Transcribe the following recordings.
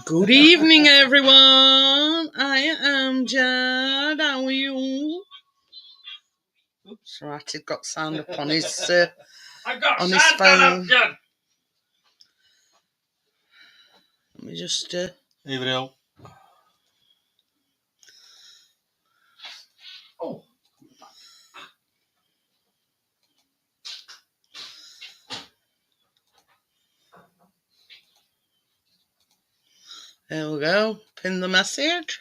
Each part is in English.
Good evening, everyone. I am Jad. How are you? Oops, right, he's got sound up on his on his phone. Let me just Even out. Oh. There we go. Pin the message.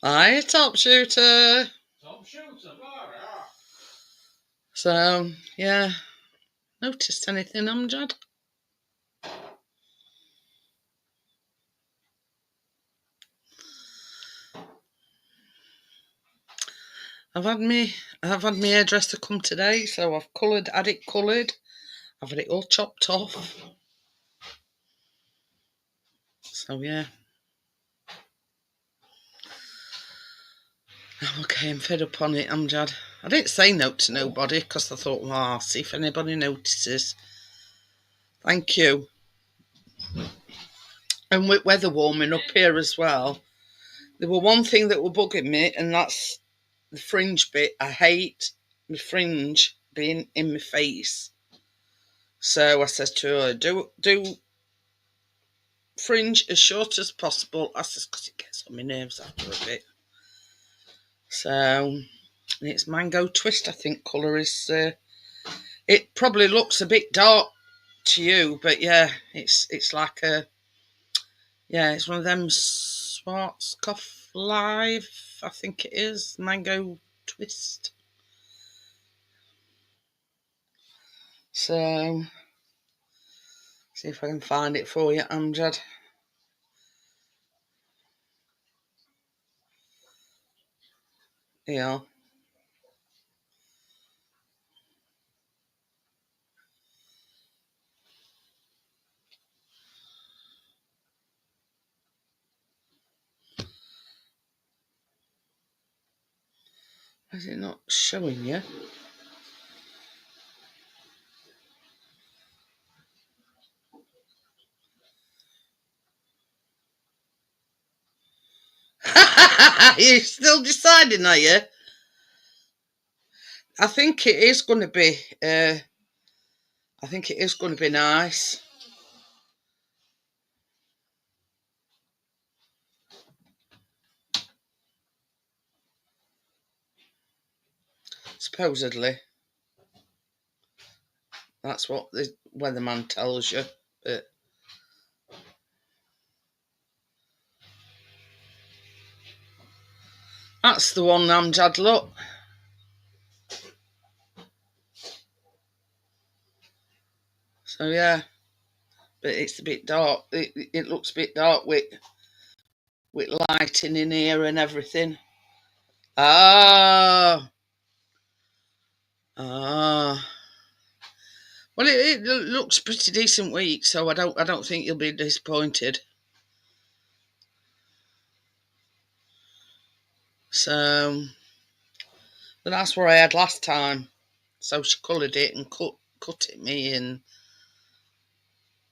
Hi, Top Shooter. Top shooter. So, yeah. Noticed anything, Amjad? I've had my hairdresser come today, so I've had it coloured. I've had it all chopped off. So, yeah. I'm okay, I'm fed up on it, Amjad. I didn't say no to nobody because I thought, well, I'll see if anybody notices. Thank you. And with weather warming up here as well, there were one thing that were bugging me, and that's the fringe bit. I hate my fringe being in my face. So I said to her, do fringe as short as possible. I said, because it gets on my nerves after a bit. So, and it's mango twist, I think, colour is... it probably looks a bit dark to you, but yeah, it's like a... Yeah, it's one of them Schwarzkopf Live, I think it is, mango twist. So, see if I can find it for you, Amjad. Yeah. Is it not showing you? You're still deciding, are you? I think it is going to be. I think it is going to be nice. Supposedly, that's what the weatherman tells you. But that's the one, Amjad. Look. So yeah, but it's a bit dark. It looks a bit dark with lighting in here and everything. Ah. Well, it looks pretty decent week, so I don't think you'll be disappointed. So, but that's what I had last time. So she coloured it and cut it me, and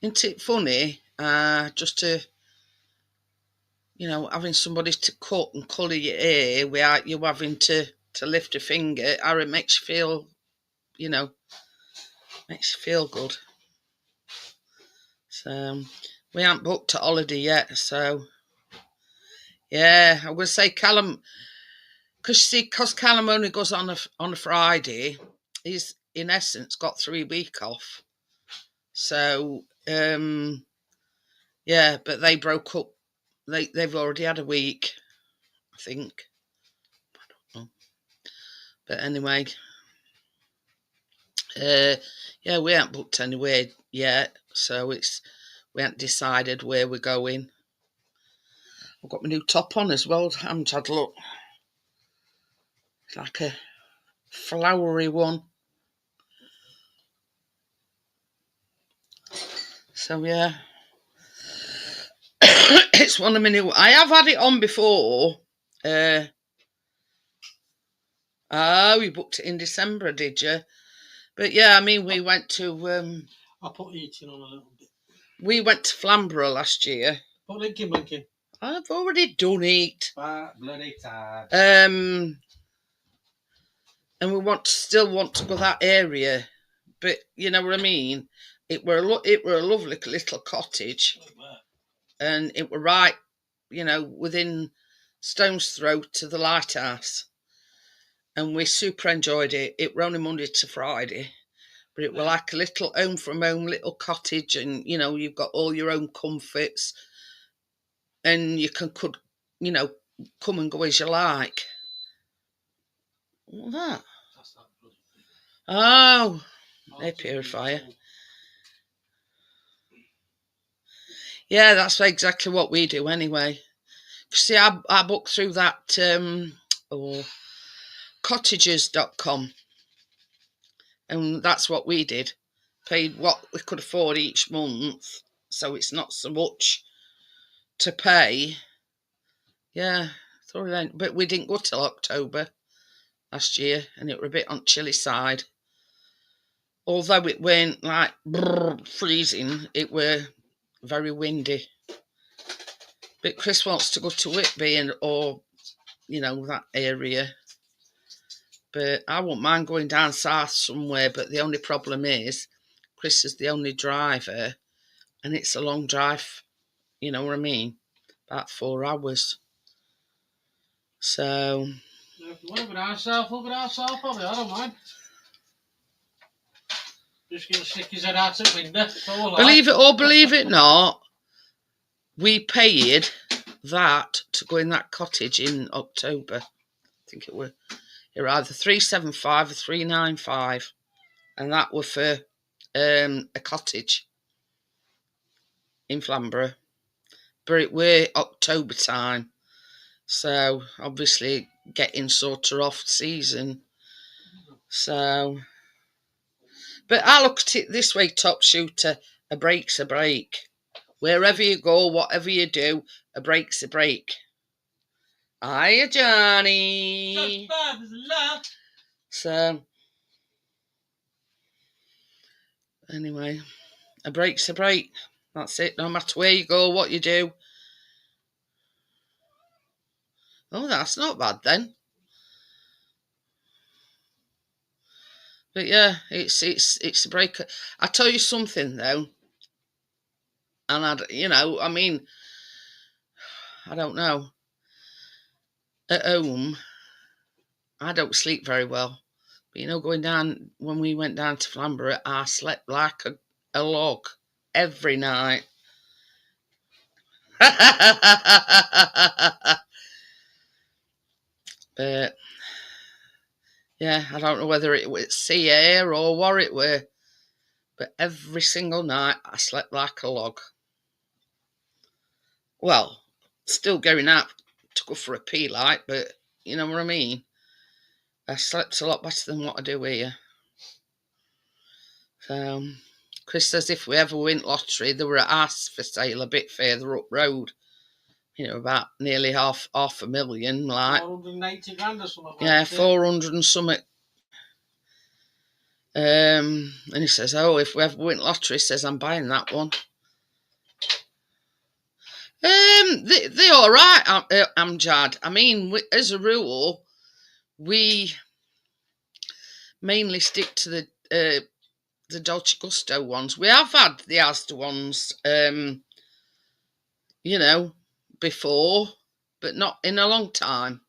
isn't it funny? Just to, having somebody to cut and colour your hair without you having to lift a finger. It makes you feel, makes you feel good. So we haven't booked a holiday yet. So yeah, I would say Callum, because Callum only goes on a Friday. He's in essence got 3 weeks off. So yeah, but they broke up. They've already had a week, I think. I don't know. But anyway, yeah, we haven't booked anywhere yet, so we haven't decided where we're going. I've got my new top on as well. I haven't had a look. It's like a flowery one. So yeah. It's one of my new. I have had it on before. Oh, you booked it in December, did you? But yeah, I mean, we went to. I put eating on a little bit. We went to Flamborough last year. Put Lincoln. I've already done it. Bloody tired. And we still want to go that area, but you know what I mean. It were a lovely little cottage, and it were right, you know, within stone's throw to the lighthouse, and we super enjoyed it. It were only Monday to Friday, but it were like a little home from home little cottage, and you know you've got all your own comforts, and you could you know come and go as you like. What's that? That's that bloody thing. Oh, air purifier. Yeah, that's exactly what we do anyway. See, I booked through that cottages.com, and that's what we did. Paid what we could afford each month, so it's not so much to pay. Yeah, thoroughly. But we didn't go till October last year, and it were a bit on chilly side. Although it weren't like freezing, it were very windy. But Chris wants to go to Whitby or you know that area. But I won't mind going down south somewhere. But the only problem is Chris is the only driver, and it's a long drive. You know what I mean? About 4 hours. So. If you want to go down south, we'll go down south, probably. I don't mind. Just gonna stick his head out the window. Believe it not, we paid that to go in that cottage in October. I think it were either 375 or 395, and that were for a cottage in Flamborough. But it were October time, so obviously getting sort of off season. So, but I look at it this way, Top Shooter: a break's a break. Wherever you go, whatever you do, a break's a break. Hiya, Johnny. So, anyway, a break's a break. That's it. No matter where you go, what you do. Oh, that's not bad then. But yeah, it's a break. I tell you something though, and I mean, I don't know. At home, I don't sleep very well. But you know, when we went down to Flamborough, I slept like a log every night. But yeah, I don't know whether it was sea air or what it were, but every single night I slept like a log. Well, still going out to go for a pee like, but you know what I mean? I slept a lot better than what I do here. So, Chris says if we ever win lottery, there were a house for sale a bit further up road. You know, about nearly half a million, like 480 grand or something. Yeah, 400 and something. And he says, "Oh, if we ever win lottery," he says, "I'm buying that one." They're all right, Amjad. I mean, as a rule, we mainly stick to the Dolce Gusto ones. We have had the Asda ones, you know, before, but not in a long time.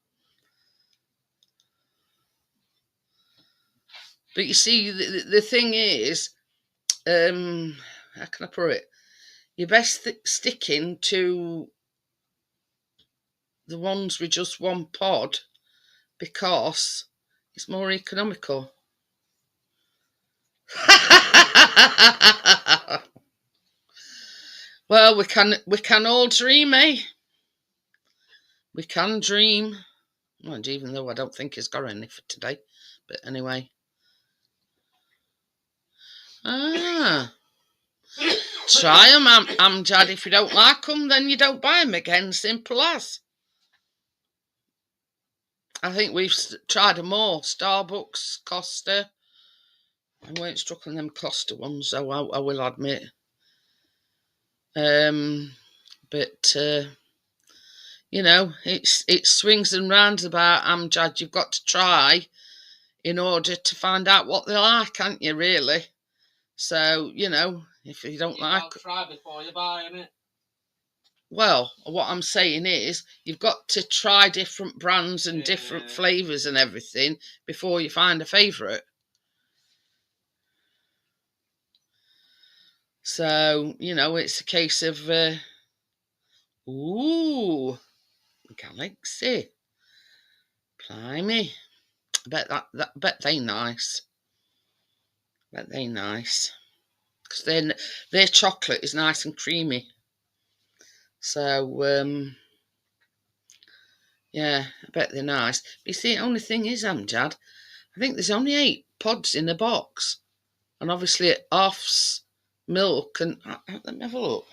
But you see, the thing is, how can I put it? You're best sticking to the ones with just one pod because it's more economical. Well, we can all dream, eh? We can dream. Well, even though I don't think he's got any for today. But anyway. Try them, Amjad. If you don't like them, then you don't buy them again. Simple as. I think we've tried them all. Starbucks, Costa. I weren't struck on them Costa ones, though, I will admit. But you know, it swings and roundabouts, Amjad. You've got to try in order to find out what they like, can't you, really? So, you know, if you don't like... try before you buy it. Well, what I'm saying is, you've got to try different brands and different flavours and everything before you find a favourite. So, you know, it's a case of... ooh, Galaxy. Blimey. I bet they nice. Bet they nice. Because their chocolate is nice and creamy. So, yeah, I bet they're nice. But you see, the only thing is, Amjad, I think there's only 8 pods in a box. And obviously half's milk and... let me have a look.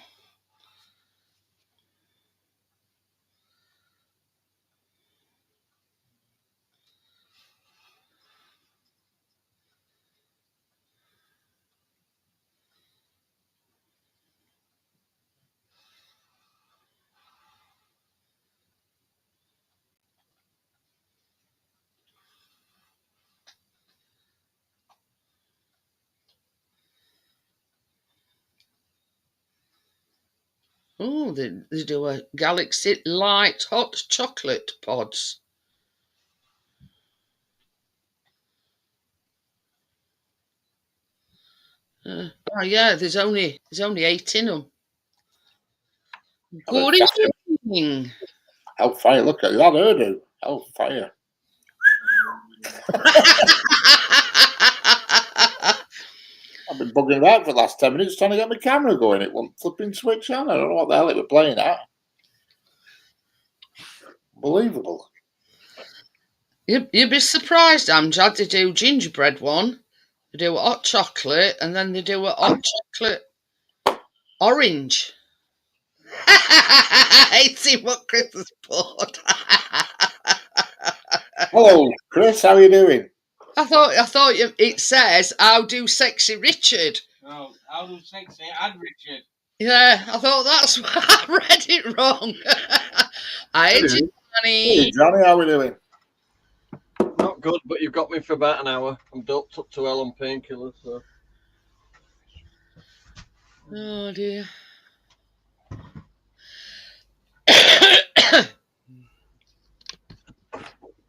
Oh, they do a Galaxy Light Hot Chocolate Pods. Oh yeah, there's only 8 in them. Good evening. Hellfire, look at that hairdo. Hellfire. I've been bugging about for the last 10 minutes trying to get my camera going. It won't flipping switch on. I don't know what the hell it was playing at. Unbelievable. You'd be surprised, Amjad. They do gingerbread one, they do a hot chocolate, and then they do a hot chocolate orange. See what Chris has bought. Hello, Chris. How are you doing? I thought it says, "How do sexy Richard?" Oh, how do sexy and Richard? Yeah, I thought that's why I read it wrong. Hi, Johnny. Hey, Johnny, how are we doing? Not good, but you've got me for about an hour. I'm doped up to hell on painkillers, so. Oh dear.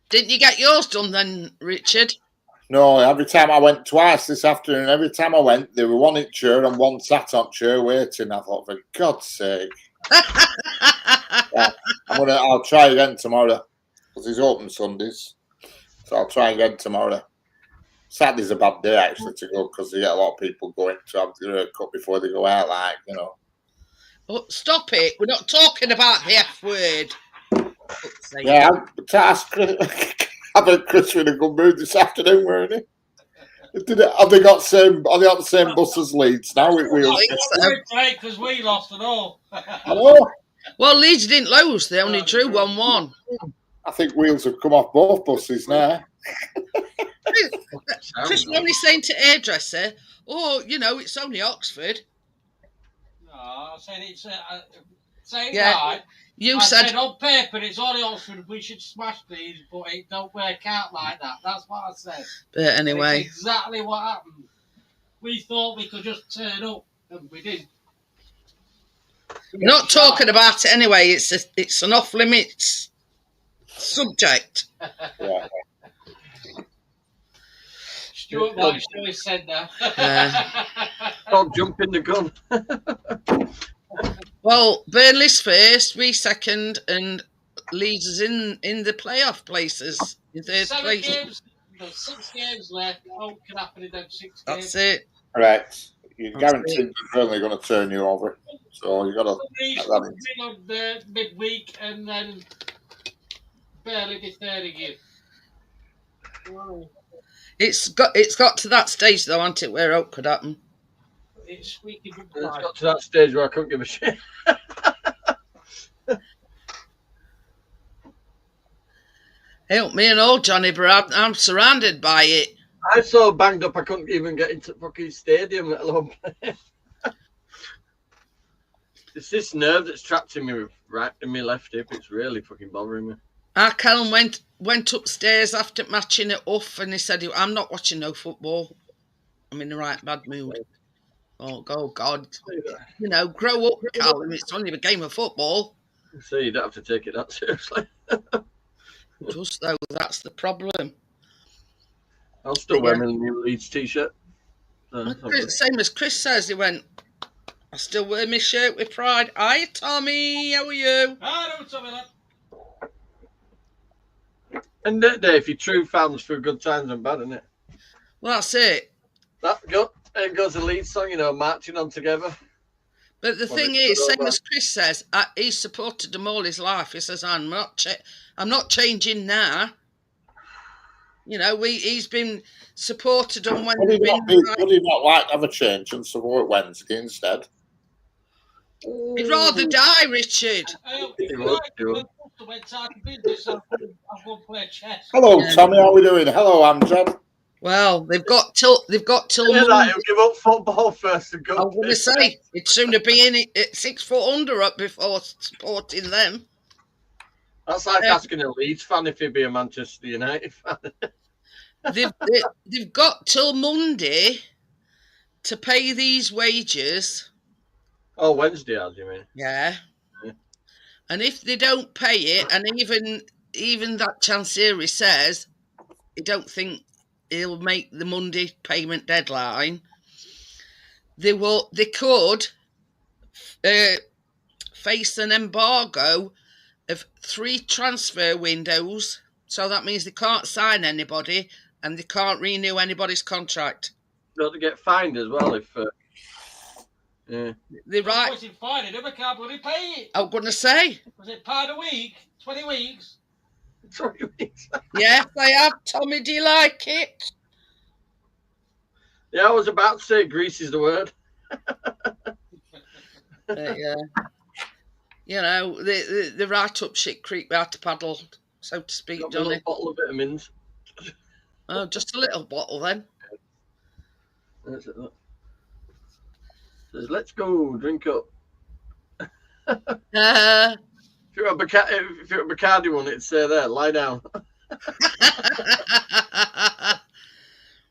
Didn't you get yours done then, Richard? No, every time I went twice this afternoon, every time I went, there were one in chair and one sat on chair waiting. I thought, for God's sake. Yeah, I'll try again tomorrow because he's open Sundays. So I'll try again tomorrow. Saturday's a bad day actually to go because you get a lot of people going to have their haircut before they go out, like, you know. Oh, stop it. We're not talking about the F word. Yeah, I bet Chris in a good mood this afternoon, weren't he? Have they got the same bus as Leeds now with Wheels? Because we lost it all. I know. Well, Leeds didn't lose. They only drew 1-1. I think Wheels have come off both buses now. Chris was only saying to hairdresser, "Oh, you know, it's only Oxford." No, I said it's saying Yeah, right. You I said on paper it's only Oxford. We should smash these, but it don't work out like that. That's what I said. But anyway, it's exactly what happened. We thought we could just turn up, and we didn't. Not talking about it anyway. It's an off limits subject. Yeah. Stuart might show his said that. Stop jumping the gun. Well, Burnley's first, we second, and Leeds is in the playoff places. In third place. Games, 6 games left. What can happen in them 6 games? That's it. Right. You're guaranteed they're only going to turn you over. So you got to. On the midweek and then barely be third again. It's got to that stage though, hasn't it, where hope could happen. It's squeaky bum It's five. got to that stage where I couldn't give a shit. Help me and all, Johnny, but I'm surrounded by it. I so banged up I couldn't even get into the fucking stadium, let alone play. It's this nerve that's trapped in me right in my left hip. It's really fucking bothering me. Our Callum went upstairs after matching it off, and he said, "I'm not watching no football. I'm in the right bad mood." Oh God! You know, grow up, Callum. It's only a game of football. So you don't have to take it that seriously. Just though, that's the problem. I'll still wear my new Leeds t-shirt. Same as Chris says, he went, "I still wear my shirt with pride." Hi, Tommy. How are you? I don't tell me that. And Dave, you're true fans through good times and bad, isn't it? Well, that's it. It goes the lead song, you know, marching on together. But the thing is, same as Chris says, he's supported them all his life. He says, "I'm not changing now." You know, he's been supported them when Would they've he been. not like to have a change and support Wednesday instead? He'd rather die, Richard. If you like, went out of business, I'll go and play chess. Hello, Yeah. Tommy. How are we doing? Hello, Amjad. Well, they've got till Yeah, Monday. he'll give up football first and go. I was going to say it'd sooner be in it at 6 foot under up before supporting them. That's like asking a Leeds fan if he'd be a Manchester United fan. They've got till Monday to pay these wages. Oh, Wednesday, as you mean? Yeah. And if they don't pay it, and even that Chansiri says he don't think he'll make the Monday payment deadline, they could face an embargo of 3 transfer windows. So that means they can't sign anybody and they can't renew anybody's contract. Got to get fined as well if. Yeah. They're right. What's it finding? Never can't bloody pay it. I'm going to say. Was it £1 a week? 20 weeks? 20 weeks. Yes, they have. Tommy, do you like it? Yeah, I was about to say Greece is the word. Yeah. You know, the right up shit creek without a paddle, so to speak, Got a Johnny. little bottle of vitamins. Oh, just a little bottle then. That's it. Look. Says, let's go, drink up. If you're a Bacardi one, it'd say there, lie down.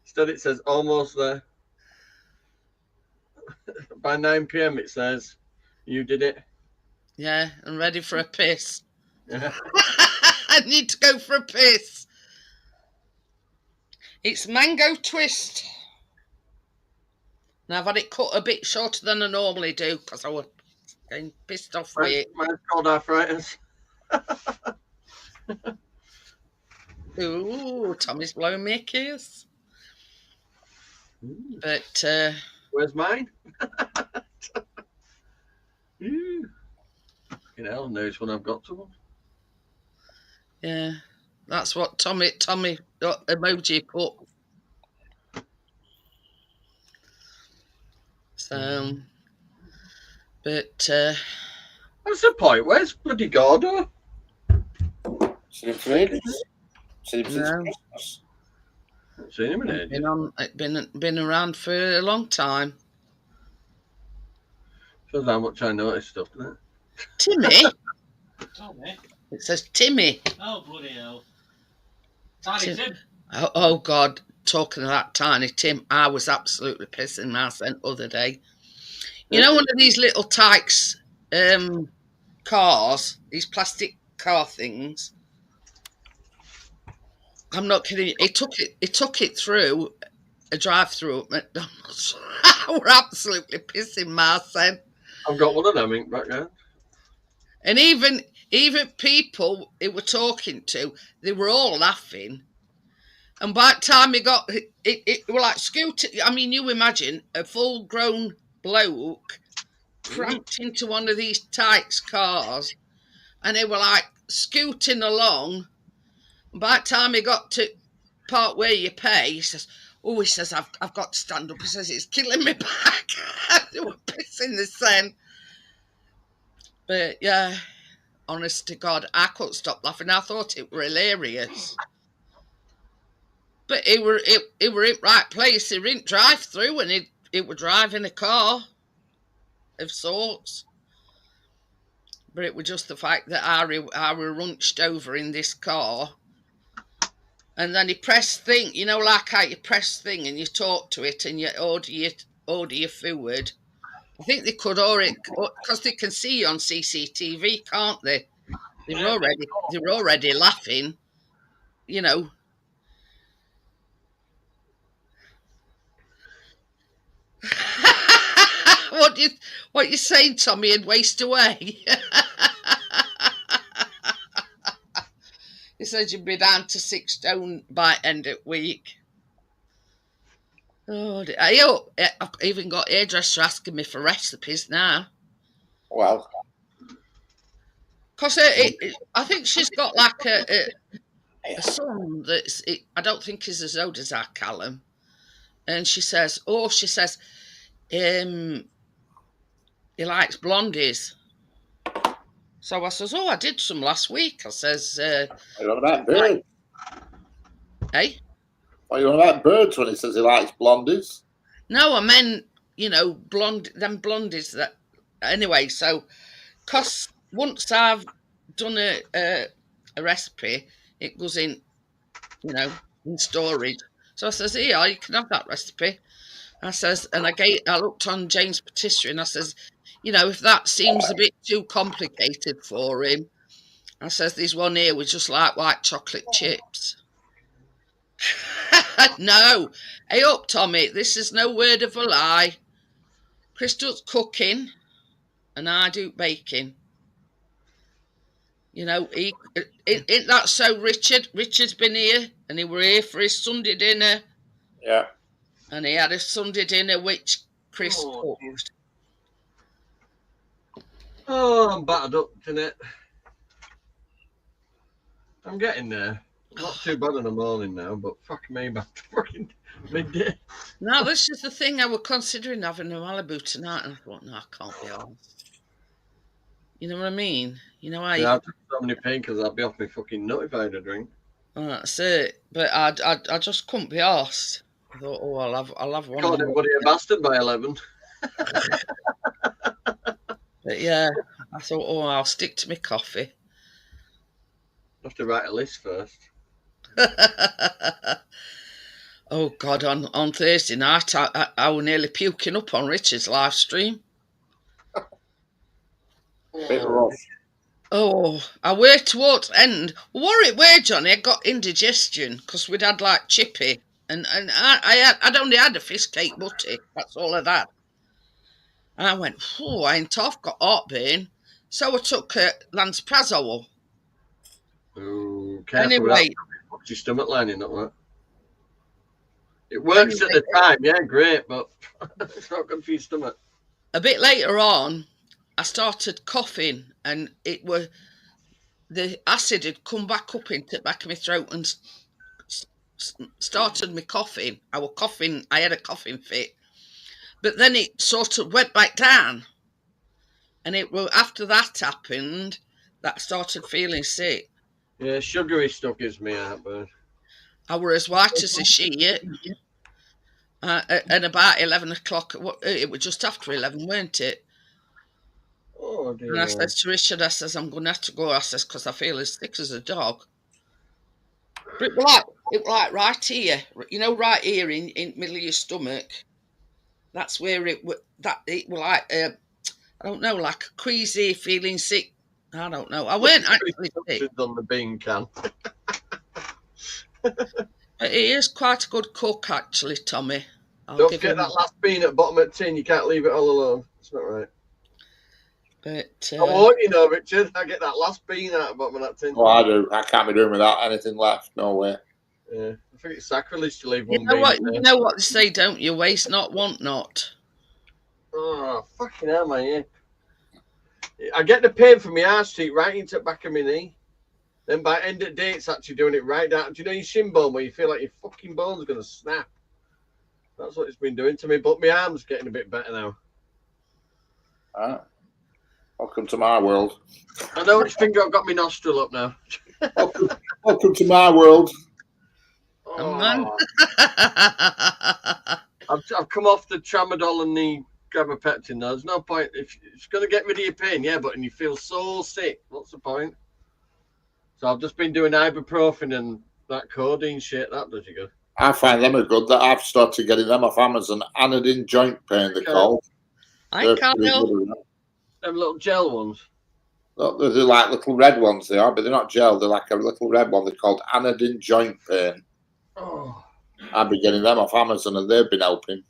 Instead, it says almost there. By 9 p.m., it says you did it. Yeah, I'm ready for a piss. Yeah. I need to go for a piss. It's mango twist. Now I've had it cut a bit shorter than I normally do because I was getting pissed off with it. Mine's called arthritis. Ooh, Tommy's blowing me a kiss. But Where's mine? You know, knows when I've got to one. yeah, that's what Tommy emoji put. So, but What's the point? Where's bloody Gordo? Seen him for ages. Seen him since No. Christmas. Haven't seen him in ages. been around for a long time. Shows how much I notice stuff, doesn't it? Timmy, Tommy? it says Timmy. Oh, bloody hell. Tiny Tim. Oh God, talking of that Tiny Tim, I was absolutely pissing myself the other day. You know, one of these little Tykes cars, these plastic car things. I'm not kidding you. He took it through a drive-through at McDonald's. I were absolutely pissing myself. I've got one of them ink back there. And even people he were talking to, they were all laughing. And by the time he got it were like scooter. I mean, you imagine a full-grown bloke cramped into one of these Tykes cars, and they were like scooting along. And by the time he got to part where you pay, he says, Oh, he says, I've got to stand up. He says, it's killing me back. They were pissing the sen. But yeah, honest to God, I couldn't stop laughing. I thought it were hilarious. But it were in right place. He didn't drive through, and it were driving a car of sorts. But it was just the fact that I were runched over in this car. And then he pressed thing, you know, like how you press thing and you talk to it and you order your food. I think they could order it because they can see you on CCTV, can't they? They were already laughing, you know. What you saying, Tommy, and waste away? He said you'd be down to 6 stone by end of week. Oh, I've even got hairdresser asking me for recipes now. Well, because I think she's got like a son that's I don't think he's as old as our Callum, and she says, he likes blondies. So I says, I did some last week. I says, you on about birds? Hey? Are you on about birds when he says he likes blondies? No, I meant, you know, blondies that. Anyway, so, because once I've done a recipe, it goes in, you know, in storage. So I says, here, you can have that recipe. I says, and I looked on James Patisserie and I says, you know, if that seems a bit too complicated for him, I says, there's one here with just like white chocolate chips. No. Hey up, Tommy, this is no word of a lie. Crystal's cooking and I do baking. You know, ain't that so, Richard? Richard's been here and he were here for his Sunday dinner. Yeah. And he had a Sunday dinner which Chris cooked. Oh, I'm battered up, innit? I'm getting there. Not too bad in the morning now, but fuck me, back to fucking midday. Now, this is the thing. I was considering having a Malibu tonight, and I thought, no, I can't be honest. You know what I mean? You know, I've got so many painkillers, I'd be off my fucking nut if I had a drink. Well, that's it. But I just couldn't be arsed. I thought, I'll have one. Called everybody a bastard by 11. But yeah, I thought, I'll stick to my coffee. I have to write a list first. Oh God! On Thursday night, I was nearly puking up on Richard's live stream. Bit rough. Oh, I were towards end. What it were, Johnny? I got indigestion because we'd had like chippy, and I'd only had a fish cake butty. That's all of that. And I went, I ain't off, got heartburn. So I took Lansoprazole. Oh, careful anyway, with that. What's your stomach lining up, right? It works at the time, yeah, great, but it's not good for your stomach. A bit later on, I started coughing, and the acid had come back up into the back of my throat and started me coughing. I was coughing. I had a coughing fit. But then it sort of went back down. And it was after that happened that I started feeling sick. Yeah, sugary stuff gives me heartburn. I were as white as a sheet. And about 11 o'clock, it was just after 11, weren't it? Oh, dear. And I said to Richard, I says, I'm going to have to go. I says, because I feel as sick as a dog. But it was like right here, you know, right here in the middle of your stomach. That's where it was like, I don't know, like a queasy, feeling sick. I don't know. I weren't actually sick. On the bean can. But he is quite a good cook, actually, Tommy. Don't forget that last bean at the bottom of the tin. You can't leave it all alone. It's not right. But I want you know, Richard. I get that last bean out of the bottom of that tin. Oh, I do. I can't be doing without anything left. No way. Yeah, I think it's sacrilege to leave one you know bean. What, you know what they say, don't you? Waste not, want not. Oh, fucking hell, my hip. I get the pain from my arse cheek right into the back of my knee. Then by end of the day, it's actually doing it right down. Do you know your shin bone where you feel like your fucking bone's going to snap? That's what it's been doing to me. But my arm's getting a bit better now. Ah. Welcome to my world. I know which finger I've got my nostril up now. Welcome to my world. Man. Oh, I've come off the tramadol and the gabapentin. There's no point. If it's going to get rid of your pain, yeah, but and you feel so sick, what's the point? So I've just been doing ibuprofen and that codeine shit. That does you good. I find them are good. That I've started getting them off Amazon. Anodine joint pain, they're called. I They're can't pretty help. good at that. Them little gel ones. Look, they're like little red ones, they are, but they're not gel. They're like a little red one. They're called Anodine joint pain. Oh, I've been getting them off Amazon, and they've been helping.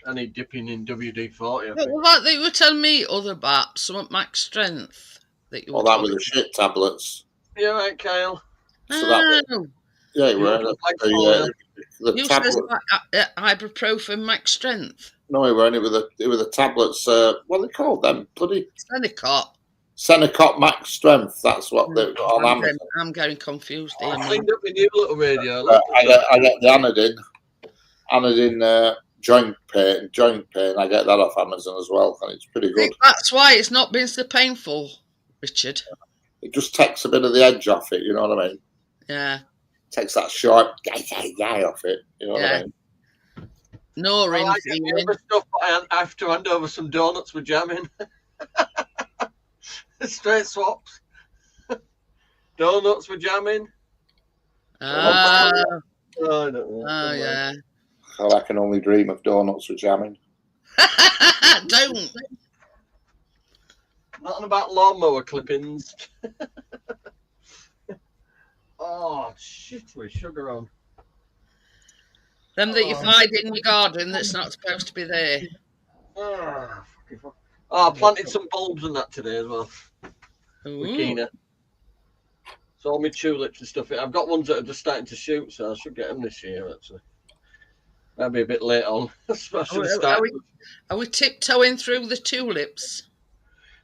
I need dipping in WD-40. I What think. about that you were telling me other about some Max Strength that you were All that with talking the shit tablets. Yeah, right, Kyle. So that Oh, yeah, it You were. look like Paula. The you said tablet. ibuprofen Max Strength. No, it weren't. It were the tablets. What are they called? Them bloody Senecot. Senecot Max Strength. That's what they've got on Amazon. I'm getting confused here, I man. cleaned up my new little radio. Look. I get the Anodine joint pain. I get that off Amazon as well, and it's pretty good. That's why it's not been so painful, Richard. It just takes a bit of the edge off it. You know what I mean? Yeah. Takes that sharp guy off it. You know what I mean? No I ring like the feeling. other stuff, but I have to hand over some donuts with jam in. Straight swaps. Donuts with jam in. Ah, Oh, I don't know. oh yeah. I can only dream of donuts with jam in. Don't. Nothing about lawnmower clippings. Oh, shit, with sugar on. Them that you find in your garden that's not supposed to be there. Oh, fucking fuck. Oh, I planted some bulbs and that today as well. With Ooh. Keena. So all my tulips and stuff. I've got ones that are just starting to shoot, so I should get them this year, actually. That'll be a bit late on. I should have started. Are we tiptoeing through the tulips?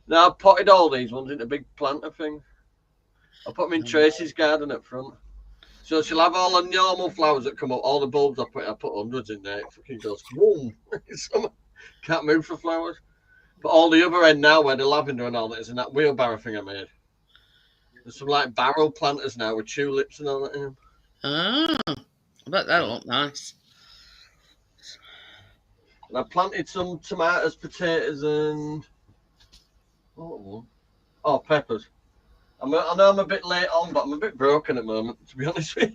Now I've potted all these ones into big planter thing. I put them in Tracy's garden up front. So she'll have all the normal flowers that come up, all the bulbs I put hundreds in there. It fucking goes boom. Can't move for flowers. But all the other end now where the lavender and all that is in that wheelbarrow thing I made. There's some like barrel planters now with tulips and all that in them. Ah, I bet that'll look nice. And I planted some tomatoes, potatoes, and peppers. I know I'm a bit late on, but I'm a bit broken at the moment, to be honest with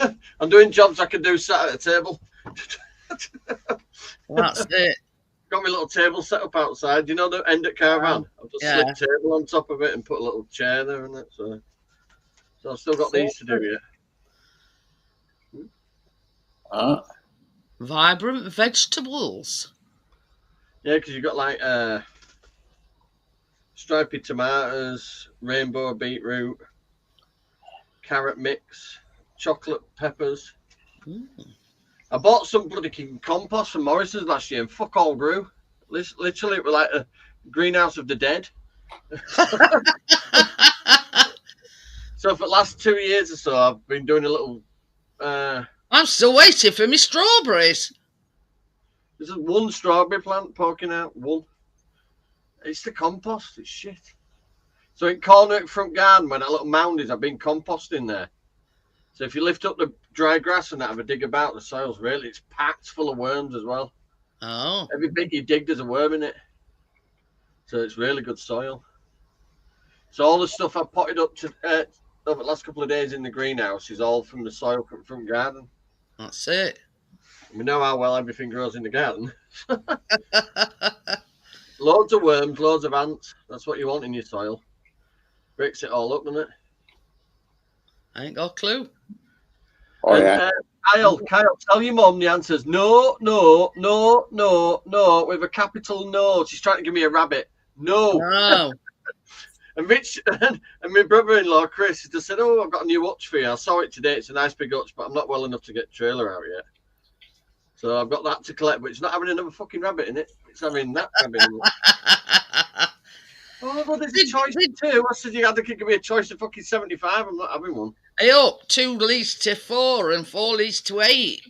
you. I'm doing jobs I can do sat at a table. Well, that's it. Got my little table set up outside. You know the end at Caravan? I've just Yeah. slipped a table on top of it and put a little chair there and that. So I've still got these to do yet. Vibrant vegetables. Yeah, because you've got like stripy tomatoes, rainbow beetroot, carrot mix, chocolate peppers. Mm. I bought some bloody compost from Morrison's last year and fuck all grew. Literally, it was like a greenhouse of the dead. So for the last 2 years or so, I've been doing a little... I'm still waiting for my strawberries. There's one strawberry plant poking out. One. It's the compost. It's shit. So in Cornwick front garden, where that little mound is, I've been composting there. So if you lift up the dry grass and that, have a dig about, the soil's really, it's packed full of worms as well. Oh. Every bit you dig, there's a worm in it. So it's really good soil. So all the stuff I potted up to over the last couple of days in the greenhouse is all from the soil from garden. That's it. We know how well everything grows in the garden. Loads of worms, loads of ants. That's what you want in your soil. Breaks it all up, doesn't it? I ain't got a clue. Oh yeah. Kyle, tell your mum the answer's no, with a capital no. She's trying to give me a rabbit. No. No. And Rich and my brother-in-law Chris just said, "Oh, I've got a new hutch for you. I saw it today. It's a nice big hutch, but I'm not well enough to get trailer out yet. So I've got that to collect, but it's not having another fucking rabbit in it. It's having that rabbit in it." Oh, well, there's a choice of two. I said you had to give me a choice of fucking 75. I'm not having one. Hey up, 2 leads to 4 and 4 leads to 8.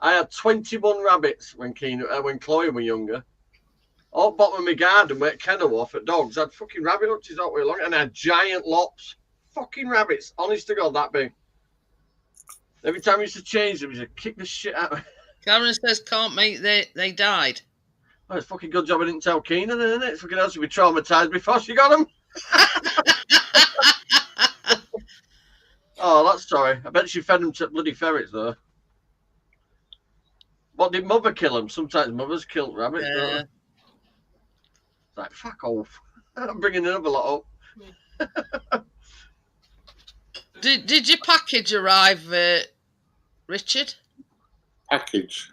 I had 21 rabbits when Chloe were younger. All bottom of my garden where Kenilworth at dogs had fucking rabbit hutches all the way along, and I had giant lops. Fucking rabbits, honest to God, that big. Every time I used to change them, I used to kick the shit out of me. Karen says can't make they died. Oh, it's a fucking good job I didn't tell Keenan, isn't it? Fucking else would be traumatised before she got them. Oh, that's sorry. I bet she fed them to bloody ferrets, though. What, did mother kill them? Sometimes mothers kill rabbits, don't they? It's like, fuck off. I'm bringing another lot up. Did your package arrive, Richard? Package?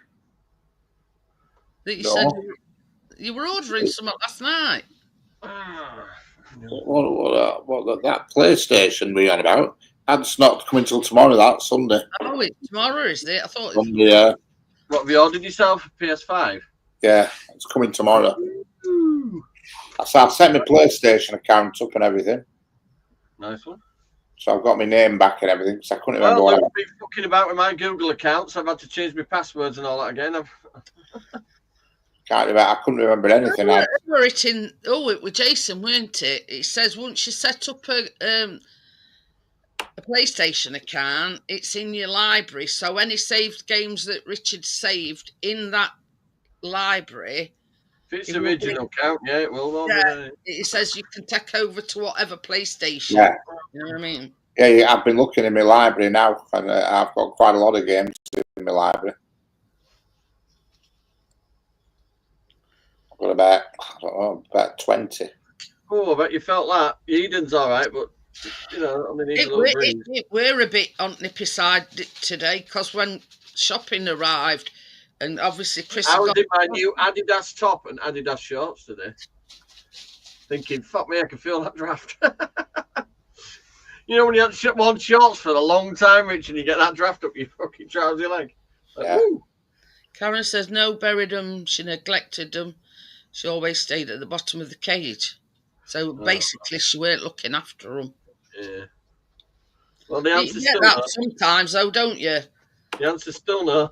That you No. said you were ordering something last night. What that PlayStation we on about? That's not coming till tomorrow. That Sunday. Oh, it's tomorrow, is it? I thought. Sunday, yeah. What, have you ordered yourself a PS5? Yeah, it's coming tomorrow. So I've set my PlayStation account up and everything. Nice one. So I've got my name back and everything. Because I couldn't remember Well, what I've been fucking about with my Google accounts. I've had to change my passwords and all that again. I couldn't remember anything. It was Jason, weren't it? It says once you set up a PlayStation account, it's in your library. So any saved games that Richard saved in that library, If it's original count, yeah, it will. yeah, it says you can take over to whatever PlayStation. Yeah. You know what I mean? Yeah, I've been looking in my library now, and I've got quite a lot of games in my library. I've got about 20. Oh, I bet you felt that. Eden's all right, but you know, I mean, he's a little breeze. We're a bit on nippy side today because when shopping arrived, and obviously Chris. I did my new Adidas top and Adidas shorts today. Thinking, fuck me, I can feel that draft. You know when you had worn shorts for a long time, Rich, and you get that draft up your fucking trouser leg. Like, Yeah. woo. Karen says no, buried them. She neglected them. She always stayed at the bottom of the cage. So basically, she weren't looking after them. Yeah. Well, the You answer's get still that no. sometimes, though, don't you? The answer's still no.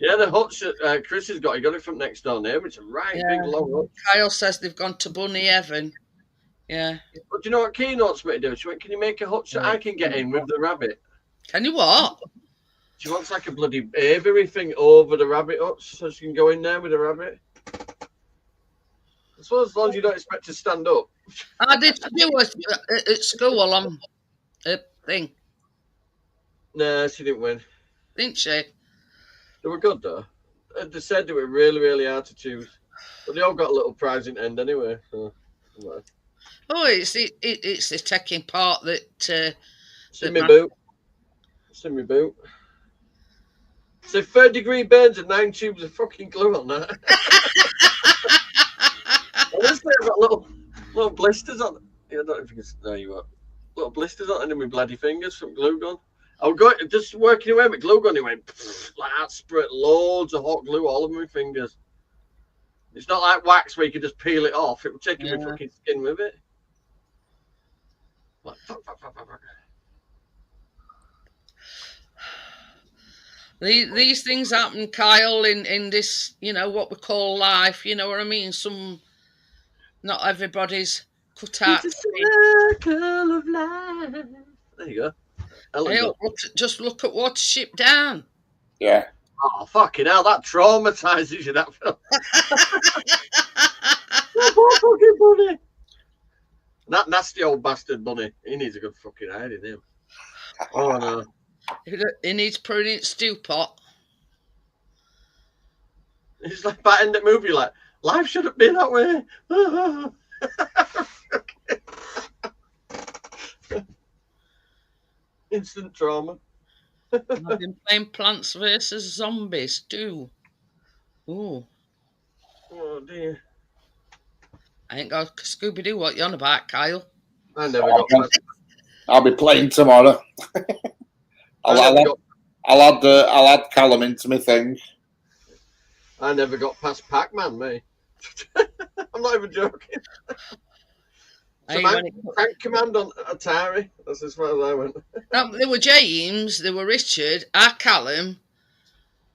Yeah, the hutch that Chris has got, he got it from next door neighbour. It's a right big long hutch. Kyle says they've gone to Bunny Heaven. Yeah. But do you know what Keen wants me to do? She went, can you make a hutch that I can get in with the rabbit? Can you what? She wants like a bloody aviary thing over the rabbit hutch so she can go in there with the rabbit. I suppose as long as you don't expect to stand up. I did do at school on a thing, Nah, she didn't win. didn't she? They were good though. They said they were really, really hard to choose. But they all got a little prize in the end anyway. So, well. Oh, it's the taking part that. It's in my boot. It's in my boot. So 3rd-degree burns and 9 tubes of fucking glue on that. Honestly, I've got little blisters on. Yeah, I don't know if you can. No, you won't. Little blisters on my bloody fingers from glue gun. I was going just working away with glue gun. It went like that, spread loads of hot glue all over my fingers. It's not like wax where you can just peel it off. It will take my fucking skin with it. Like, fuck. These things happen, Kyle, in this, what we call life. You know what I mean? Not everybody's cut out. It's a circle of life. There you go. Hey, just look at Watership Down. Yeah. Oh, fucking hell, that traumatises you, that film. Poor fucking bunny. That nasty old bastard bunny. He needs a good fucking hiding, him. Oh, no. He needs putting in stew pot. It's like that end of the movie, like, life shouldn't be that way. Instant trauma. I've been playing Plants vs. Zombies too. Ooh. Oh, dear. I ain't got Scooby-Doo. What you on about, Kyle? I never got past. I'll be playing tomorrow. I'll add Callum into my thing. I never got past Pac-Man, me. I'm not even joking. So Tank Command on Atari. That's as far as I went. There were James, there were Richard, our Callum,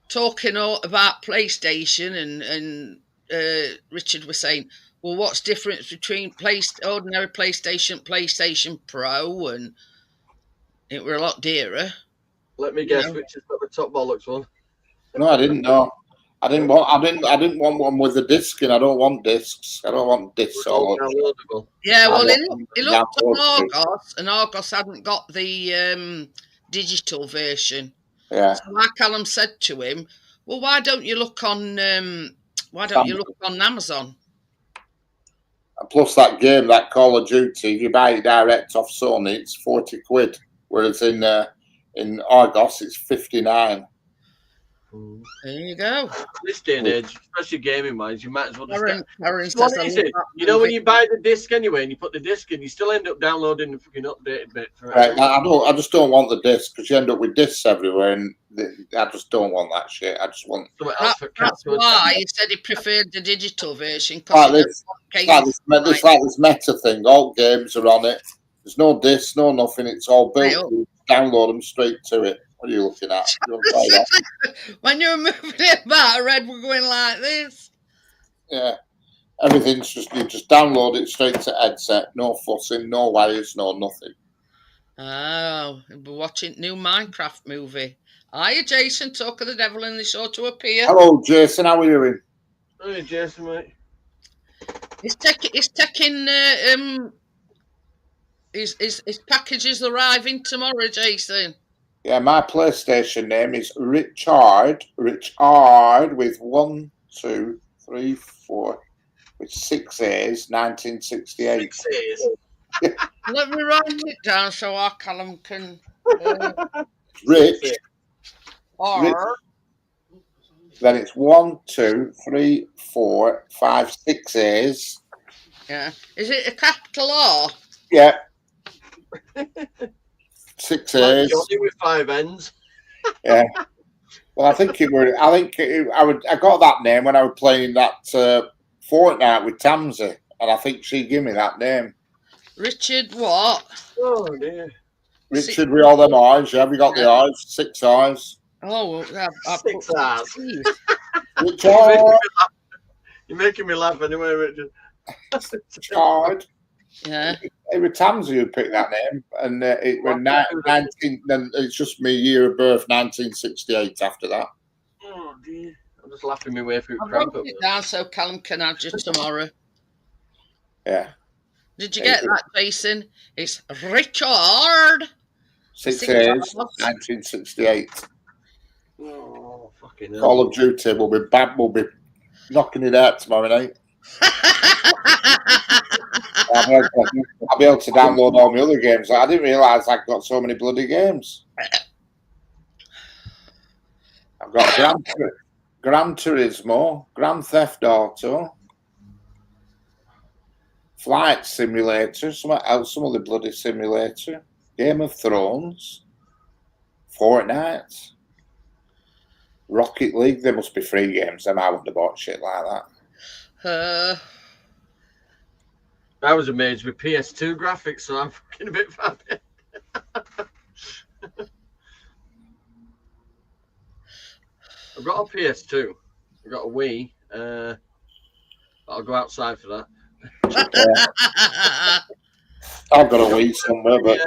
talking all about PlayStation, and Richard was saying, well, what's the difference between ordinary PlayStation Pro, and it were a lot dearer. Let me guess, No. which has got the top bollocks one. No, I didn't know. I didn't want one with a disc in. I don't want discs. I don't want discs It's all all over. downloadable. Yeah, well, Yeah. it looked on Download. Argos, and Argos hadn't got the digital version. Yeah. So my Callum said to him, "Well, why don't you look on Amazon?" And plus that game, that Call of Duty, if you buy it direct off Sony, it's 40 quid. Whereas in Argos, it's 59. There you go. This day and age, especially gaming wise, you might as well just Karen What says, is it? You know when you buy the disc anyway and you put the disc in, you still end up downloading the fucking updated bit for it. Right, I just don't want the disc because you end up with discs everywhere, and I just don't want that shit. I just want. That's why he said he preferred the digital version. Like this meta thing. All games are on it. There's no disc, no nothing. It's all built. You download them straight to it. What are you looking at? You want to try that? When you were moving it back, I read we're going like this. Yeah. Everything's you just download it straight to headset. No fussing, no wires, no nothing. Oh, we're watching new Minecraft movie. Hiya, Jason, talk of the devil in the show to appear. Hello, Jason. How are you doing? Hey, Jason, mate. His packages arriving tomorrow, Jason. Yeah, my PlayStation name is Richard. Richard with 1, 2, 3, 4, with 6 A's, 1968. 6 A's. Let me write it down so our Callum can. Rich. Or. Then it's 1, 2, 3, 4, 5, 6 A's. Yeah. Is it a capital R? Yeah. 6 A's. Johnny with 5 N's. Yeah. Well, I think I got that name when I was playing that Fortnite with Tamsy, and I think she gave me that name. Richard what? Oh dear. Richard with all them eyes. Yeah, we got the eyes. 6 eyes. Oh, I 6 eyes. Richard. You're making me laugh anyway, Richard. Richard. Yeah. It was Tamsy who picked that name, and it was 19. Then it's just my year of birth, 1968. After that. Oh dear. I'm just laughing my way through I've cramp. wrote it down so Callum can add you tomorrow. Yeah. Did you get that, Jason? It's Richard. 6 A's, 1968. Oh, fucking hell. Call of Duty will be bad. We'll be knocking it out tomorrow night. I'll be able to download all my other games. I didn't realise I've got so many bloody games. I've got Gran Turismo, Grand Theft Auto, Flight Simulator, some other bloody simulator, Game of Thrones, Fortnite, Rocket League. There must be free games. I wouldn't have bought shit like that. I was amazed with PS2 graphics, so I'm fucking a bit happy. I've got a PS2. I've got a Wii. I'll go outside for that. I've got a Wii somewhere, but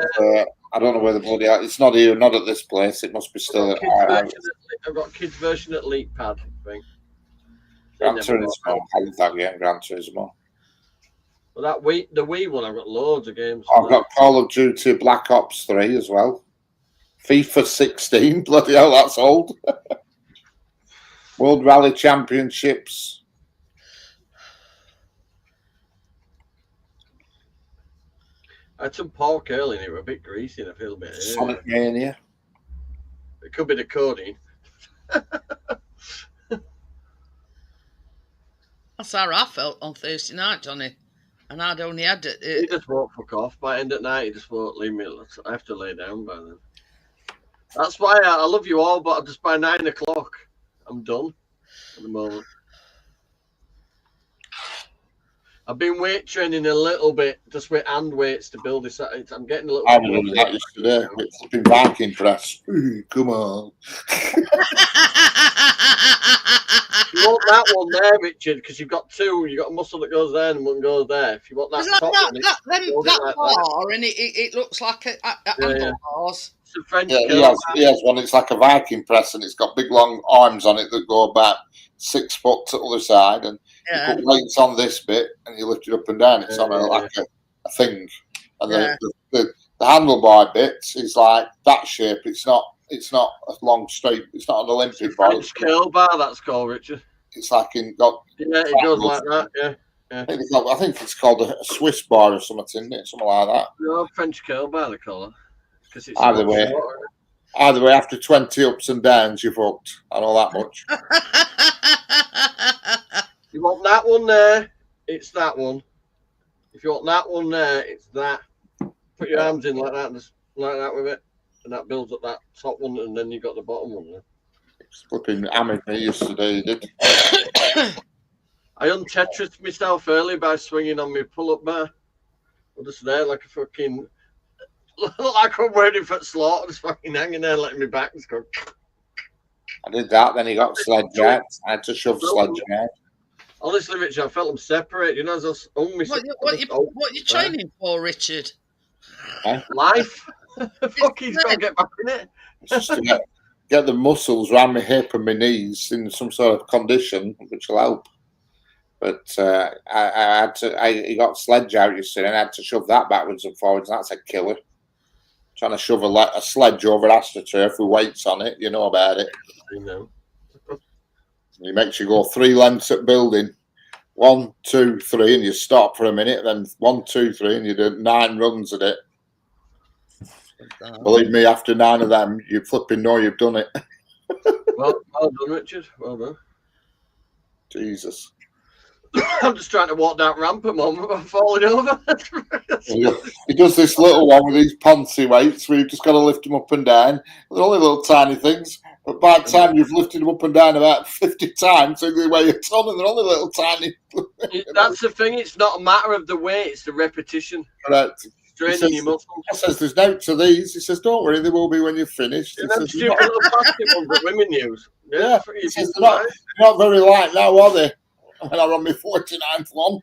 I don't know where the bloody. It's not here, not at this place. It must be still at. I've got a kids version at Leap Pad thing. Gran Turismo. I love that game, Gran Turismo. Well, the Wii one, I've got loads of games. I've got Call of Duty Black Ops 3 as well. FIFA 16, bloody hell, that's old. World Rally Championships. I had some pork earlier and it was a bit greasy and I feel a bit. Sonic Mania. It could be the codeine. That's how I felt on Thursday night, Johnny. And I'd only had it. He just won't fuck off. By the end of the night, he just won't leave me. I have to lay down by then. That's why I love you all, but just by 9 o'clock, I'm done at the moment. I've been weight training a little bit, just with hand weights to build this. I'm getting a little I bit was doing that yesterday. It's been Viking press. Ooh, come on. You want that one there, Richard, because you've got two. You've got a muscle that goes there and one goes there. If you want that Is that, top that, one, that, them, hold it that like bar, and it looks like a handlebars. it's a French Yeah, curl. he has one. It's like a Viking press, and it's got big long arms on it that go about 6 foot to the other side, and Yeah. you put weights on this bit, and you lift it up and down. It's on like a thing, and the handlebar bit is like that shape. It's not a long straight. It's not an Olympic bar. French curl bar, that's called, Richard. It's like got. Yeah, it goes like that. Yeah. I think it's called a Swiss bar or something, isn't it? Something like that. No, French curl bar, they call it. Because it's Either way, after 20 ups and downs, you're fucked. I know that much. You want that one there, it's that one. If you want that one there, it's that. Put your arms in like that, and just like that with it, and that builds up that top one, and then you got the bottom one there. It's flipping hammered me yesterday, he did. I untetrised myself early by swinging on my pull-up bar. I'm just there like a fucking, look like I'm waiting for slaughter, just fucking hanging there, letting me back just go. I did that, then he got sledge out. I had to shove sledge out. Honestly, Richard, I felt them separate. You know, as I was What you training for, Richard? Life. Fucking got to get back in it. It's just to get the muscles around my hip and my knees in some sort of condition, which will help. But he got sledge out yesterday, and I had to shove that backwards and forwards, and that's a killer. Trying to shove a sledge over AstroTurf with weights on it, you know about it. You know. He makes you go 3 lengths at building. 1, 2, 3, and you stop for a minute, then 1, 2, 3, and you do 9 runs at it. Believe me, after 9 of them, you flipping know you've done it. Well done, Richard. Well done. Jesus. I'm just trying to walk down ramp at the moment. I'm falling over. He does this little one with these poncy weights where you've just got to lift them up and down. They're only little tiny things, but by the time you've lifted them up and down about 50 times, so they weigh a ton, and they're only little tiny. That's the thing. It's not a matter of the weight; it's the repetition. Correct. Straining your muscles. He says, "There's no to these." He says, "Don't worry, they will be when you're finished." You know, stupid little plastic ones that women use. Yeah, he says, they're not very light now, are they? When I run my 49th one.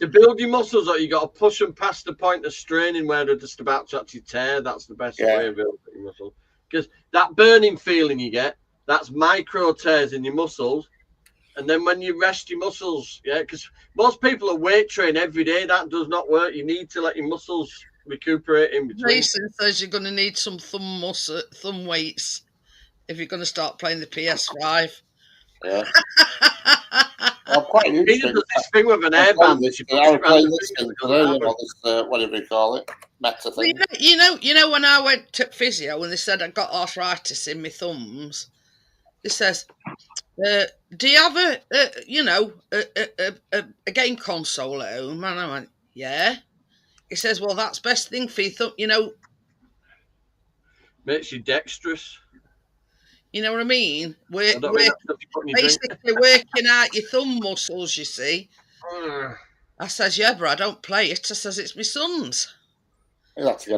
To build your muscles, you got to push them past the point of straining where they're just about to actually tear. That's the best way of building your muscles. Because that burning feeling you get, that's micro tears in your muscles. And then when you rest your muscles, because most people are weight train every day. That does not work. You need to let your muscles recuperate in between. Jason says you're going to need some thumb weights if you're going to start playing the PS5. Yeah. I'm quite He does this thing with an airband. Whatever you call it, meta thing. Well, you know, when I went to physio and they said I got arthritis in my thumbs, it says, "Do you have a game console at home?" And I went, "Yeah." He says, "Well, that's best thing for your thumb. You know, makes you dexterous. You know what I mean? Basically working out your thumb muscles, you see." I says, "Yeah, but I don't play it." I says, "It's my son's." You'll have to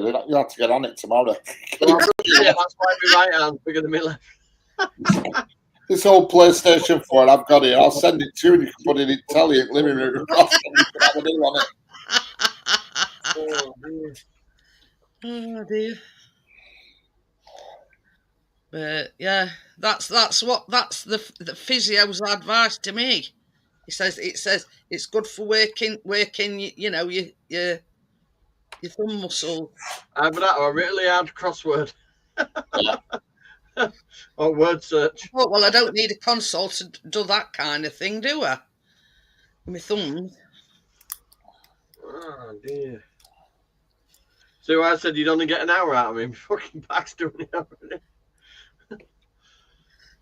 get on it tomorrow. Yeah, that's why my right hand's bigger than my left. This old PlayStation 4 I've got it. I'll send it to you and you can put it in telly and living room. Have a do on it. Oh dear. But yeah, that's the physio's advice to me. It says it's good for working your thumb muscle. I've got a really hard crossword. Or word search. Oh, well, I don't need a console to do that kind of thing, do I? My thumbs. Oh dear. So I said you'd only get an hour out of me. Fucking back's doing it already.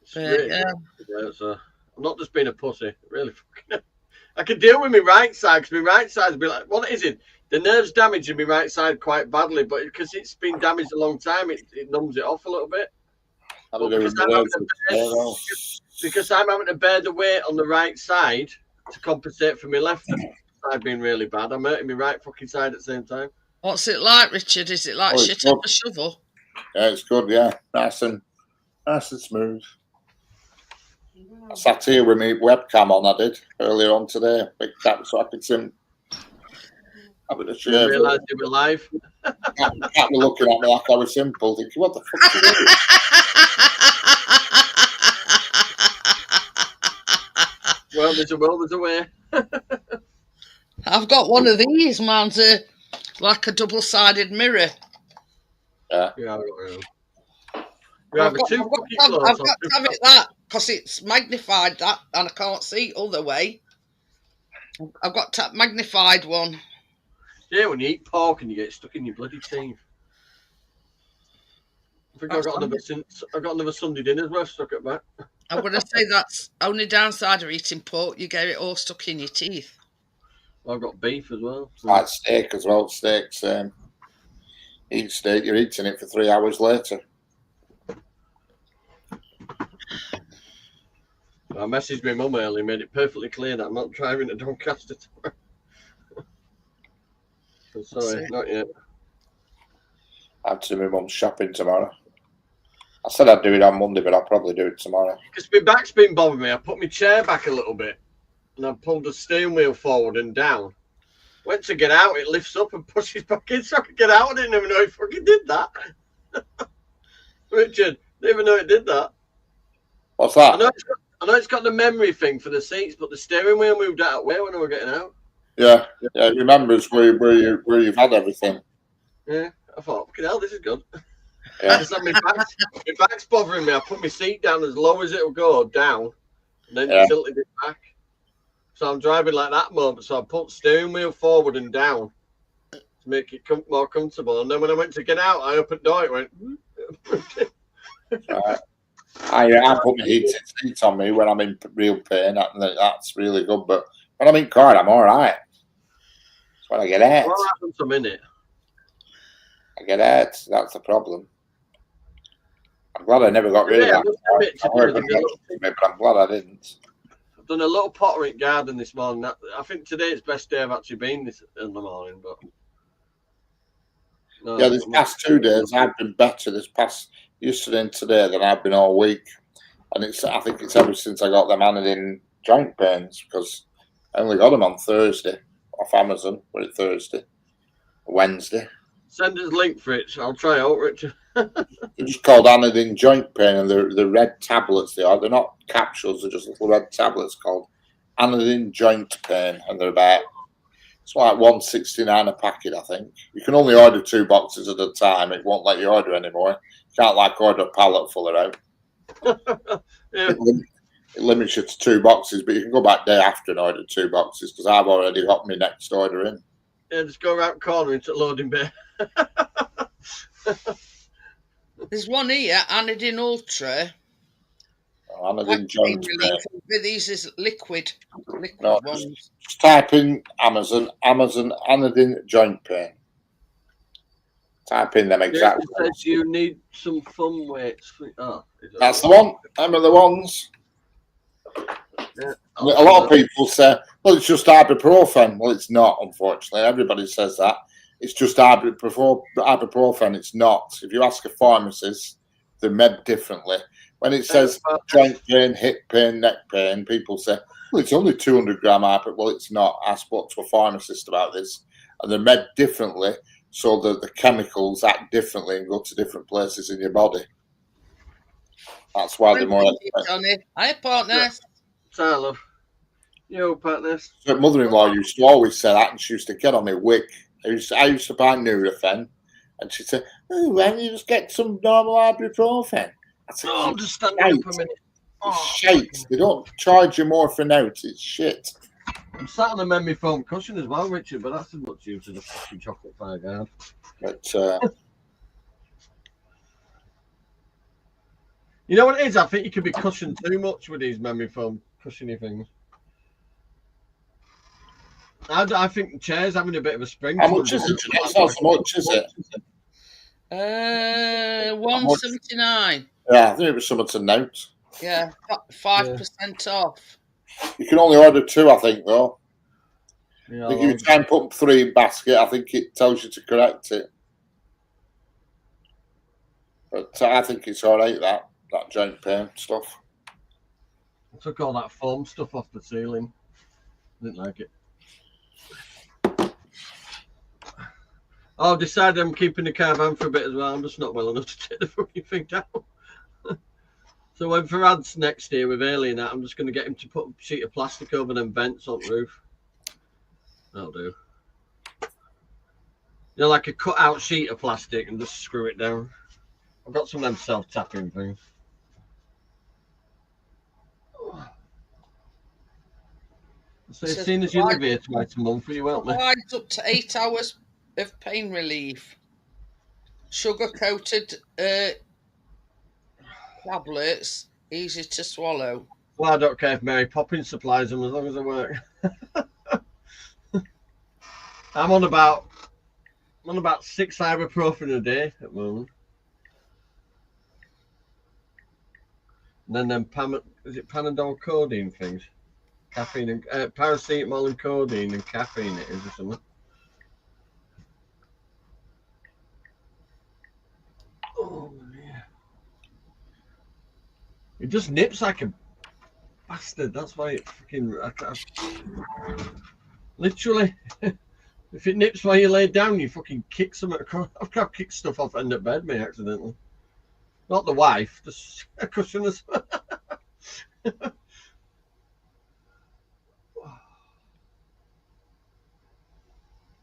So I'm not just being a pussy. Really fucking. I can deal with my right side because my right side's be like, what is it? The nerve's damaging my right side quite badly, but because it's been damaged a long time, it numbs it off a little bit. How to do with because I'm having to bear the weight on the right side to compensate for my left side being really bad. I'm hurting my right fucking side at the same time. What's it like, Richard? Is it like shit off a shovel? Yeah, it's good. Yeah, nice and smooth. I sat here with my webcam on. I did earlier on today, big cap, so I could see him having a shave. I realised you were live. Cat were looking at me like I was simple, thinking, "What the fuck are you doing?" Well, there's a will, there's a way. I've got one of these. Mine's like a double-sided mirror. Yeah. I've got to have it that because it's magnified that, and I can't see other way. I've got that magnified one. Yeah, when you eat pork and you get stuck in your bloody teeth. I think I've got another Sunday dinner where I've stuck it back. I'm going to say that's only downside of eating pork. You get it all stuck in your teeth. Well, I've got beef as well. So. Like steak as well. Steak's eat steak, you're eating it for 3 hours later. I messaged my mum earlier, made it perfectly clear that I'm not driving to Doncaster tomorrow. Sorry, not yet. I have to do my mum's shopping tomorrow. I said I'd do it on Monday, but I'll probably do it tomorrow. Because my back's been bothering me. I put my chair back a little bit and I pulled the steering wheel forward and down. Went to get out, it lifts up and pushes back in so I could get out. I didn't even know it fucking did that. Richard, didn't even know it did that. What's that? I know it's got the memory thing for the seats, but the steering wheel moved out of way when I was getting out. Yeah, it remembers where you've had everything. Yeah, I thought, fucking hell, this is good. Yeah. My back's bothering me. I put my seat down as low as it'll go down, and then tilted it back. So I'm driving like that moment. So I put steering wheel forward and down to make it more comfortable. And then when I went to get out, I opened the door. It went. Right. I put my heated seats on me when I'm in real pain. That's really good. But when I'm in car, I'm all right. That's when I get out. What happens a minute? I get out. That's the problem. I'm glad I never got rid of that. But I'm glad I didn't. I've done a little pottery garden this morning. I think today's best day I've actually been in the morning. But no, yeah, these past 2 days I've been better. This past yesterday and today than I've been all week, and I think it's ever since I got them Anadin joint pains because I only got them on Thursday off Amazon. But it's Thursday, Wednesday. Send us a link for it. I'll try out, Richard. They're just called Anadin joint pain, and they're red tablets. They're not capsules. They're just little red tablets called Anadin joint pain, and they're about it's like $1.69 a packet. I think you can only order 2 boxes at a time. It won't let you order anymore. You can't like order a pallet full around. Yeah. It limits you to 2 boxes, but you can go back day after and order 2 boxes because I've already got my next order in. Yeah, just go around the corner into the loading bay. There's one here, Anadin Ultra. Anadin joint pain. These is liquid No, ones. just type in Amazon Anadin joint pain. Type in them exactly. It says you need some thumb weights. That's the one. Them are the ones. Yeah. A lot of people say, well, it's just ibuprofen. Well, it's not, unfortunately. Everybody says that. It's just ibuprofen. It's not. If you ask a pharmacist, they're made differently. When it says joint pain, hip pain, neck pain, people say, well, it's only 200 gram ibuprofen. Well, it's not. I spoke to a pharmacist about this, and they're made differently so that the chemicals act differently and go to different places in your body. That's why they're more expensive. Hi, partners. Tyler. Yo, partners. So mother-in-law used to always say that, and she used to get on my wick. I used to buy Nurofen, and she'd say, "Oh, why don't you just get some normal ibuprofen?" I said, I'm just standing up a minute. It's shit. They don't charge you more for notes. It's shit. I'm sat on a memory foam cushion as well, Richard, but that's as much use as a fucking chocolate fire guard. But you know what it is? I think you could be cushioned too much with these memory foam cushiony things. I think the chair's having a bit of a spring. how much is it? It's not so much, is it? $179. Yeah, I think it was something to note. Yeah, 5% off. You can only order 2, I think, though. Yeah, I think if you try and put 3 in basket, I think it tells you to correct it. But I think it's all right, that joint pain stuff. I took all that foam stuff off the ceiling. Didn't like it. Oh, I've decided I'm keeping the caravan for a bit as well. I'm just not well enough to take the fucking thing down. So when Farad's next year with Ailey and that, I'm just going to get him to put a sheet of plastic over them vents on the roof. That'll do. You know, like a cut-out sheet of plastic and just screw it down. I've got some of them self-tapping things. So as soon as you live here twice a month, will you help me? Provides up to 8 hours of pain relief. Sugar-coated tablets, easy to swallow. Well, I don't care if Mary Poppins supplies them as long as they work. I'm on about 6 ibuprofen a day at the moment. And then is it Panadol codeine things? Caffeine and paracetamol and codeine and caffeine it is or something. Oh yeah. It just nips like a bastard. That's why it fucking literally. If it nips while you lay down, you fucking kick something across. I've kicked stuff off end of bed, me accidentally. Not the wife, just a cushion as well.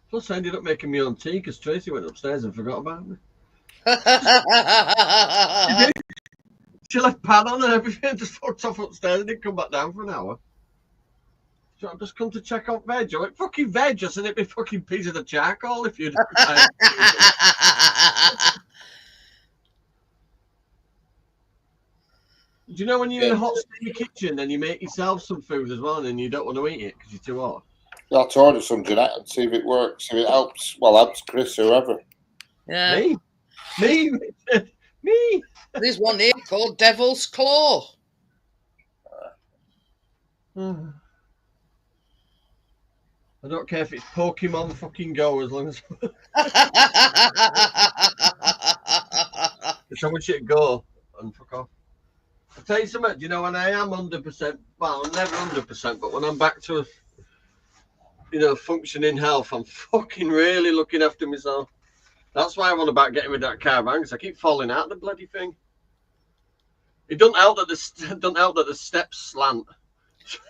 Plus, I ended up making my own tea because Tracy went upstairs and forgot about me. She left pan on and everything, just fucked off upstairs and didn't come back down for an hour. So I've just come to check out veg. I went, fucking veg, I said it'd be fucking piece of the charcoal if you'd. Do you know when you're in a hot steamy kitchen and you make yourself some food as well and you don't want to eat it because you're too hot? I'll order some Jeanette and see if it works. If it helps, well, helps Chris, whoever. Yeah. Me. There's one here called Devil's Claw. I don't care if it's Pokemon fucking Go as long as someone should go and fuck off. I'll tell you something, do you know when I am 100%, well, I'm never 100%, but when I'm back to, functioning health, I'm fucking really looking after myself. That's why I want about getting rid of that caravan, because I keep falling out of the bloody thing. It doesn't help that the steps slant.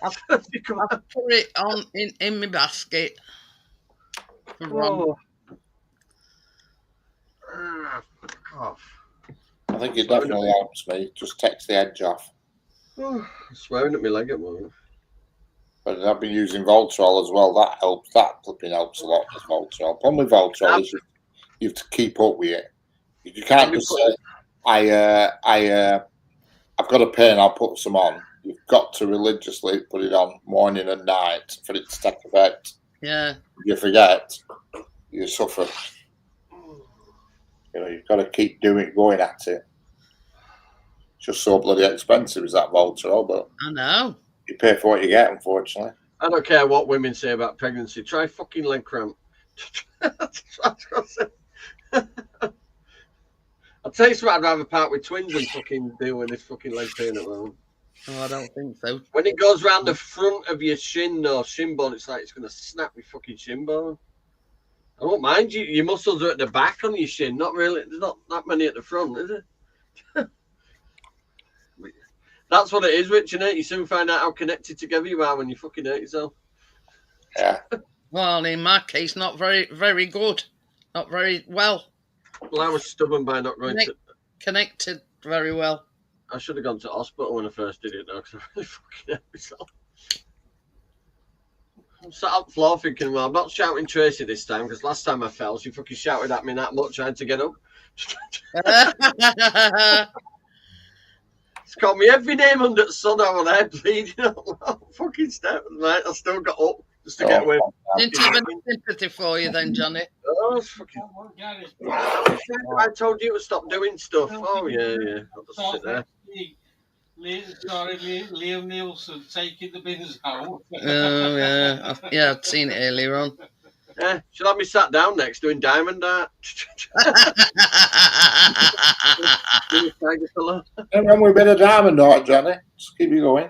I've put it on in my basket. Oh. Fuck off. I think it definitely helps me. Just takes the edge off. I'm swearing at my leg at the moment. But I've been using Voltarol as well. That helps. That flipping helps a lot. Voltarol. Problem with Voltarol is you have to keep up with it. You can't just say, I've got a pain, I'll put some on. You've got to religiously put it on morning and night for it to take effect. Yeah. If you forget, you suffer. You've got to keep going at it. It's just so bloody expensive, is that Voltarol, but I know. You pay for what you get, unfortunately. I don't care what women say about pregnancy. Try fucking leg cramp. That's what I was saying. I'll tell you something, I'd rather part with twins than fucking deal with this fucking leg pain at the moment. Oh, I don't think so. When it goes round the front of your shin or shin bone, it's like it's going to snap your fucking shin bone. I don't mind you. Your muscles are at the back on your shin. Not really. There's not that many at the front, is it? That's what it is, Rich, isn't it? You soon find out how connected together you are when you fucking hurt yourself. Yeah. Well, in my case, not very, very good. Not very well. Well, I was stubborn by not going connected very well. I should have gone to hospital when I first did it, though, because I really fucking hurt myself. I'm sat on the floor thinking, well, I'm not shouting Tracy this time, because last time I fell, she fucking shouted at me that much, I had to get up. It's called me every name under the sun. I was there bleeding out. Fucking step, right? I still got up just to get away. Didn't have any sympathy for you then, Johnny. Oh, it's fucking... Gary. I told you to stop doing stuff. Oh, yeah. I'll just sit there. Liam Nielsen taking the bins out. Oh, yeah. I'd seen it earlier on. Yeah, she'll have me sat down next doing diamond art. And when we've been a diamond art, Johnny, just keep you going.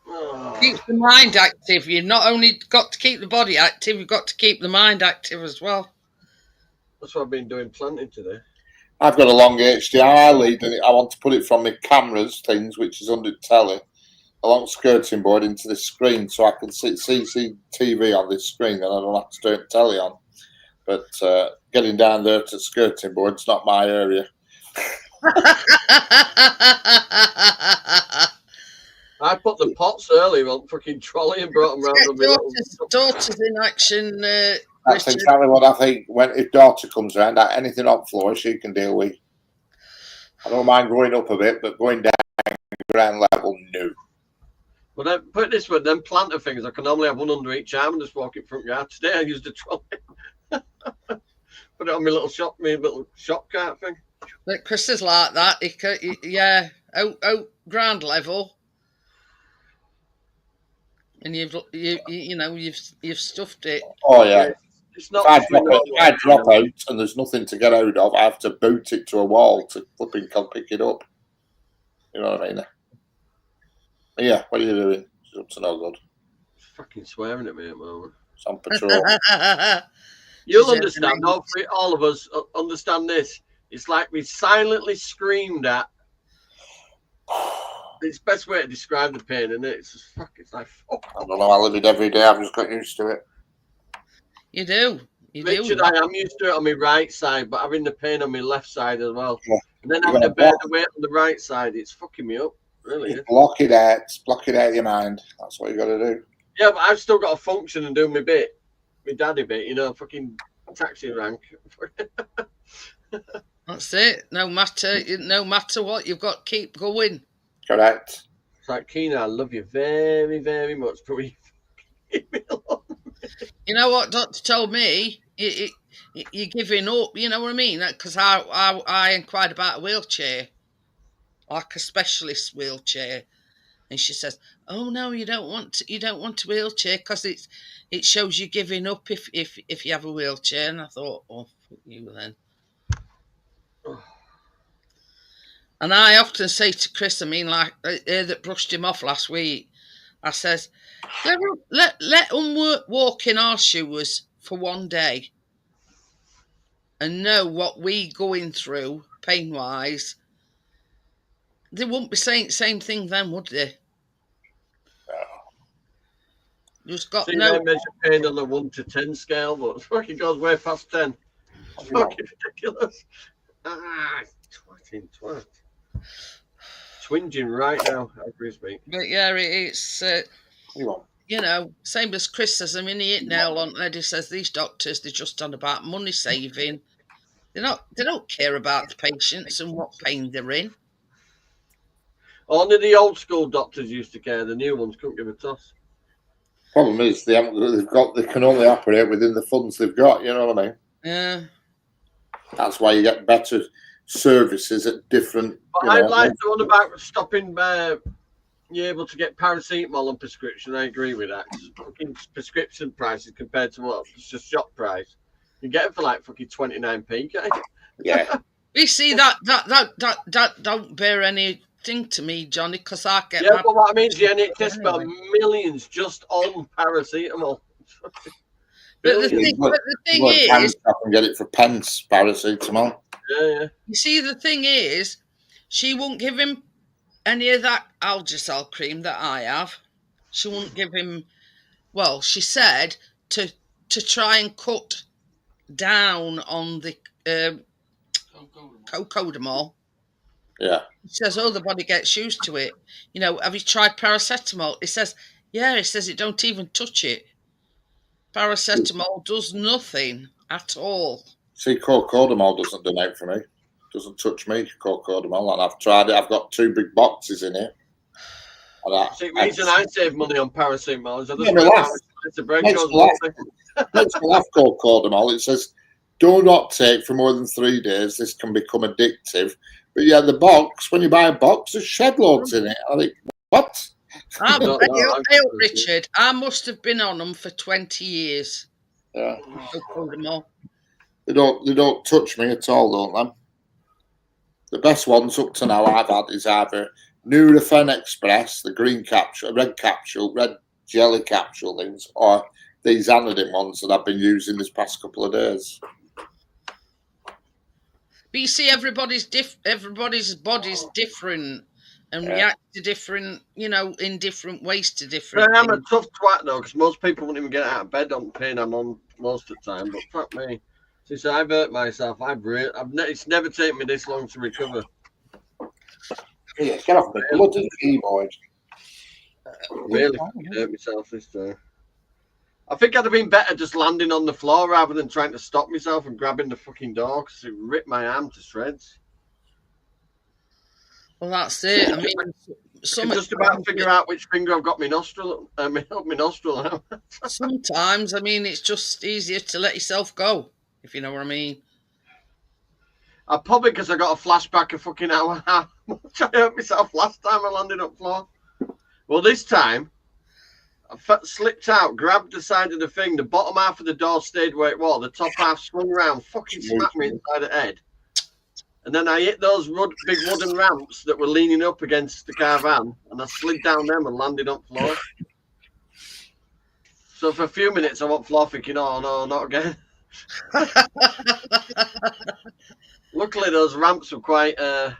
Oh. Keeps the mind active. You've not only got to keep the body active, you've got to keep the mind active as well. That's what I've been doing planting today. I've got a long HDMI lead, and I want to put it from my cameras things, which is under telly, along skirting board into the screen, so I can see TV on this screen, and I don't have to turn telly on. But getting down there to skirting board's not my area. I put the pots earlier on fucking trolley and brought them round. Daughter's in action. That's exactly what I think. If daughter comes around, anything up floor she can deal with. I don't mind going up a bit, but going down ground level, no. But then, put it this way, them planter things, I can normally have one under each arm and just walk in front yard. Today I used a trolley. Put it on my little shop cart thing. But Chris is like that. Out ground level, and you've stuffed it. Oh yeah. It's not. If I drop out and there's nothing to get out of, I have to boot it to a wall to flipping pick it up. You know what I mean? Yeah. What are you doing? It's up to no good. It's fucking swearing at me at the moment. It's on patrol. You'll understand. Hopefully, all of us understand this. It's like we silently screamed at. It's the best way to describe the pain, isn't it? It's just it's like fuck. I don't know. I live it every day. I've just got used to it. You do. Richard, I am used to it on my right side, but having the pain on my left side as well. Yeah. And then having to bear the weight on the right side, it's fucking me up. Really. Block it out. Block it out of your mind. That's what you got to do. Yeah, but I've still got to function and do my bit. My daddy bit, fucking taxi rank. That's it. No matter what, you've got to keep going. Correct. It's like, Keena, I love you very, very much, but will you leave me alone? You know what Doctor told me? You're giving up. You know what I mean? Because I inquired about a wheelchair, like a specialist wheelchair, and she says, "Oh no, you don't want a wheelchair because it shows you giving up if you have a wheelchair." And I thought, "Oh, fuck you then." And I often say to Chris, like that brushed him off last week, I says, let them walk in our shoes for one day and know what we going through pain-wise. They wouldn't be saying the same thing then, would they? No. Just got no. I measure pain on the 1 to 10 scale, but it fucking goes way past 10. It's fucking ridiculous. Twat. Twinging right now, I agree with me. But yeah, it's same as Chris says. He hit nail on the head. He says these doctors, they're just on about money saving. They don't care about the patients and what pain they're in. Only the old school doctors used to care. The new ones couldn't give a toss. Problem is they can only operate within the funds they've got. You know what I mean? Yeah. That's why you get better services at different. I'd like the one about stopping. You're able to get paracetamol on prescription. I agree with that. Fucking prescription prices compared to what it's just shop price. You get it for like fucking 29p. Yeah. You see that don't bear anything to me, Johnny, because I get. Yeah, but what I mean is the NHS spend millions just on paracetamol. But the thing is, I can get it for pence paracetamol. Yeah. You see, the thing is, she won't give him any of that Algicel cream that I have. She won't give him. Well, she said to try and cut down on the Cocodamol. Yeah. He says, "Oh, the body gets used to it. Have you tried paracetamol?" He says, "Yeah." He says, "It don't even touch it. Paracetamol does nothing at all." See, Cocodamol doesn't do anything for me. Doesn't touch me, Cocodamol, and I've tried it. I've got 2 big boxes in here. See, the reason I save money on paracetamol is I just Makes me laugh, Cocodamol. It says Do not take for more than 3 days. This can become addictive. But yeah, the box, when you buy a box, there's shed loads in it. I think, what? don't know, I'm Richard, I must have been on them for 20 years. Yeah. I've pulled them all. They don't touch me at all, don't they? The best ones up to now I've had is either Nurofen Express, the green capsule, red jelly capsule things, or these Anodin ones that I've been using this past couple of days. But you see, everybody's body's different and react to different, in different ways to different I'm a things. tough twat though, because most people wouldn't even get out of bed on the pain I'm on most of the time. But fuck me, since I've hurt myself, it's never taken me this long to recover. Yeah, get off the bloody keyboard. Really hurt myself this time. I think I'd have been better just landing on the floor rather than trying to stop myself and grabbing the fucking door because it ripped my arm to shreds. Well, that's it. I mean, I can just about figure out which finger I've got my nostril out. Sometimes, I mean, it's just easier to let yourself go, if you know what I mean. Probably because I got a flashback of fucking hour how much I hurt myself last time I landed up floor. Well, this time, I slipped out, grabbed the side of the thing, the bottom half of the door stayed where it was, the top half swung around, fucking smacked me inside the head. And then I hit those big wooden ramps that were leaning up against the caravan, and I slid down them and landed on floor. So for a few minutes, I went floor thinking, oh no, not again. Luckily, those ramps were quite. I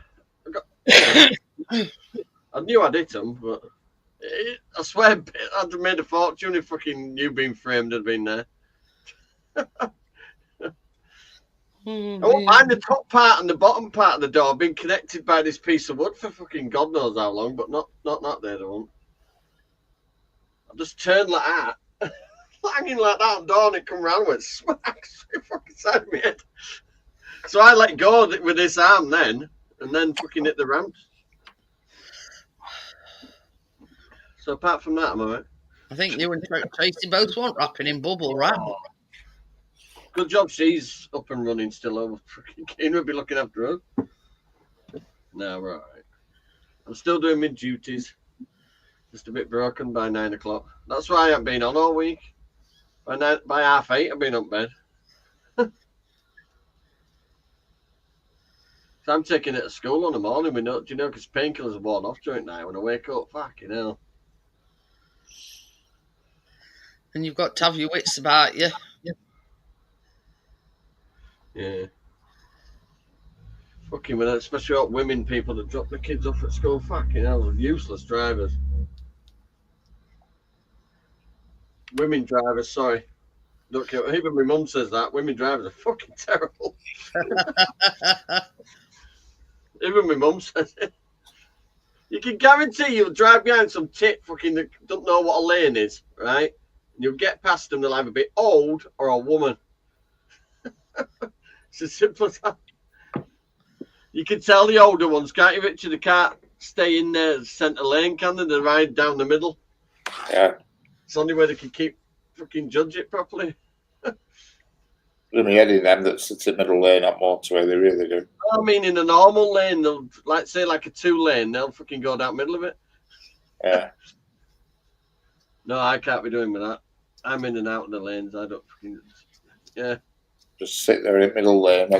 knew I'd hit them, but I swear I'd have made a fortune if fucking U-beam framed had been there. I won't mind the top part and the bottom part of the door being connected by this piece of wood for fucking God knows how long, but not that there, they won't. I just turned like that, hanging like that on the door, and it come round with smack straight fucking side of my head. So I let go with this arm then, and then fucking hit the ramps. So apart from that, I'm alright. I think you and Tracy both want wrapping in bubble wrap. Good job she's up and running still. Over fucking Kane would be looking after her. No, we're alright. I'm still doing mid duties. Just a bit broken by 9 o'clock. That's why I haven't been on all week. By 8:30, I've been up bed. So I'm taking it to school in the morning. Do you know, because painkillers are worn off during night. When I wake up, fucking hell. And you've got to have your wits about you. Yeah. Fucking with that, especially all women people that drop the kids off at school. Fucking hell, useless drivers. Women drivers, sorry. Don't care. Even my mum says that. Women drivers are fucking terrible. Even my mum says it. You can guarantee you'll drive behind some tit fucking that don't know what a lane is, right? And you'll get past them, they'll either be old or a woman. It's as simple as that. You can tell the older ones, can't you, Richard? They can't stay in their centre lane, can they? They ride down the middle. Yeah. It's the only way they can keep fucking judge it properly. There's only any of them that sit in the middle lane up motorway, they really do. I mean, in a normal lane, they'll, like, say, like a 2-lane, they'll fucking go down the middle of it. Yeah. No, I can't be doing with that. I'm in and out of the lanes. I don't fucking. Yeah. Just sit there in middle lane,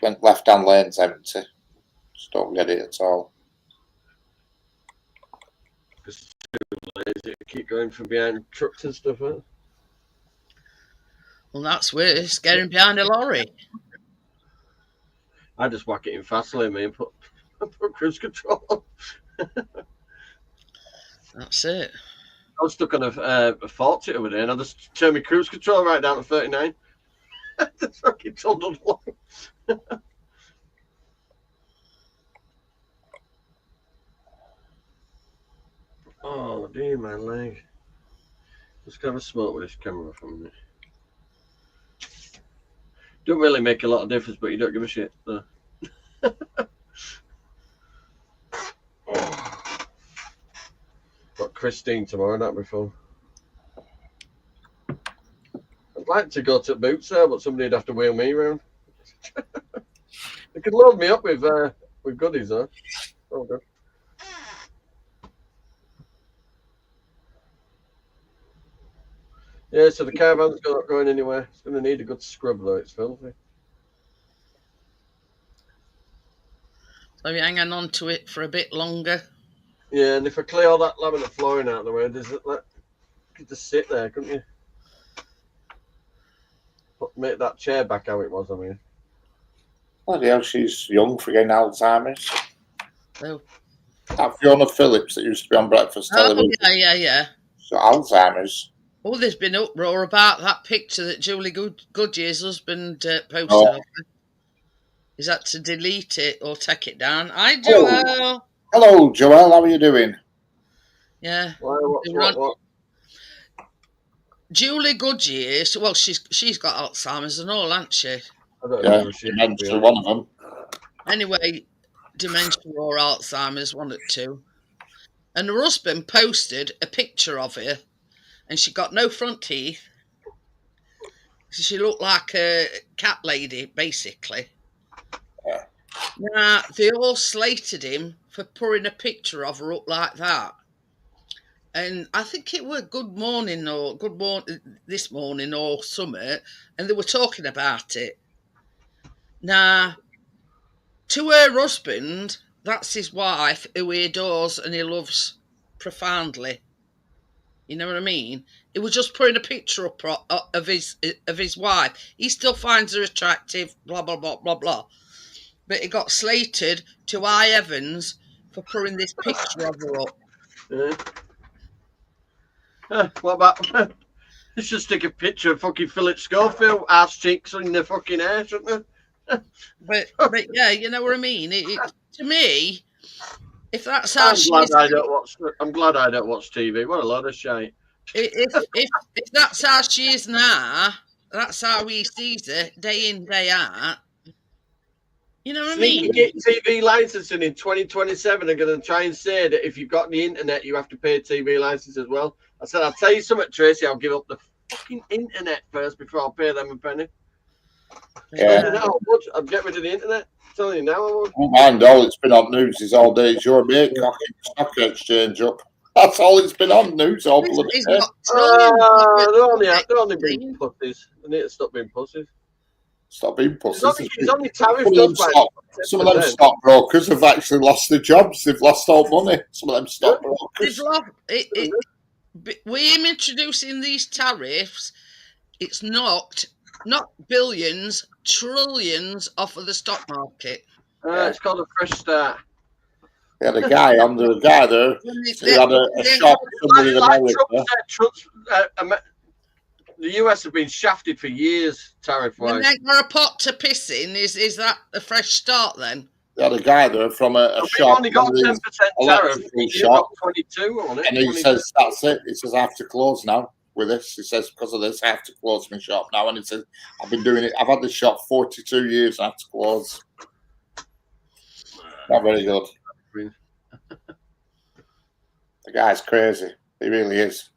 when left-hand lane's empty. Just don't get it at all. Just too lazy to keep going from behind trucks and stuff. Huh? Well, that's worse, getting behind a lorry. I just whack it in fast lane, me, and put cruise control on. That's it. I was stuck on a 40 over there, and I just turned my cruise control right down to 39. Just fucking tunneled along. Oh, dear, my leg. Just have a smoke with this camera for a minute. Don't really make a lot of difference, but you don't give a shit. No. Got Christine tomorrow, that'll be fun. I'd like to go to boot sale, but somebody'd have to wheel me around. They could load me up with goodies, though. Oh, good. Yeah, so the caravan's not going anywhere. It's going to need a good scrub, though. It's filthy. So you're hanging on to it for a bit longer. Yeah, and if I clear all that laminate flooring out of the way, there's that. You could just sit there, couldn't you? Make that chair back how it was, I mean. Bloody hell, she's young for getting Alzheimer's. Oh. That Fiona Phillips that used to be on breakfast television. Yeah. So Alzheimer's. Oh, there's been uproar about that picture that Julie Goodyear's husband posted. Oh. Is that to delete it or take it down? Hi, Joel. Hello, Joel. How are you doing? Yeah. What? Julie Goodyear. Well, she's got Alzheimer's and all, hasn't she? I don't Yeah, know. dementia, one of them. Anyway, dementia or Alzheimer's, one of the two. And her husband posted a picture of her, and she got no front teeth. She looked like a cat lady, basically. Yeah. Now, they all slated him for putting a picture of her up like that. And I think it was Good Morning this morning or something, and they were talking about it. Now, to her husband, that's his wife, who he adores and he loves profoundly. You know what I mean? He was just putting a picture up of his wife. He still finds her attractive, blah, blah, blah, blah, blah. But he got slated to high heavens for putting this picture of her up. What about... They should stick a picture of fucking Philip Schofield, ass cheeks in the fucking hair, shouldn't they? But yeah, you know what I mean? To me, if that's how I'm glad I don't watch TV. What a lot of shit. If that's how she is now, that's how he sees her day in, day out. You know what I mean? You get TV licensing in 2027. They're going to try and say that if you've got the internet, you have to pay a TV license as well. I said, I'll tell you something, Tracy. I'll give up the fucking internet first before I'll pay them a penny. Yeah. I'll get rid of the internet. I'm telling you now, I won't. And all it's been on news is all day. It's your mate cocking stock exchange up. That's all it's been on news all bloody day. They're only being pussies. They need to stop being pussies. Stop being pussies. It's only tariff. Some of them stockbrokers have actually lost their jobs. They've lost all money. Some of them stockbrokers. With him introducing these tariffs, it's knocked not billions, trillions off of the stock market. It's called a fresh start. They had a guy under a guy there who had a shop somewhere in America. The US have been shafted for years, tariff-wise. When they got a pot to piss in, is that a fresh start then? They had a guy there from a shop. Only got 10% tariff. Shop, 22 on it. And he says, that's it. He says, I have to close now with this. He says, because of this, I have to close my shop now. And he says, I've been doing it. I've had this shop 42 years. I have to close. Not very good. The guy's crazy. He really is.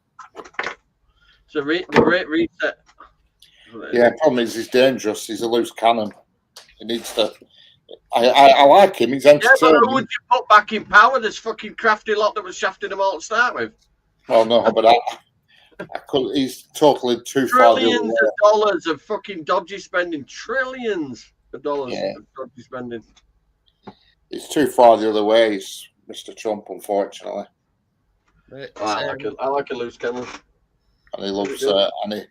So reset. Yeah, problem is he's dangerous. He's a loose cannon. He needs to. I like him. He's entertaining. Yeah, but who would you put back in power? This fucking crafty lot that was shafting them all to start with. Well, no, but I could. He's totally too far. Trillions of dollars of fucking dodgy spending. Trillions of dollars of dodgy spending. It's too far the other way, Mr. Trump, unfortunately. But, I like a loose cannon. And he loves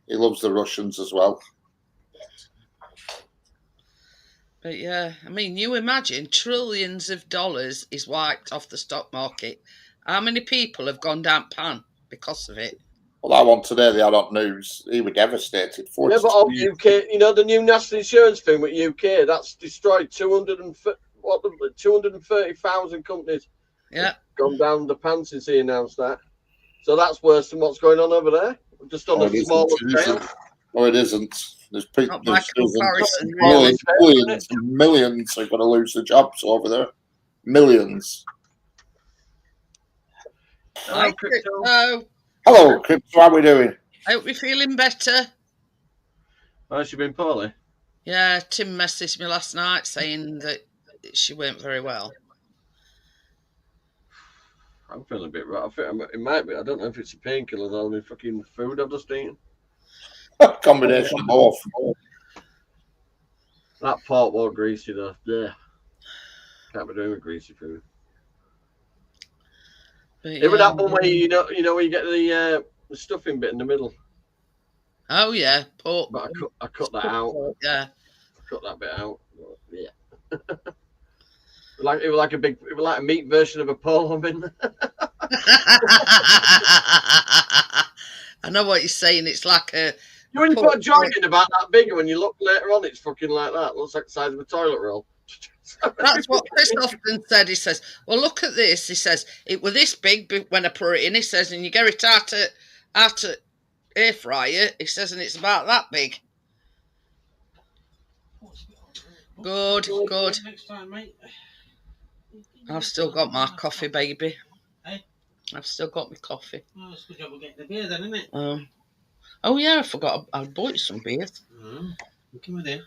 he loves the Russians as well. But yeah, I mean, you imagine trillions of dollars is wiped off the stock market. How many people have gone down pan because of it? Well, that one today they had on news. He was devastated. Yeah, but all UK, you know, the new national insurance thing with UK, that's destroyed 230,000 companies. Yeah, gone down the pan since he announced that. So that's worse than what's going on over there. Just on a smaller scale. No, it isn't. There's people, millions are going to lose their jobs over there. Millions. Hi, Crypto. Hello, Crypto. How are we doing? I hope you're feeling better. Has she been poorly? Yeah, Tim messaged me last night saying that she weren't very well. I'm feeling a bit right. I think it might be. I don't know if it's a painkiller or the fucking food I've just eaten. Combination of both. That pork was greasy though. Yeah. Can't be doing with greasy food. But, It was that one where you know where you get the stuffing bit in the middle. Oh yeah, pork. But I cut that out. Yeah. Cut that bit out. Yeah. It was like a meat version of a pole. I mean. I know what you're saying. It's like a. When you put a joint in about that big, and when you look later on, it's fucking like that. It looks like the size of a toilet roll. That's what Chris often said. He says, "Well, look at this." He says, "It was this big when I put it in." He says, "And you get it out of air fryer." He says, "And it's about that big." Good. Next time, mate. I've still got my coffee, baby. Eh? I've still got my coffee. Oh, it's a good job we're getting the beer then, isn't it? Oh yeah, I forgot. I bought you some beers. Come with it.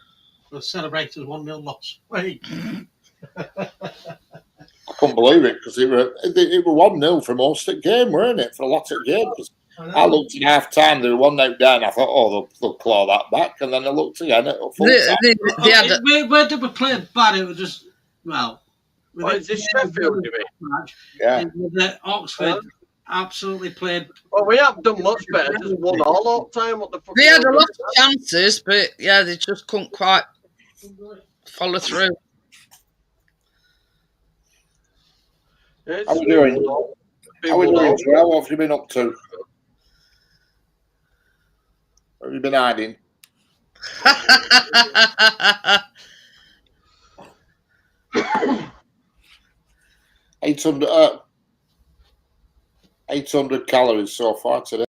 We'll celebrate a 1-0 loss. Wait. I couldn't believe it because it was 1-0 for most of the game, weren't it? For a lot of games. I looked at half time, they were 1-0 down. I thought, oh, they'll claw that back. And then I looked again at full time. Where did we play bad? It was just, well. Is this Sheffield, you mean? Yeah. Oxford absolutely played. Well, we haven't done much better. Just won all the time. What the fuck? They had a lot of chances, but yeah, they just couldn't quite follow through. Yeah, How are we doing? Well, what have you been up to? Have you been hiding? 800 calories so far today.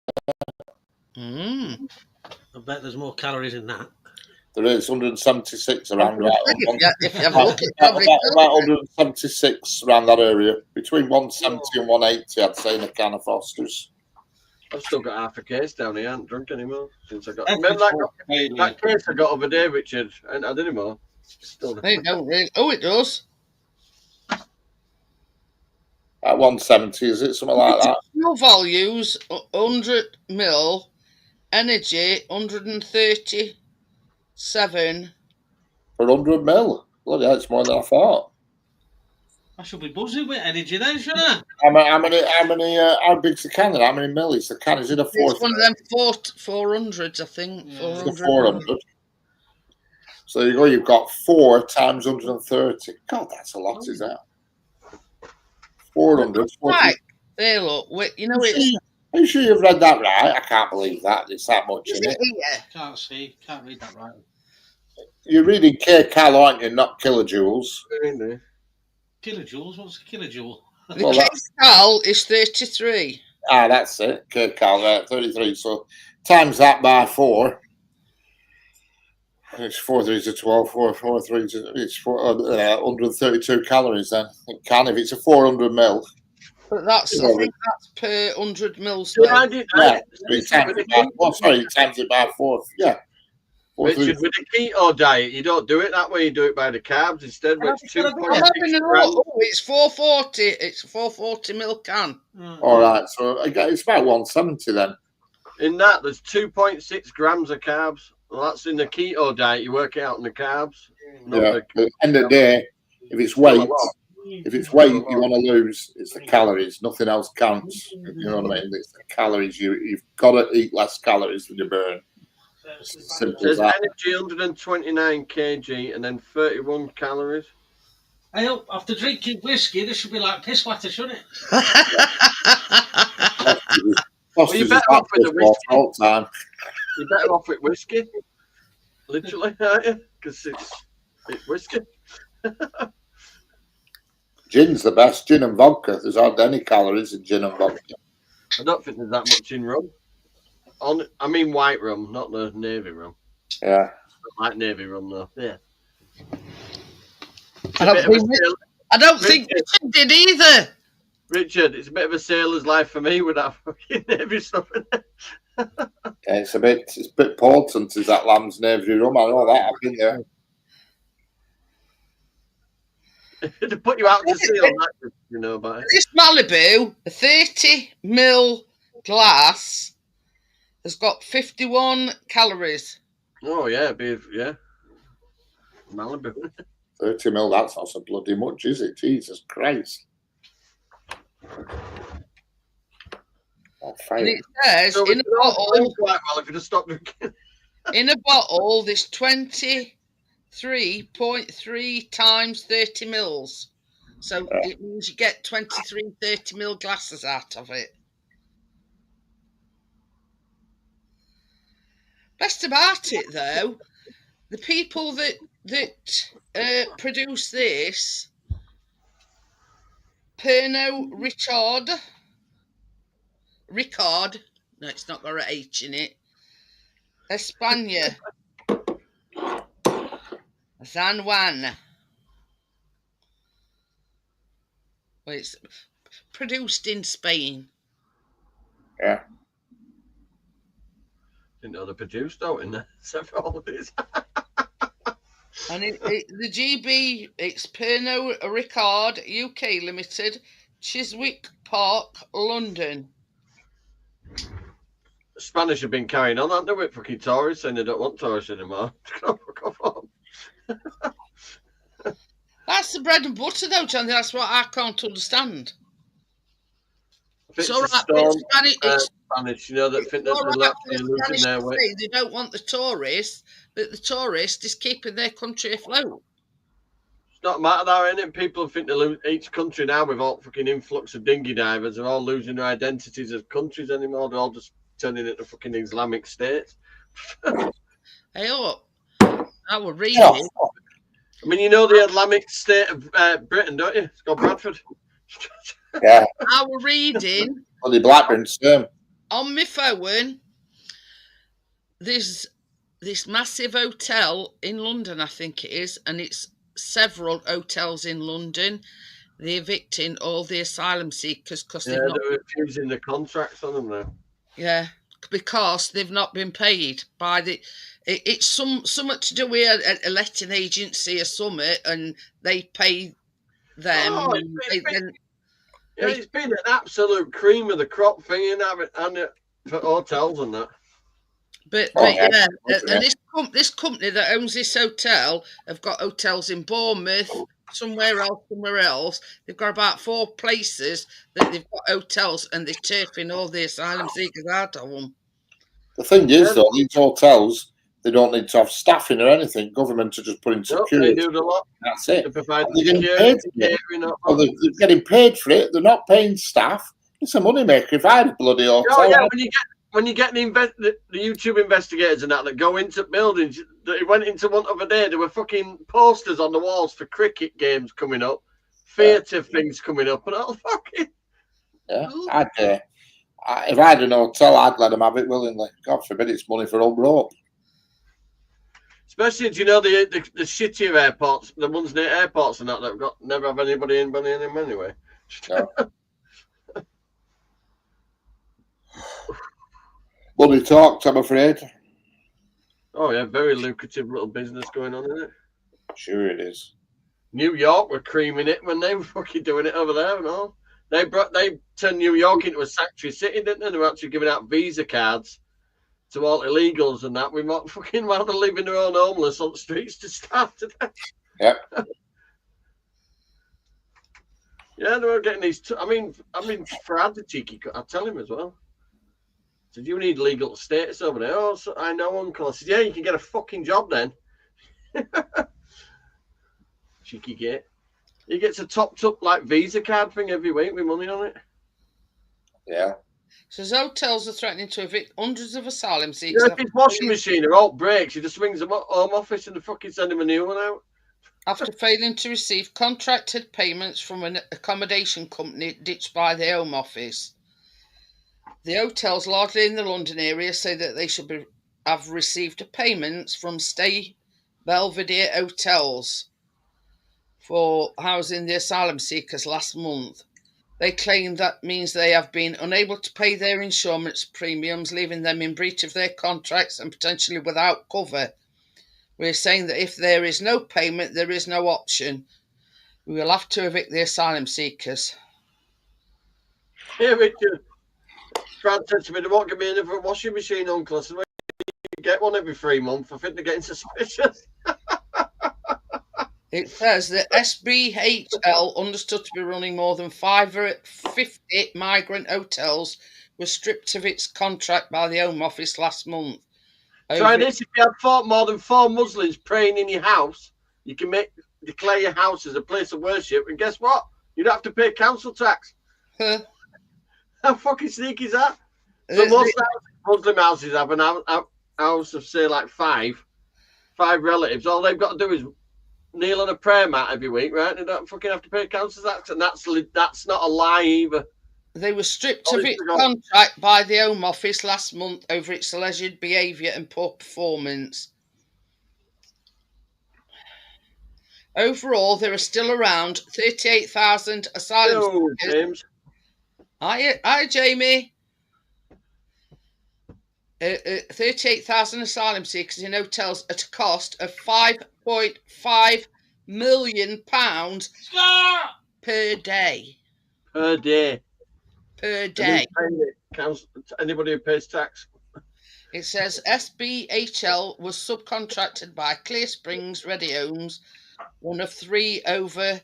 I bet there's more calories in that. There is 176 around that. If you have a look, About 176 around that area. Between 170 and 180, I'd say, in a can of Foster's. I've still got half a case down here. I haven't drunk anymore since I got. Remember that case I got over there, Richard? I ain't had any more. Still they don't really. Oh, it does. At 170, is it? Something like that. No values, 100 mil, energy, 137. For 100 mil? Bloody hell, it's more than I thought. I should be buzzing with energy then, shouldn't How big's the can? How many mil is the can? Is it a 4? It's one of them 400s, I think. Yeah. 400. So you go, you've got 4 times 130. God, that's a lot, is that? 400. Right. There, look. You know, it's. Are you sure you've read that right? I can't believe that. It's that much in it. Yeah. Can't read that right. You're reading kcal, aren't you? Not kilojoules. Kilojoules? What's a kilojoule? The kcal is 33. Ah, that's it. Kcal, right, 33. So times that by 4. It's 4 3s are 12. 4 3s it's 132 calories then. It can if it's a 400 mil. But that's, I think that's per 100 mils. Yeah, times it by 4. Yeah. Richard, with the keto diet, you don't do it that way. You do it by the carbs instead. Which It's 440. It's 440 mil can. All right, so it's about 170 then. In that, there's 2.6 grams of carbs. Well, that's in the keto diet. You work it out in the carbs. Yeah. At the end of the day, if it's weight you want to lose, it's the calories. Nothing else counts. You know what I mean? It's the calories. You've got to eat less calories than you burn. Simple as that. Energy 129 kg and then 31 calories. I hope after drinking whiskey, this should be like piss water, shouldn't it? Well, you're better off with the whiskey. You're better off with whiskey, literally, aren't you? Because it's whiskey. Gin's the best. Gin and vodka. There's hardly any calories in gin and vodka. I don't think there's that much in rum. I mean white rum, not the navy rum. Yeah. I like navy rum though. Yeah. I don't think Richard did either. Richard, it's a bit of a sailor's life for me with that fucking navy stuff in it. Yeah, it's a bit potent, is that Lamb's Navy rum? I know that. I've been there. To put you out to sea on that, you know about it. This Malibu, a 30ml glass, has got 51 calories. Oh yeah, yeah. Malibu. 30 mil, that's not so bloody much, is it? Jesus Christ. Oh, And fire. it says So in a bottle, quite well if you just stop drinking. in a bottle, there's 23.3 times 30 mils. So it means you get 23 30ml glasses out of it. Best about it, though, the people that produce this, Pernod Ricard, no, it's not got an H in it, España, San Juan. Well, it's produced in Spain. Yeah. Didn't know they produced out in there. Several of these. And the GB, it's Pernod Ricard UK Limited, Chiswick Park, London. The Spanish have been carrying on, haven't they, with fucking tourists, saying they don't want tourists anymore. That's the bread and butter, though, John. That's what I can't understand. It's all right, Spanish, you know, that think that all they're right, actually losing their way. they don't want the tourists, but the tourist is keeping their country afloat. It's not a matter there, innit? People think they lose each country now with all fucking influx of dinghy divers. They're all losing their identities as countries anymore. They're all just turning into fucking Islamic states. Hey, look, I was reading. Yeah. I mean, you know the Islamic state of Britain, don't you? It's called Bradford. Yeah. I was reading Well, the Blackburn's term. on my phone. There's this massive hotel in London, I think it is, and it's several hotels in London. They're evicting all the asylum seekers because they're refusing the contracts on them now. Yeah, because they've not been paid by the. It's somewhat to do with a letting agency or summit, and they pay them. Oh, it's been an absolute cream of the crop thing, and for hotels and that. But yeah. and this company that owns this hotel have got hotels in Bournemouth, somewhere else. They've got about 4 places that they've got hotels, and they're turfing all the asylum seekers out of them. The thing is, though, these hotels, they don't need to have staffing or anything. Government are just putting security. They do the lot. That's it. They provide they're getting paid for it. Well, they're getting paid for it. They're not paying staff. It's a moneymaker. If I had a bloody hotel, yeah, when you get the YouTube investigators and that go into buildings, they went into one other day. There were fucking posters on the walls for cricket games coming up, theatre things coming up, and all fucking. Yeah, if I had an hotel, I'd let them have it willingly. God forbid it's money for old rope. Especially, do you know the shittier airports, the ones near airports and that have got never have anybody in them anyway. No. Bloody talked, I'm afraid. Oh yeah, very lucrative little business going on, isn't it? Sure it is. New York were creaming it when they were fucking doing it over there and all. They turned New York into a sanctuary city, didn't they? They were actually giving out Visa cards to all illegals and that. We might fucking rather living their own homeless on the streets to start today. Yep. Yeah, they were getting these. I mean, Brad the cheeky. I tell him as well. I said, you need legal status over there. Oh, so I know, uncle. I said, yeah, you can get a fucking job then. Cheeky git. He gets a topped up like Visa card thing every week with money on it. Yeah. So hotels are threatening to evict hundreds of asylum seekers. Yeah, if his washing machine or alt breaks, he just swings them home office and they fucking send him a new one out. After failing to receive contracted payments from an accommodation company ditched by the Home Office. The hotels, largely in the London area, say that they should have received payments from Stay Belvedere Hotels for housing the asylum seekers last month. They claim that means they have been unable to pay their insurance premiums, leaving them in breach of their contracts and potentially without cover. We're saying that if there is no payment, there is no option. We will have to evict the asylum seekers. Here, Richard. Fran said to me, they won't give me another washing machine, Uncle. I said, well, you get one every 3 months. I think they're getting suspicious. It says that SBHL, understood to be running more than 50 migrant hotels, was stripped of its contract by the Home Office last month. Try this: if you have more than 4 Muslims praying in your house, you can declare your house as a place of worship, and guess what? You don't have to pay council tax. Huh? How fucking sneaky is that? So most Muslim houses have an house of, say, like five relatives. All they've got to do is kneel on a prayer mat every week, right? They don't fucking have to pay council tax, and that's not a lie either. They were stripped of its contract by the Home Office last month over its alleged behaviour and poor performance. Overall, there are still around 38,000 asylum seekers. James. Hi, Jamie. 38,000 asylum seekers in hotels at a cost of £5.5 million per day. Per day. Per day. Anybody who pays tax. It says SBHL was subcontracted by Clear Springs Ready Homes, one of 3 overarching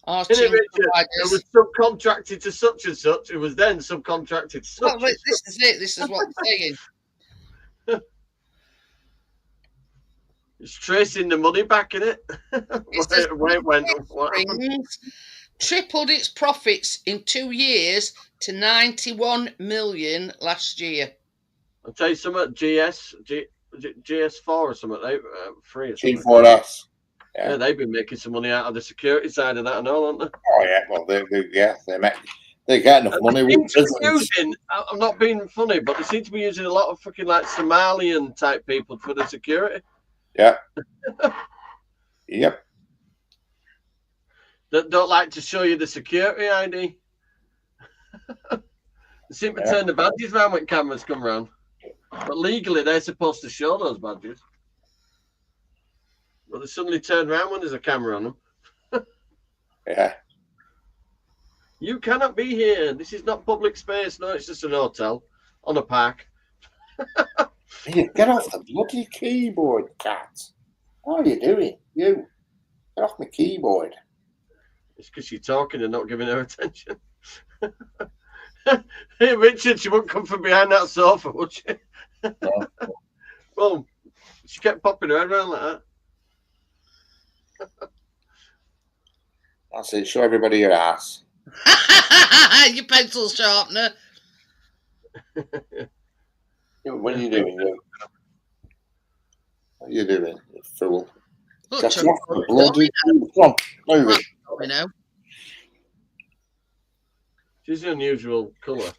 providers. It was subcontracted to such and such. It was then subcontracted to such. Well, this is it. This is what I'm saying. It's tracing the money back in it. Where it went. Tripled its profits in 2 years to 91 million last year. I'll tell you something. GS4 or something. They 3 or something. G4S. Yeah, they've been making some money out of the security side of that and all, aren't they? Oh yeah, well they get enough money with prisons. I'm not being funny, but they seem to be using a lot of fucking like Somalian type people for the security. Yeah. Yep. That don't like to show you the security ID. They seem to turn the badges round when cameras come round. But legally, they're supposed to show those badges. But they suddenly turn around when there's a camera on them. Yeah. You cannot be here. This is not public space. No, it's just an hotel on a park. Hey, get off the bloody keyboard, cat. What are you doing? You. Get off my keyboard. It's because you're talking and not giving her attention. Hey, Richard, she wouldn't come from behind that sofa, would she? No. Well, she kept popping her head around like that. That's it. Show everybody your ass. Your pencil sharpener. What are you doing? What are you doing, you fool? Look, Get off the bloody... Come on, move it. You know. She's an unusual colour.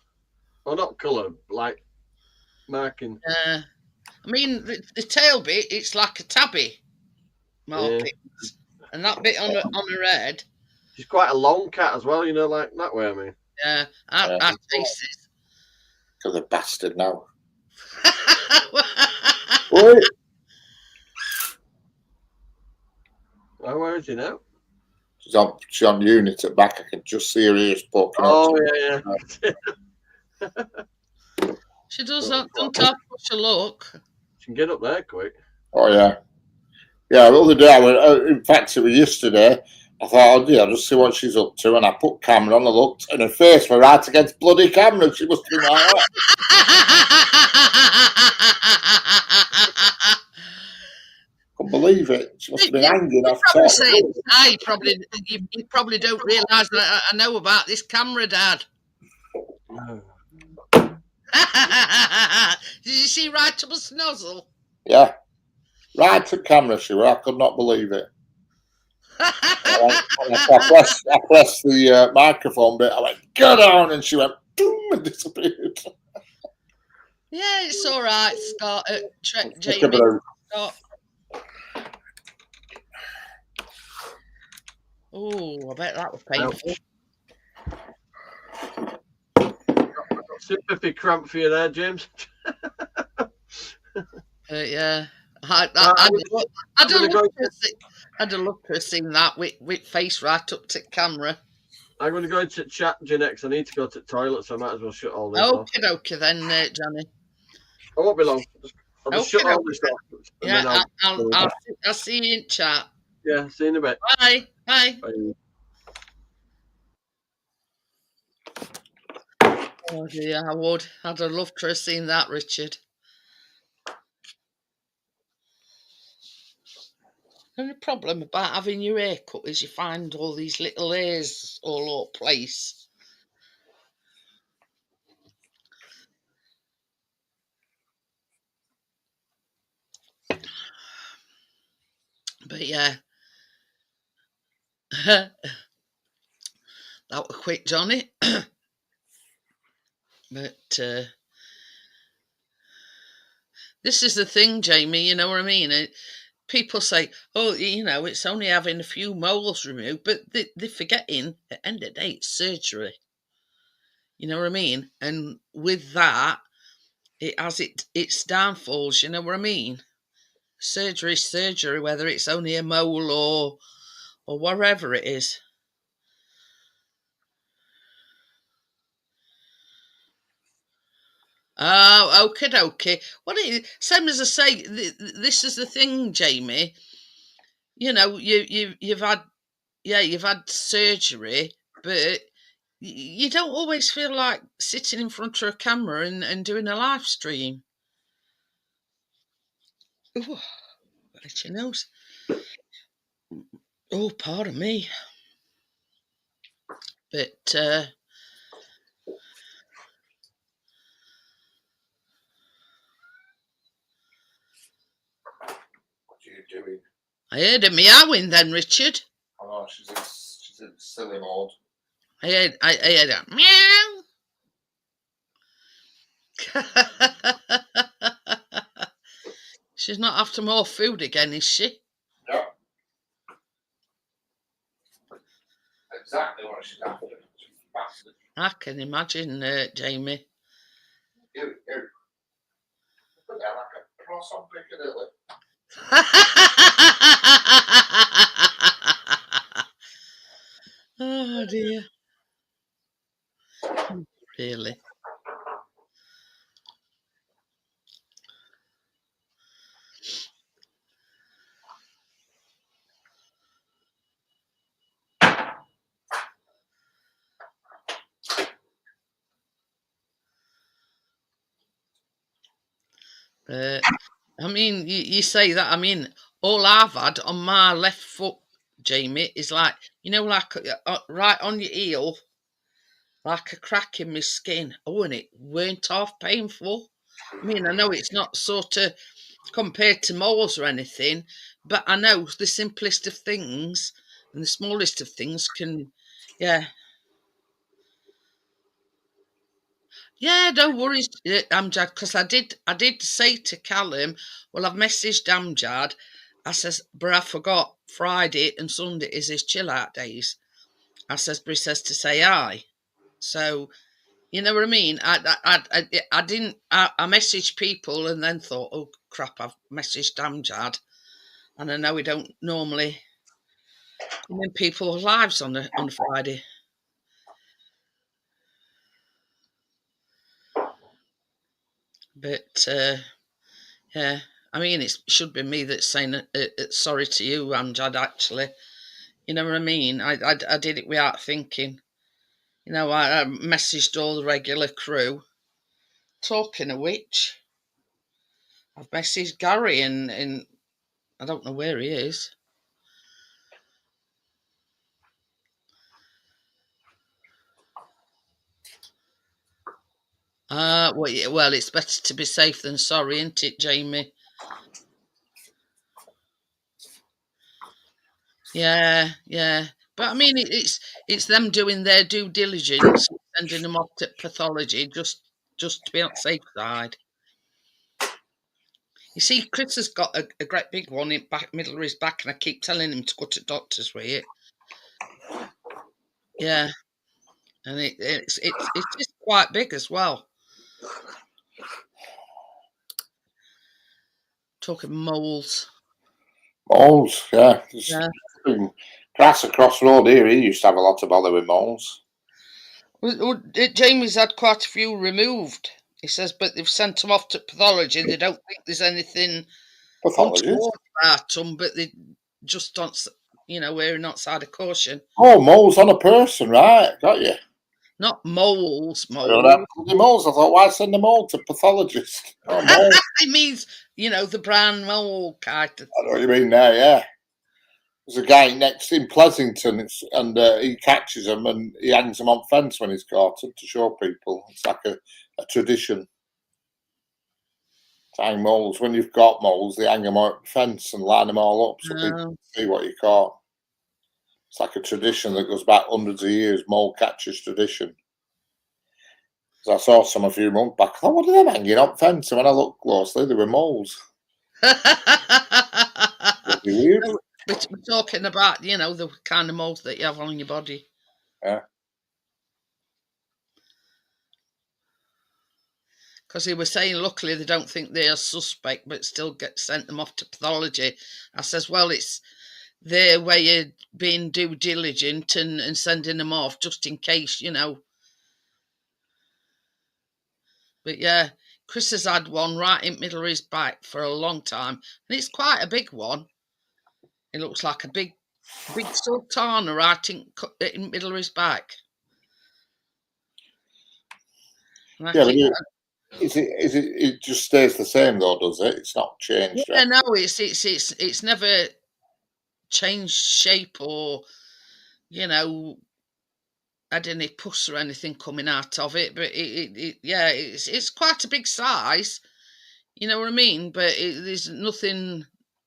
Well, not colour, like marking. I mean, the tail bit, it's like a tabby markings. Yeah. And that bit on her head. She's quite a long cat as well, you know, like that way, I mean. Yeah, I taste it. To the bastard now. Wait. Oh, where is he now? She's on unit at back. I can just see her ears poking out. Oh, yeah. She does not have much a look. She can get up there quick. Oh, yeah. Yeah, the other day, in fact, it was yesterday, I thought, oh, I'll just see what she's up to. And I put camera on, I looked, and her face was right against bloody camera. She must be like that. Couldn't believe it. She must have been hanging off top. You probably don't realise that I know about this camera, Dad. Did you see right up a snozzle? Yeah. Right to camera, she was. I could not believe it. I pressed the microphone bit. I went, go down, and she went, boom, and disappeared. Yeah, it's all right, Scott. Jamie. Scott. Oh, I bet that was painful. Sympathy cramp for you there, James. Yeah. Right, I'd have loved to have seen that with face right up to camera. I'm going to go into chat, Jinex. I need to go to the toilet, so I might as well shut all this off. Okay, then, Johnny. I won't be long. I'll just shut all this off. And Yeah, then I'll see you in chat. Yeah, see you in a bit. Bye. Bye. Bye. Oh dear, I would. I'd have loved to have seen that, Richard. The only problem about having your hair cut is you find all these little hairs all over the place. But yeah. That was quick, Johnny. But this is the thing, Jamie, you know what I mean? People say, oh, it's only having a few moles removed, but they're forgetting at the end of the day, it's surgery. You know what I mean? And with that, it has its downfalls, you know what I mean? Surgery is surgery, whether it's only a mole or whatever it is. Oh, okay. Same as I say, this is the thing, Jamie. You've had surgery, but you don't always feel like sitting in front of a camera and doing a live stream. Ooh, let your nose. Oh, pardon me. But What are you doing? I heard a meowing then, Richard. Oh, she's in silly mode. I heard a meow. She's not after more food again, is she? No. Exactly what she's after. Bastard. I can imagine, Jamie. You. Look at like a cross on Piccadilly. Oh dear. Really? I mean, you say that. I mean, all I've had on my left foot, Jamie, is like, like right on your heel, like a crack in my skin. Oh, and it weren't half painful. I mean, I know it's not sort of compared to moles or anything, but I know the simplest of things and the smallest of things can, yeah. Yeah, don't worry, Amjad, because I did say to Callum, well, I've messaged Amjad. I says, but I forgot Friday and Sunday is his chill out days. I says, but he says to say aye. So, you know what I mean? I didn't. I messaged people and then thought, oh crap, I've messaged Amjad, and I know we don't normally come in people's lives on a Friday. But yeah, I mean, it should be me that's saying sorry to you, Amjad, actually. You know what I mean? I did it without thinking. I messaged all the regular crew. Talking of which, I've messaged Gary and I don't know where he is. Well, it's better to be safe than sorry, isn't it, Jamie? Yeah. But I mean, it's them doing their due diligence, sending them off to pathology just to be on the safe side. You see, Chris has got a great big one in middle of his back, and I keep telling him to go to doctors with it. Yeah, and it's just quite big as well. Talking moles. Moles, yeah. Yeah. Grass across the road here, he used to have a lot of bother with moles. Jamie's had quite a few removed. He says, but they've sent them off to pathology. They don't think there's anything Pathologists. untoward about them, but they just don't, we're not side of caution. Oh, moles on a person, right? Got you. Not moles, I don't have bloody moles. I thought, why send them all to pathologist? Oh, moles. It means, the brown mole kind of. I know what you mean now, yeah. There's a guy next in Pleasanton, and he catches them and he hangs them on fence when he's caught them to show people. It's like a tradition. To hang moles. When you've got moles, they hang them on fence and line them all up so people can see what you caught. It's like a tradition that goes back hundreds of years, mole catchers tradition. So I saw some a few months back. I thought, what are they hanging on fence? And when I looked closely, they were moles. Weird. We're talking about, the kind of moles that you have on your body. Yeah. Because he was saying, luckily, they don't think they're suspect, but still sent them off to pathology. I says, well, it's their way of being due diligent and sending them off just in case, But yeah, Chris has had one right in the middle of his back for a long time. And it's quite a big one. It looks like a big sultana right in the middle of his back. Yeah, but it just stays the same though, does it? It's not changed. Yeah, no, it's never changed shape or had any pus or anything coming out of it. But it's quite a big size. You know what I mean? But there's nothing.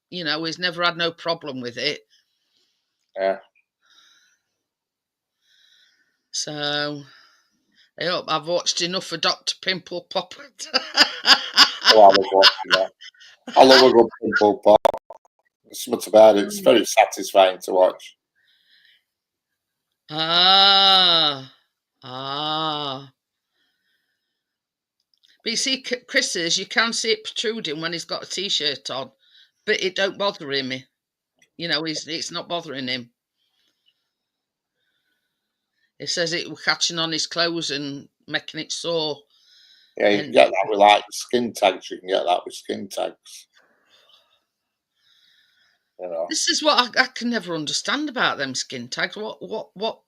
He's never had no problem with it. Yeah. So I hope I've watched enough of Dr. Pimple Popper. Oh, I love watching that. I love a good pimple pop. There's something about it. It's very satisfying to watch. Ah. But you see, Chris's, you can see it protruding when he's got a t-shirt on, but it don't bother him. It's not bothering him. He says it was catching on his clothes and making it sore. Yeah, you can get that with like skin tags. You can get that with skin tags. This is what I can never understand about them skin tags. What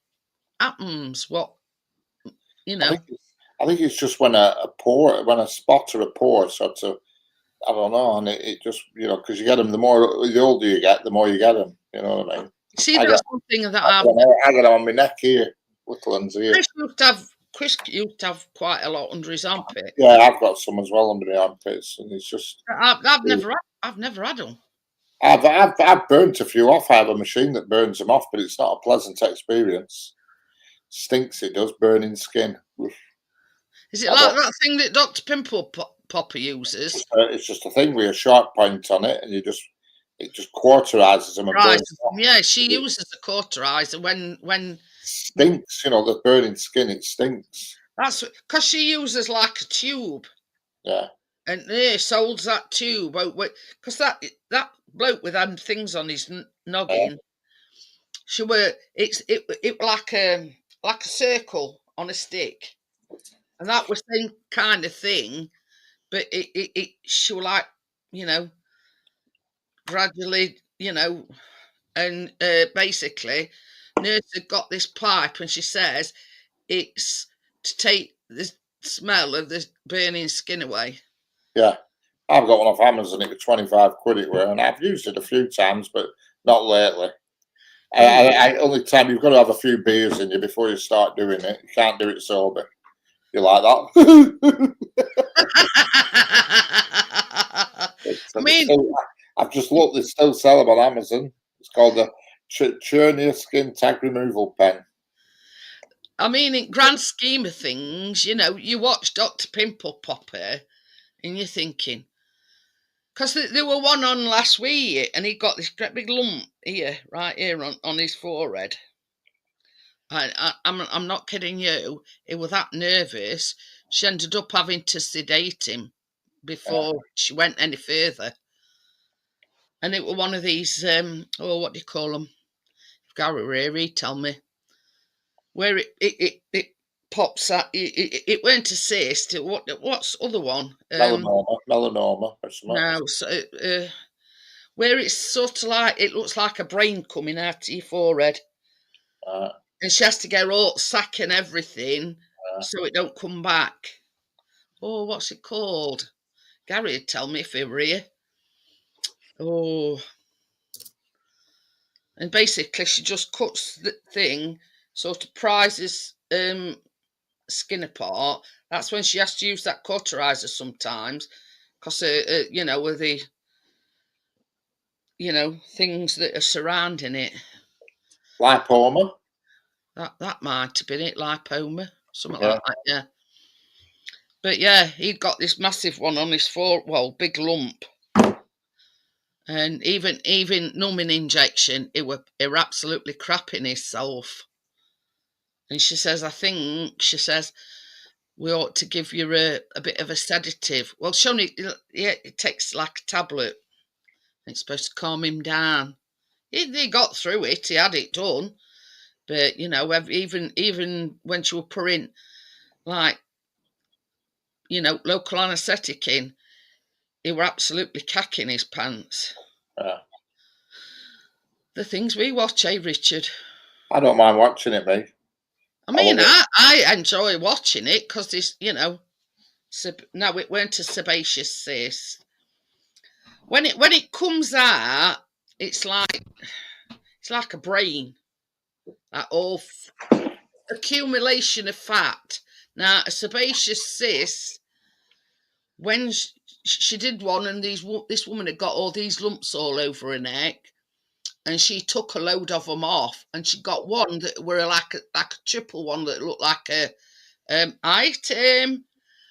happens? What I think it's just when a spot or a pore sort of, I don't know, and it just because you get them, the older you get, the more you get them. You know what I mean? See, that's one thing that I got them on my neck here, little ones here. Chris used to have quite a lot under his armpit. Yeah, I've got some as well under my armpits, and it's just. I've never had them. I've burnt a few off. I have a machine that burns them off, but it's not a pleasant experience. Stinks, it does, burning skin. Is it like that thing that Dr. Pimple Popper uses? It's just a thing with a sharp point on it, and it just cauterizes them. And yeah, she uses a cauterizer when stinks. The burning skin, it stinks. That's because she uses like a tube. Yeah. And solds that tube out because that bloke with them things on his noggin. It like a circle on a stick, and that was the same kind of thing, but she was like gradually and basically nurse had got this pipe and she says it's to take the smell of the burning skin away. Yeah, I've got one off Amazon. It was 25 quid it were, and I've used it a few times, but not lately. Only time you've got to have a few beers in you before you start doing it. You can't do it sober. You like that? I mean, I've just looked. They still sell them on Amazon. It's called the Churnia Skin Tag Removal Pen. I mean, in grand scheme of things, you watch Dr. Pimple Popper and you're thinking, because there were one on last week and he got this great big lump here, right here on his forehead. I'm not kidding you. He was that nervous. she ended up having to sedate him before she went any further. And it was one of these, what do you call them? If Gary were here, he'd tell me. Where it pops out. It weren't a cyst. What's other one? Melanoma or something. No, so where it's sort of like, it looks like a brain coming out of your forehead. And she has to get all sack and everything so it don't come back. Oh, what's it called? Gary would tell me if he were here. Oh. And basically she just cuts the thing, sort of prizes skin apart. That's when she has to use that cauterizer sometimes, because with the things that are surrounding it. Lipoma. That might have been it, lipoma, something like that. Yeah. But yeah, he got this massive one on his big lump, and even numbing injection, it were absolutely crapping himself. And she says, we ought to give you a bit of a sedative. Well, it takes like a tablet. It's supposed to calm him down. He got through it. He had it done. But, even when she was putting, like, local anaesthetic in, he were absolutely cacking his pants. The things we watch, Richard? I don't mind watching it, mate. I mean, I enjoy watching it because this, no, it weren't a sebaceous cyst. When it comes out, it's like a brain, that all accumulation of fat. Now, a sebaceous cyst, when she did one, and this woman had got all these lumps all over her neck, and she took a load of them off, and she got one that were like a triple one that looked like a hi Tim.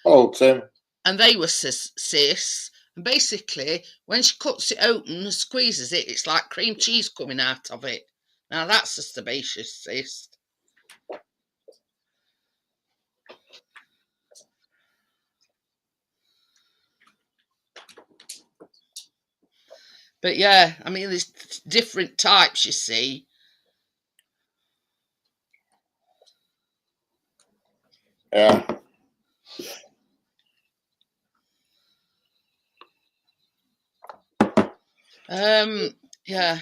Hello, Tim. And they were cysts. And basically, when she cuts it open and squeezes it, it's like cream cheese coming out of it. Now that's a sebaceous cyst. But yeah, I mean, there's different types, you see. Yeah. Yeah.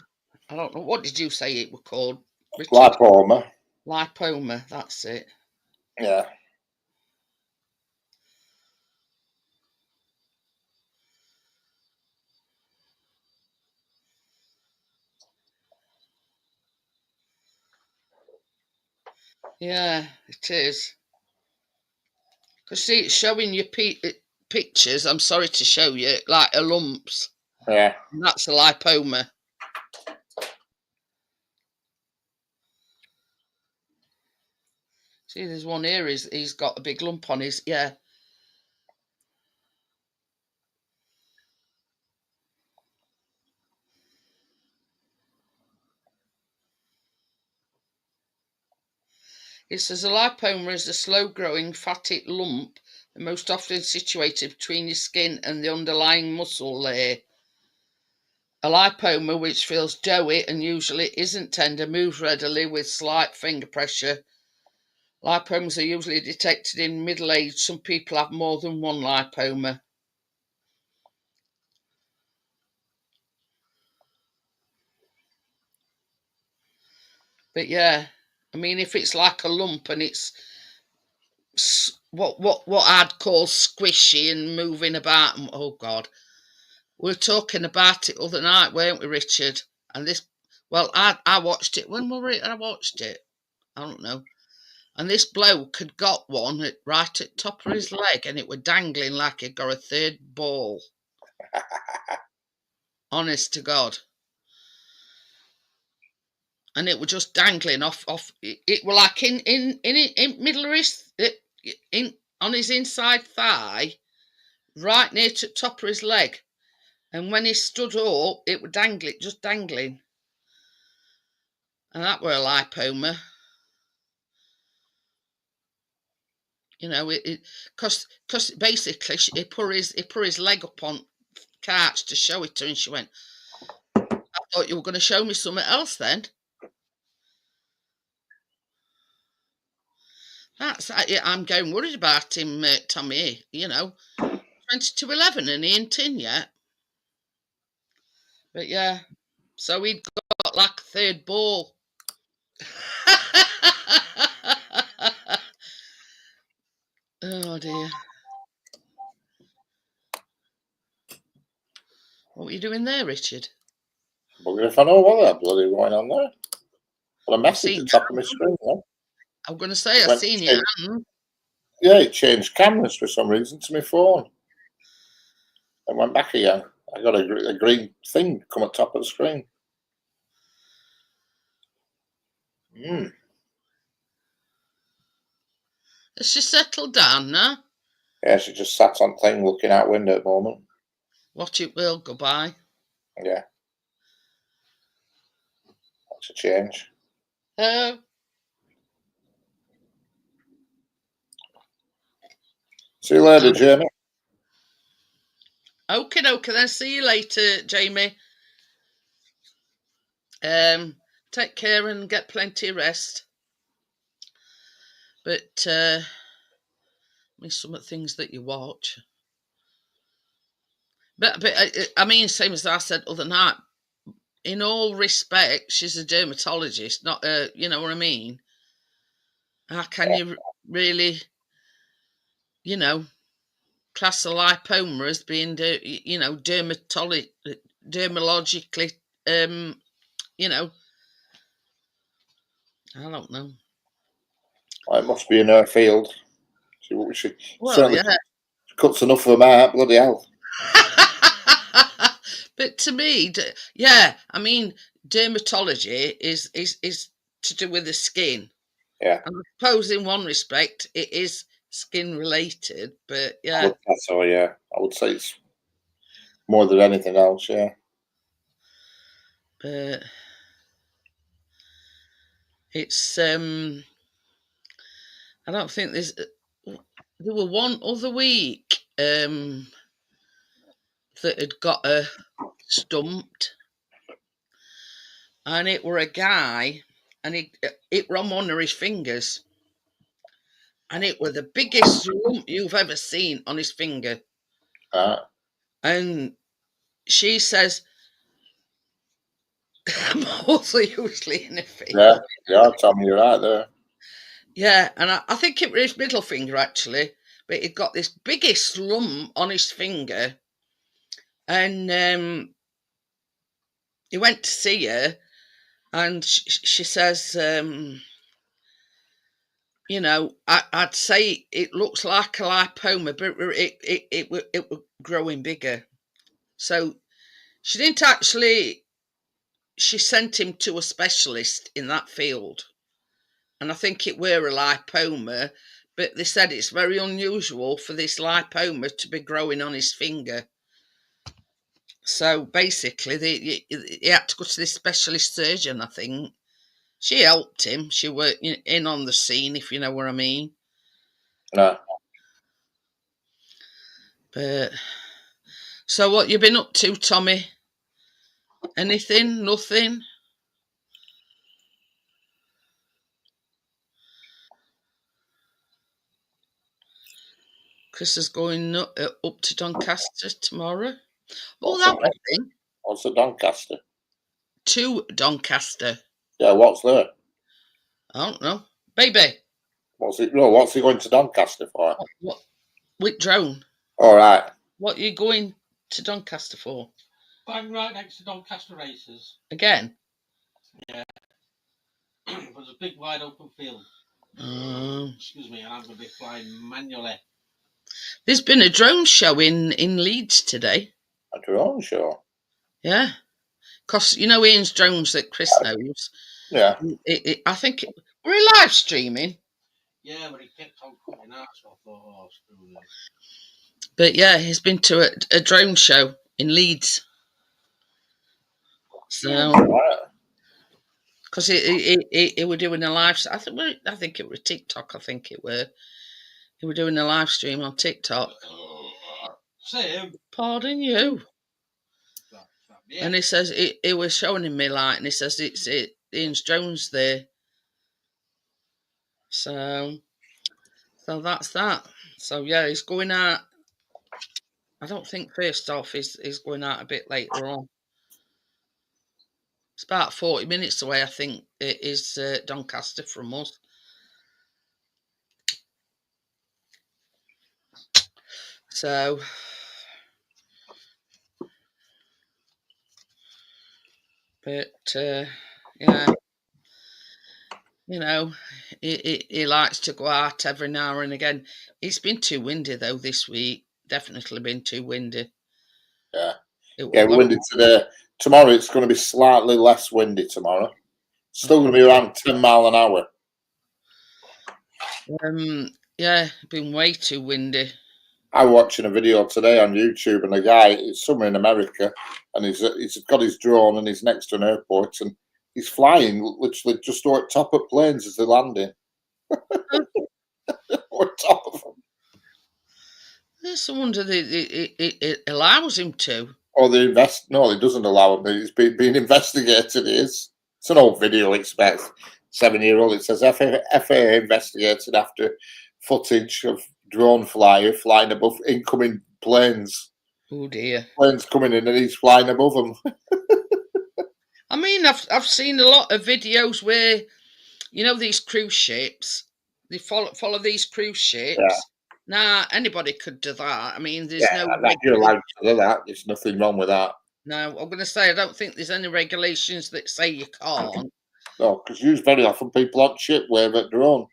I don't know. What did you say it were called, Richard? Lipoma. Lipoma, that's it. Yeah. Yeah, it is. Because see, it's showing you pictures, I'm sorry to show you, like a lumps. Yeah. And that's a lipoma. See, there's one here, he's got a big lump on his, yeah. It says a lipoma is a slow-growing fatty lump, most often situated between your skin and the underlying muscle layer. A lipoma, which feels doughy and usually isn't tender, moves readily with slight finger pressure. Lipomas are usually detected in middle age. Some people have more than one lipoma. But yeah, I mean, if it's like a lump and it's what I'd call squishy and moving about, oh God, we were talking about it other night, weren't we, Richard? And this, well, I watched it. When were it? I watched it. I don't know. And this bloke had got one right at top of his leg, and it were dangling like he'd got a third ball. Honest to God. And it were just dangling off. It were like in middle of his, on his inside thigh, right near to the top of his leg. And when he stood up, it were dangling, just dangling. And that were a lipoma. You know, because basically he put his leg up on couch to show it to her, and she went, "I thought you were going to show me something else then." I'm getting worried about him, Tommy. You know, 20 to 11, and he ain't in yet. But yeah, so he'd got like a third ball. Oh dear. What were you doing there, Richard? But if I know what that bloody going on there. Well, a message seen at the top of my screen. Yeah? I'm going to say, I've Went seen to your change- hand. Yeah, it changed cameras for some reason to my phone. And went back again. I got a green thing come at top of the screen. Has she settled down now? Yeah, she just sat on thing looking out window at the moment. Watch it will go by. Yeah. That's a change. See you later, Jamie. Okay, then see you later, Jamie. Take care and get plenty of rest. But I mean, some of the things that you watch. But I mean, same as I said other night. In all respects, she's a dermatologist, not a. You know what I mean? How can you really, you know, class a lipoma as being, you know, dermatologically, you know, I don't know. Well, it must be in her field. She Well, certainly yeah. cuts enough of them out, bloody hell. But to me, yeah, I mean, dermatology is to do with the skin. Yeah. And I suppose in one respect it is skin related, but yeah. Yeah. I would say it's more than anything else, yeah. But it's I don't think there were one other week that had got her stumped, and it were a guy, and it were on one of his fingers, and it were the biggest lump you've ever seen on his finger. And she says, I'm also usually in a field. Yeah, Tommy, you're right there. Yeah, and I think it was his middle finger actually, but he'd got this biggest lump on his finger, and he went to see her, and she says, you know, I'd say it looks like a lipoma, but it was growing bigger. So she didn't actually. She sent him to a specialist in that field, and I think it were a lipoma, but they said it's very unusual for this lipoma to be growing on his finger. So basically, he had to go to this specialist surgeon, I think. She helped him. She worked in on the scene, if you know what I mean. No. But so what you been up to, Tommy? Anything? Nothing? Chris is going up to Doncaster tomorrow. Oh, that was thing. What's the Doncaster? To Doncaster. Yeah, what's there? I don't know. Baby. What's he going to Doncaster for? What? With drone. All right. What are you going to Doncaster for? Bang right next to Doncaster Races. Again? Yeah. There's a big wide open field. Excuse me, and I'm going to be flying manually. There's been a drone show in Leeds today. A drone show? Yeah. Because, you know, Ian's drones that Chris knows. Yeah. I think we're live streaming. Yeah, but he kept on coming out, so I thought, oh, screw this. But yeah, he's been to a drone show in Leeds. So, because he were doing a live, I think it was TikTok. I think it were. He was doing a live stream on TikTok. Same. Pardon you. Yeah. And he says he was showing me like, and he says it's Ian Jones there. So that's that. So yeah, he's going out. I don't think first off he's going out a bit later on. It's about 40 minutes away, I think. It is Doncaster from us. So but yeah, you know, he likes to go out every now and again. It's been too windy though this week. Definitely been too windy. Yeah, windy today. Tomorrow it's going to be slightly less windy tomorrow. Still going to be around 10 mile an hour. Yeah, been way too windy. I was watching a video today on YouTube, and a guy, it's somewhere in America, and he's got his drone and he's next to an airport, and he's flying literally just over top of planes as they're landing. Over top of them. It's a wonder it allows him to. Or no, it doesn't allow him. He's being investigated. It's an old video. It's about 7-year-old. It says FAA investigated after footage of drone flyer flying above incoming planes. Oh dear. Planes coming in and he's flying above them. I mean, I've seen a lot of videos where, you know, these cruise ships, they follow these cruise ships. Yeah. Now, anybody could do that. I mean, there's you're allowed to do that. There's nothing wrong with that. No, I'm going to say I don't think there's any regulations that say you can't. No, because use very often people on ship wave at drone.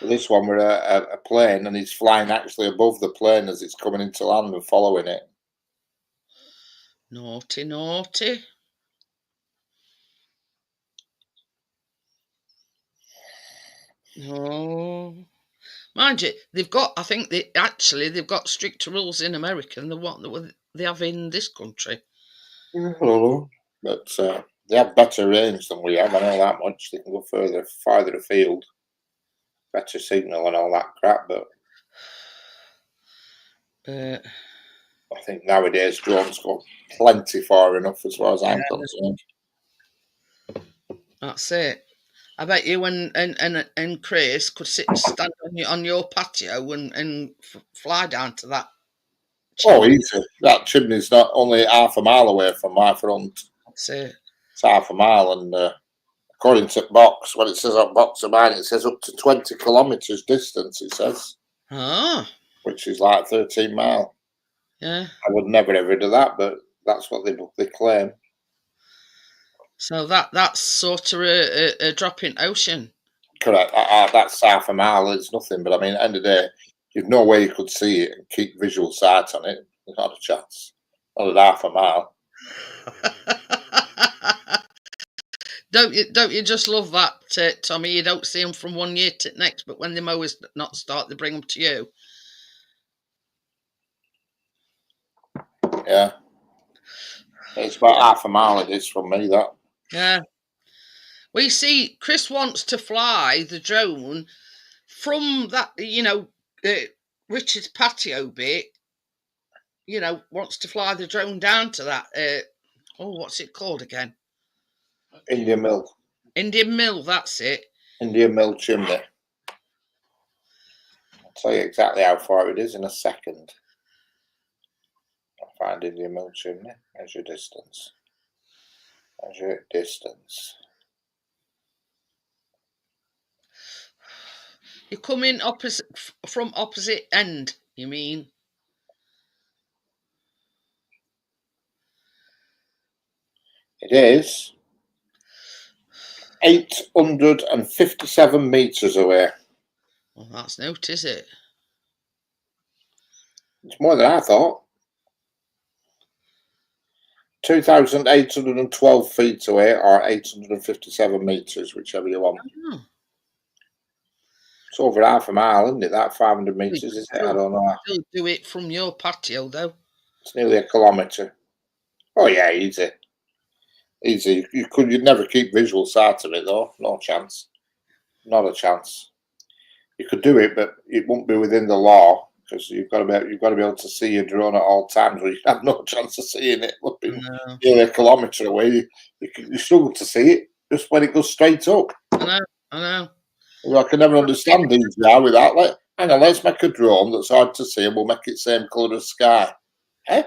This one with a plane, and he's flying actually above the plane as it's coming into land and following it. Naughty, naughty. No. Mind you, I think they've got stricter rules in America than what they have in this country. I don't know. But they have better range than we have, I know that much. They can go farther afield. Better signal and all that crap, but I think nowadays drones go plenty far enough as far as I'm concerned. That's it. I bet you and Chris could stand on your patio and fly down to that. Chimney. Oh, easy. That chimney's not only half a mile away from my front. That's it. It's half a mile, and according to Box, what it says on Box of mine, it says up to 20 kilometres distance, it says. Ah. Which is like 13 mile. Yeah. I would never ever do that, but that's what they claim. So that's sort of a drop in ocean. Correct. That's half a mile. It's nothing. But I mean, at the end of the day, you've no way you could see it and keep visual sight on it. There's not a chance. Not at half a mile. Don't you just love that, Tommy? You don't see them from one year to the next, but when the mowers not start, they bring them to you. Yeah. It's about half a mile it is from me, that. Yeah. Well, you see, Chris wants to fly the drone from that, Richard's patio bit, wants to fly the drone down to that, what's it called again? Indian Mill. Indian Mill, that's it. Indian Mill chimney. I'll tell you exactly how far it is in a second. I'll find Indian Mill chimney. Measure distance. Measure distance. You come in from opposite end, you mean? It is 857 metres away. Well, that's not, is it? It's more than I thought. 2,812 feet away, or 857 metres, whichever you want. Oh. It's over half a mile, isn't it? That 500 metres, is it? I don't know. Still do it from your patio, though. It's nearly a kilometre. Oh yeah, easy. Easy. You'd never keep visual sight of it, though. No chance. Not a chance. You could do it, but it won't be within the law because you've got to be able to see your drone at all times. Or you have no chance of seeing it. Nearly a kilometre away, you struggle to see it just when it goes straight up. I know. Well, I can never understand these now with that. Hang on, let's make a drone that's hard to see and we'll make it same colour as sky. Eh?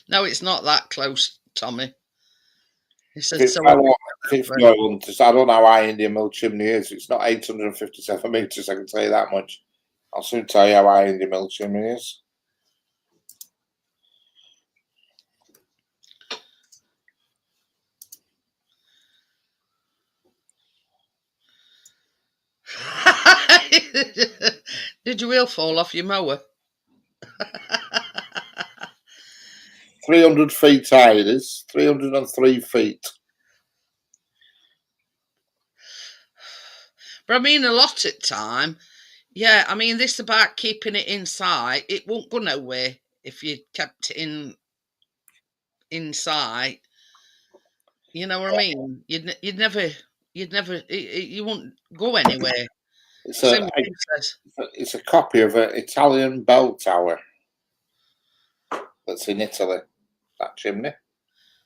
No, it's not that close, Tommy. He said, It's so I don't know how high Indian Mill chimney is. It's not 857 metres, I can tell you that much. I'll soon tell you how high Indian Mill chimney is. Did your wheel fall off your mower? 300 feet high it is. 303 feet. But I mean, a lot of time, yeah, I mean, this about keeping it inside, it won't go nowhere if you kept it inside. You know what I mean? You'd never, you won't go anywhere. It's a copy of an Italian bell tower that's in Italy. That chimney,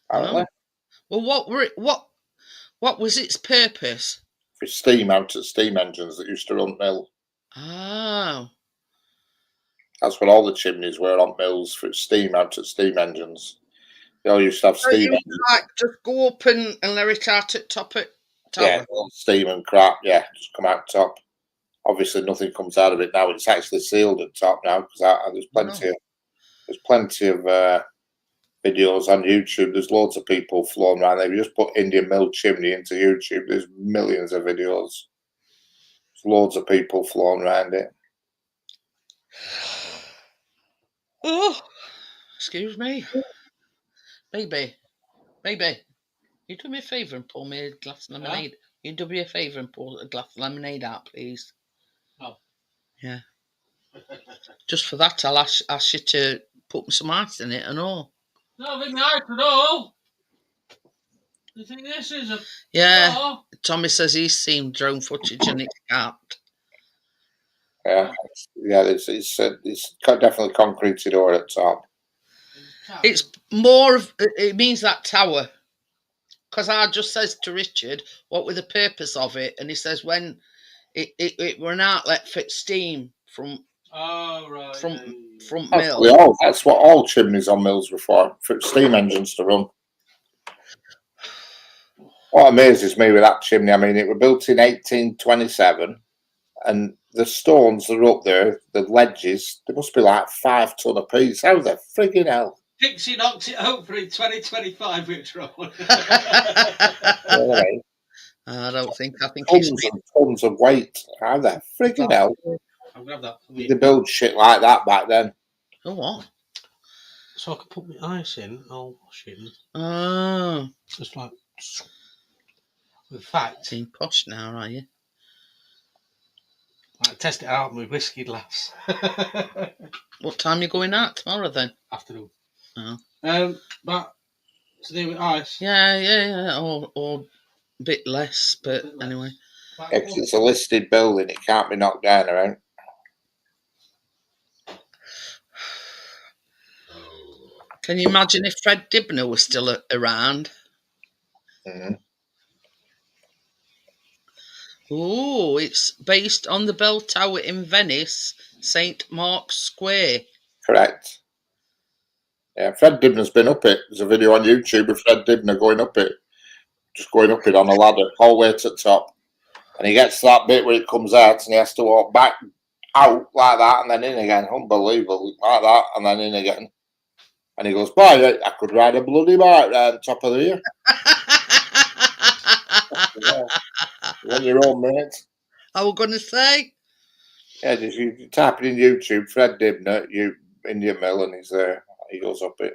apparently. Oh. Well, what was its purpose? For steam out at steam engines that used to run mill. Oh. That's what all the chimneys were on mills, for steam out at steam engines. They all used to have steam engines. Like just go up and let it out at top of tower. Yeah, all steam and crap. Yeah, just come out top. Obviously, nothing comes out of it now. It's actually sealed at top now because there's plenty of videos on YouTube. There's loads of people flown around there. If you just put Indian Mill chimney into YouTube, there's millions of videos. There's loads of people flown around it. Oh, excuse me. Baby, you do me a favour and pour me a glass of lemonade. Yeah? You do me a favour and pour a glass of lemonade out, please. Oh. Yeah. Just for that, I'll ask you to put some ice in it and all. No, leave me ice at all. You think this is a... Yeah. Oh. Tommy says he's seen drone footage and it's capped. Yeah, it's definitely concreted over at top. It's more of, it means that tower. Because I just says to Richard, what were the purpose of it? And he says when it were an outlet for steam from mill. That's what all chimneys on mills were for steam engines to run. What amazes me with that chimney, I mean, it was built in 1827, and the stones that are up there, the ledges, they must be like 5 ton a piece. How the friggin' hell? Pixie knocks it over in 2025, which wrong. I think tons of weight. How the friggin' hell? I'll grab that. They build shit like that back then. Oh, what? So I can put my ice in, I'll wash it. Oh. Just like... In fact... Being posh now, are you? I test it out with whiskey glass. What time are you going out tomorrow then? Afternoon. Oh. But to do with ice. Yeah. Or a bit less, but anyway. Yeah, because it's a listed building, it can't be knocked down around. Can you imagine if Fred Dibner was still around? Mm-hmm. Oh, it's based on the bell tower in Venice, St. Mark's Square. Correct. Yeah, Fred Dibner's been up it. There's a video on YouTube of Fred Dibner going up it. Just going up it on a ladder, all the way to the top. And he gets to that bit where it comes out and he has to walk back out like that and then in again. Unbelievable. Like that and then in again. And he goes, boy, I could ride a bloody bike round the top of the ear. On your own, mate. I was going to say. Yeah, just you type it in YouTube, Fred Dibner, Indian Mill, and he's there. He goes up it.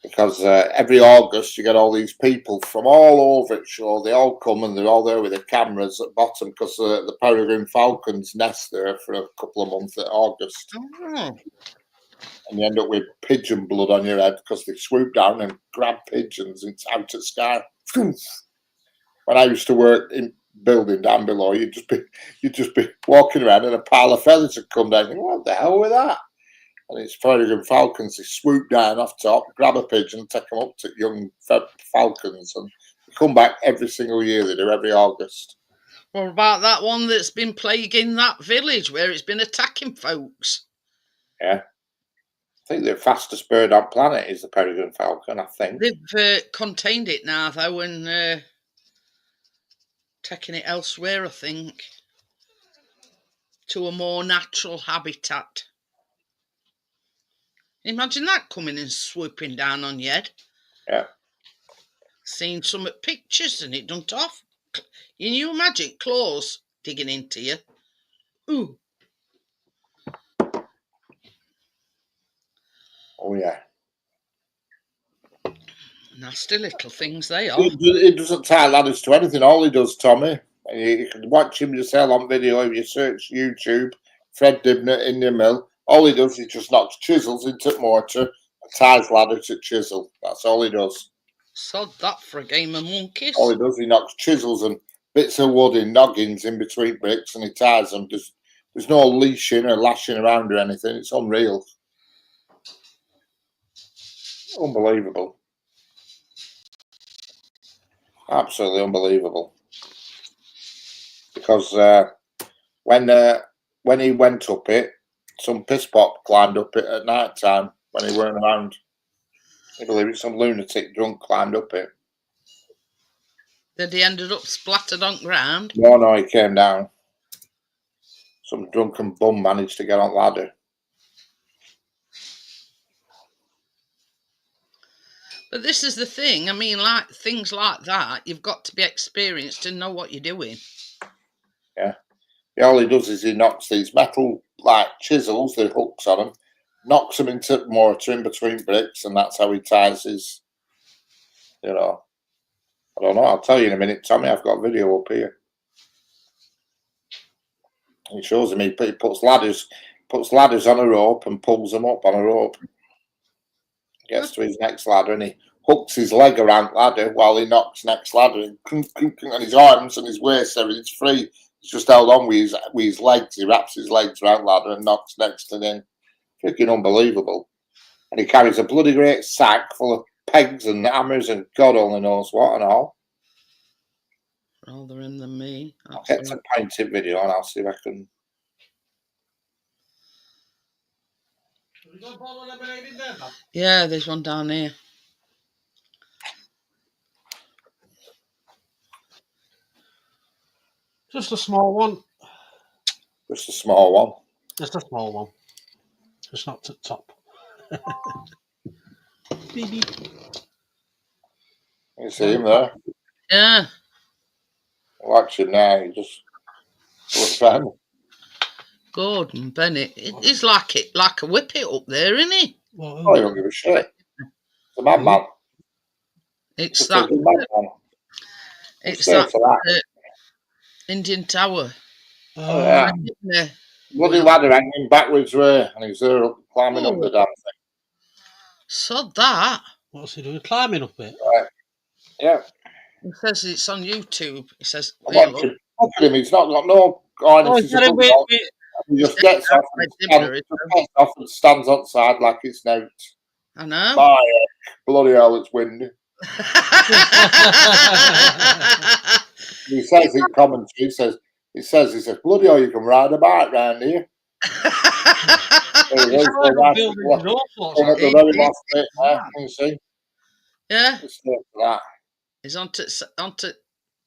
Because every August you get all these people from all over it show. They all come and they're all there with their cameras at the bottom because the peregrine falcons nest there for a couple of months at August. Oh. And you end up with pigeon blood on your head because they swoop down and grab pigeons out at sky. When I used to work building down below, you'd just be walking around and a pile of feathers would come down. You think, what the hell with that? And it's peregrine falcons. They swoop down off top, grab a pigeon, and take them up to young falcons, and they come back every single year. They do every August. What about that one that's been plaguing that village where it's been attacking folks? Yeah. I think the fastest bird on planet is the peregrine falcon, I think. They've contained it now, though, and taking it elsewhere, I think, to a more natural habitat. Imagine that coming and swooping down on your head. Yeah. Seen some pictures and it done off. Can you imagine claws digging into you? Ooh. Oh, yeah. Nasty little things they are. It doesn't tie ladders to anything. All he does, Tommy, and you can watch him yourself on video if you search YouTube, Fred Dibnah in the mill. All he does is just knocks chisels into mortar and ties ladder to chisel. That's all he does. Sod that for a game of monkeys. All he does, he knocks chisels and bits of wood in noggins in between bricks and he ties them. There's no leashing or lashing around or anything. It's unreal. Unbelievable. Absolutely unbelievable. Because when he went up it, some piss pot climbed up it at night time when he weren't around. I believe it's some lunatic drunk climbed up it. Then he ended up splattered on ground. No, he came down. Some drunken bum managed to get on ladder. But this is the thing. I mean, like things like that, you've got to be experienced and know what you're doing. Yeah. All he does is he knocks these metal like chisels, the hooks on them, knocks them into mortar in between bricks, and that's how he ties his. I don't know. I'll tell you in a minute, Tommy. I've got a video up here. He shows him. He puts ladders on a rope and pulls them up on a rope. Gets to his next ladder and he hooks his leg around ladder while he knocks next ladder and his arms and his waist, everything's free. He's just held on with his legs. He wraps his legs around ladder and knocks next to him. Freaking unbelievable. And he carries a bloody great sack full of pegs and hammers and God only knows what and all. Rather in than me. I'll get some painted video and I'll see if I can. Yeah, there's one down here. Just a small one. Just a small one. Just a small one. Just not to the top. Beep, beep. You see him there? Yeah. Watch him now. He just looks at him. Gordon Bennett. He's like a whippet up there, isn't he? Oh, he don't give a shit. It's a madman. It's that. It's that Indian Tower. Oh, yeah. Bloody ladder hanging backwards way, and he's there climbing up the damn thing. Sod that. What's he doing? Climbing up it? Right. Yeah. He says it's on YouTube. He says, look at him. He's not got no harness. He just gets off and stands outside like it's now. I know. My bloody hell, it's windy. He says in commentary, he says, bloody hell, you can ride a bike round here. Yeah. That. He's onto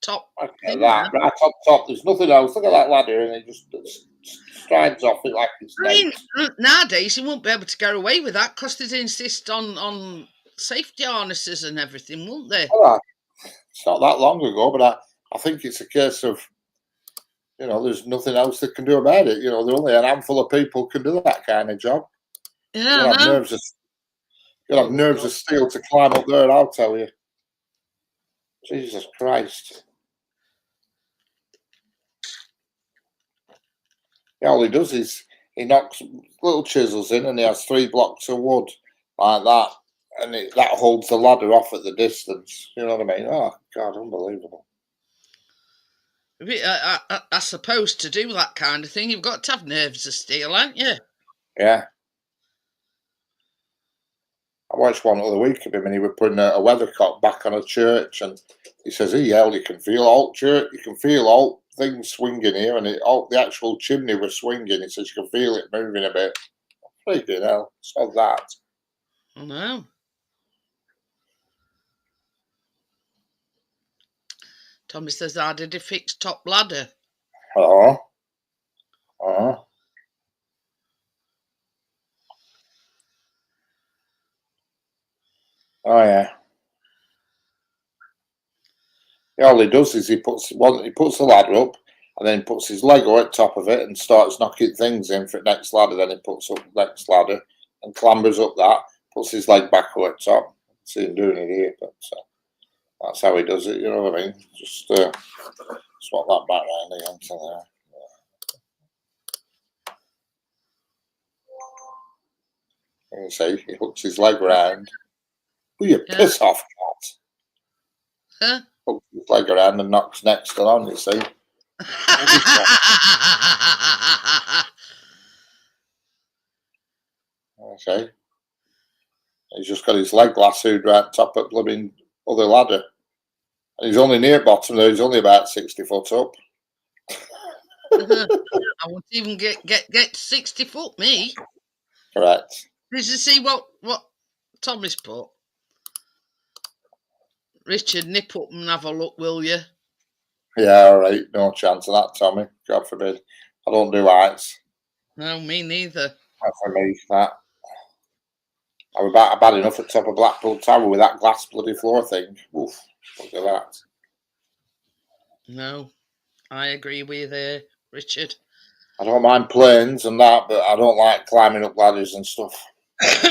top. Okay, right on top. There's nothing else. Look at that ladder, and he just strides off it like it's. I mean, nowadays he won't be able to get away with that because they insist on safety harnesses and everything, won't they? Well, it's not that long ago, but I think it's a case of, there's nothing else they can do about it. There only a handful of people can do that kind of job. Yeah, you'll have nerves of steel to climb up there, I'll tell you. Jesus Christ. Yeah, all he does is he knocks little chisels in and he has 3 blocks of wood like that. And that holds the ladder off at the distance. You know what I mean? Oh, God, unbelievable. I suppose to do that kind of thing, you've got to have nerves of steel, haven't you? Yeah. I watched one the other week of him, and he was putting a weathercock back on a church, and he says, "He yelled, you can feel all church, you can feel all things swinging here, and the actual chimney was swinging." He says, "You can feel it moving a bit." Freaking hell, so that. I know. Tommy says, "How did he fix top ladder?" Oh. Oh yeah. All he does is he puts the ladder up, and then puts his leg on the top of it and starts knocking things in for the next ladder. Then he puts up the next ladder and clambers up that, puts his leg back on the top. See him doing it here, but that's how he does it. You know what I mean? Just swap that back round again to there. You see, he hooks his leg round. Will you piss off, cat? Huh? Hooks his leg around and knocks next on, you see. Okay. He's just got his leg lassoed right top of blooming other ladder. And he's only near bottom there, he's only about 60 foot up. I won't even get 60 foot, me. Correct. Did you see what Tommy's put? Richard, nip up and have a look, will you? Yeah, all right. No chance of that, Tommy. God forbid. I don't do heights. No, me neither. That's for me, that. I was bad enough at top of Blackpool Tower with that glass bloody floor thing. Oof, look at that. No, I agree with Richard. I don't mind planes and that, but I don't like climbing up ladders and stuff.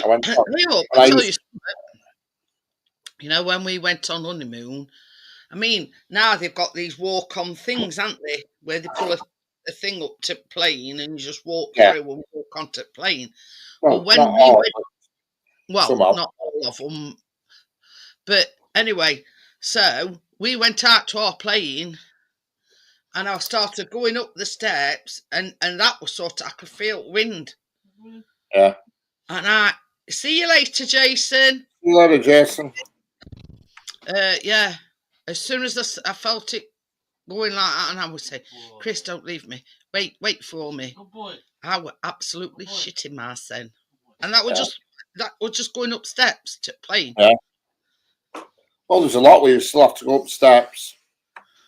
I'll tell you, you know, when we went on honeymoon, I mean, now they've got these walk-on things, haven't they? Where they pull a thing up to plane and you just walk through and walk onto plane. Well, when not we all, went, well, not all of them. But anyway, so we went out to our plane and I started going up the steps and that was sort of, I could feel wind. Yeah. And I, see you later, Jason. See you later, Jason. Yeah. As soon as I felt it going like that, and I would say, "Chris, don't leave me. Wait for me." Oh boy. I was absolutely shitting myself, and that was just going up steps to plane. Yeah. Well, there's a lot where you still have to go up steps.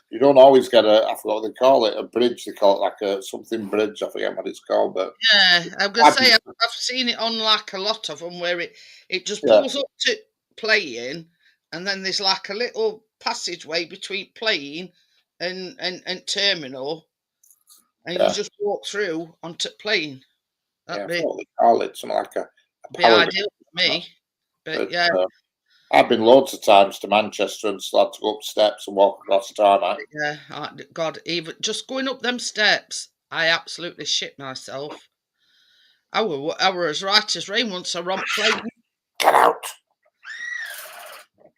You don't always get I forgot what they call it, a bridge. They call it like a something bridge. I forget what it's called, but yeah, I'm gonna say I've seen it on like a lot of them where it just pulls up to plane, and then there's like a little passageway between plane and terminal, and you just walk through onto plane. That'd be what they call it, something like a be ideal for me. But yeah. I've been loads of times to Manchester and still had to go up steps and walk across the tarmac. Yeah, God, even just going up them steps, I absolutely shit myself. I were as right as rain once I romped plane. Get out.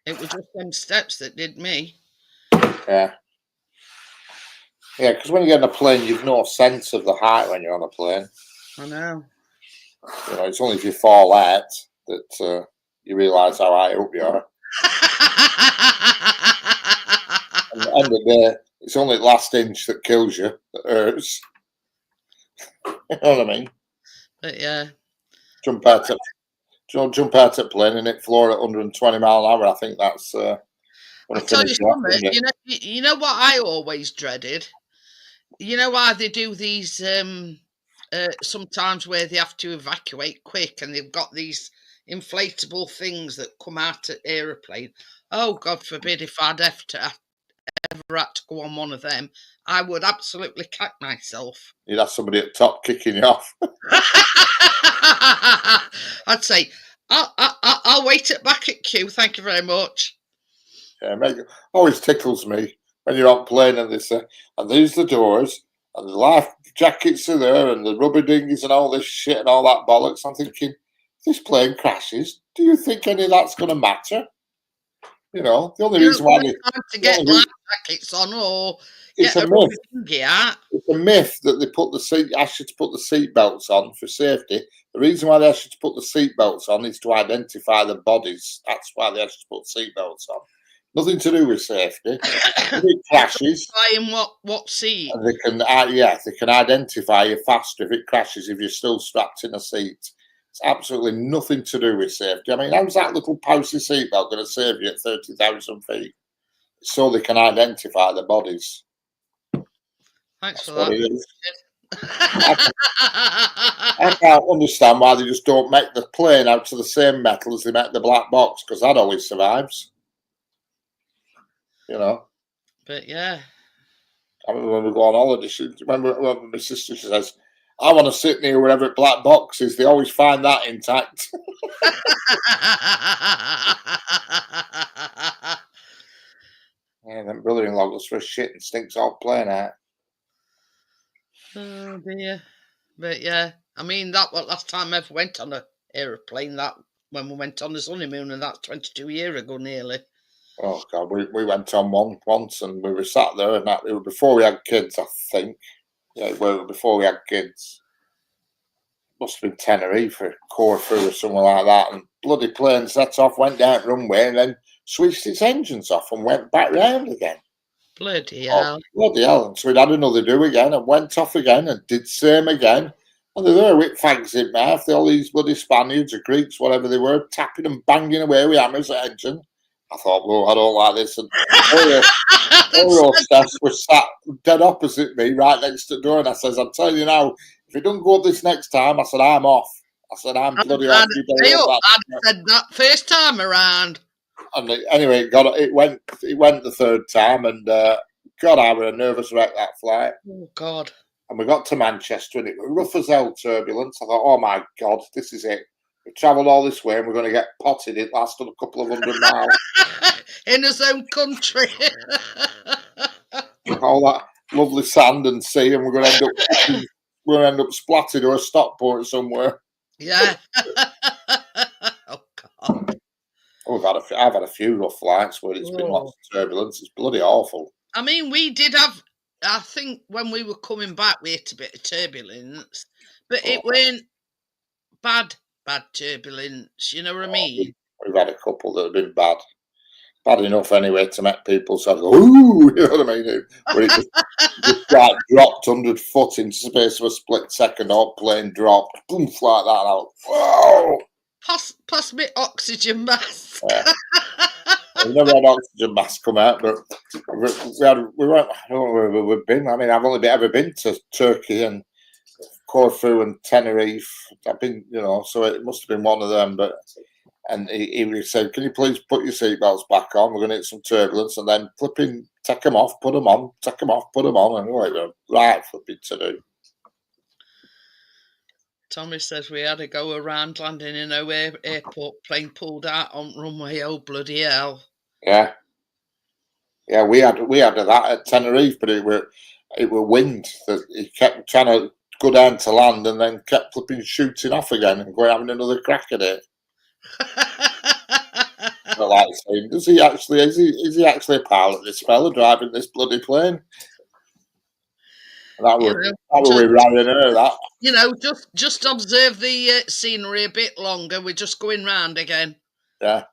It was just them steps that did me. Yeah. Yeah, because when you get on a plane, you've no sense of the height when you're on a plane. I know. You know, it's only if you fall out that you realise how high up you are. At the end of the day, it's only the last inch that kills you, that hurts. You know what I mean? But yeah. Jump out at plane and hit floor at 120 mile an hour. I think that's. I'll tell you something. You know what I always dreaded. You know why they do these sometimes where they have to evacuate quick, and they've got these inflatable things that come out at aeroplane. Oh, God forbid if I'd ever had to go on one of them, I would absolutely cack myself. You'd have somebody at top kicking you off. I'd say, I'll wait it back at queue. Thank you very much. Yeah, always tickles me when you're on plane and they say, and there's the doors, and the life jackets are there, and the rubber dinghies and all this shit and all that bollocks. I'm thinking, if this plane crashes, do you think any of that's going to matter? You know, the only reason why to get life jackets on, or it's Get a a myth. dinghy out. It's a myth that they ask you to put the seat belts on for safety. The reason why they ask you to put the seat belts on is to identify the bodies. That's why they ask you to put seat belts on. Nothing to do with safety. If it crashes, Buying what seat? they can identify you faster if it crashes if you're still strapped in a seat. It's absolutely nothing to do with safety. I mean, how's that little posy seatbelt going to save you at 30,000 feet? So they can identify the bodies. Thanks for That's what that. it is. I can't understand why they just don't make the plane out of the same metal as they make the black box, because that always survives. You know. But yeah. I remember when we go on holiday, remember when my sister says, I want to sit near wherever black box is. They always find that intact. Yeah, then brother-in-law goes for a shit and stinks all plane out. Oh dear. But yeah, I mean, that was last time I ever went on an aeroplane, that when we went on this honeymoon, and that's 22 years ago nearly. Oh God, we went on one once and we were sat there, and that it was before we had kids, I think. Yeah, it was before we had kids. Must have been Tenerife or Corfu or something like that, and bloody plane set off, went down runway, and then switched its engines off and went back round again. Bloody hell. Bloody hell. And so we'd had another do again and went off again and did same again. And they're there with fags in mouth, all these bloody Spaniards or Greeks, whatever they were, tapping and banging away with hammers at engine. I thought, well, I don't like this. And Eurostats was sat dead opposite me, right next to the door. And I says, I'm telling you now, if it don't go up this next time, I said, I'm off. I said, I'm bloody off. I'd said that first time around. And anyway, it went the third time, and God, I was a nervous wreck that flight. Oh God! And we got to Manchester, and it was rough as hell turbulence. I thought, oh my God, this is it. We travelled all this way, and we're going to get potted. It lasted a couple of 100 miles in his own country. All that lovely sand and sea, and we're going to end up splattered or a Stockport somewhere. Yeah. Oh God. I've had a few rough flights where it's been lots of turbulence. It's bloody awful. I mean, we did have. I think when we were coming back, we had a bit of turbulence, but it weren't bad turbulence. You know what I mean? We've had a couple that have been bad enough anyway to make people say, "Ooh," you know what I mean? Where it just like dropped 100 foot in space of a split second. All plane dropped, boom, like that. Out. Whoa! Pass me oxygen mask. Yeah. We've never had oxygen mask come out, but we weren't. I don't know where we've been. I mean, I've only ever been to Turkey and Corfu and Tenerife. I've been, so it must have been one of them. And he said, "Can you please put your seatbelts back on? We're going to hit some turbulence, and then flipping take them off, put them on, take them off, put them on." And we're right flipping to do. Tommy says we had to go around landing in O'Hare airport, plane pulled out on runway. Oh bloody hell! Yeah, we had that at Tenerife, but it were wind that he kept trying to go down to land and then kept flipping shooting off again and going having another crack at it. I like saying, is he actually a pilot? This fella driving this bloody plane? That was with Ryanair. That just observe the scenery a bit longer. We're just going round again. Yeah.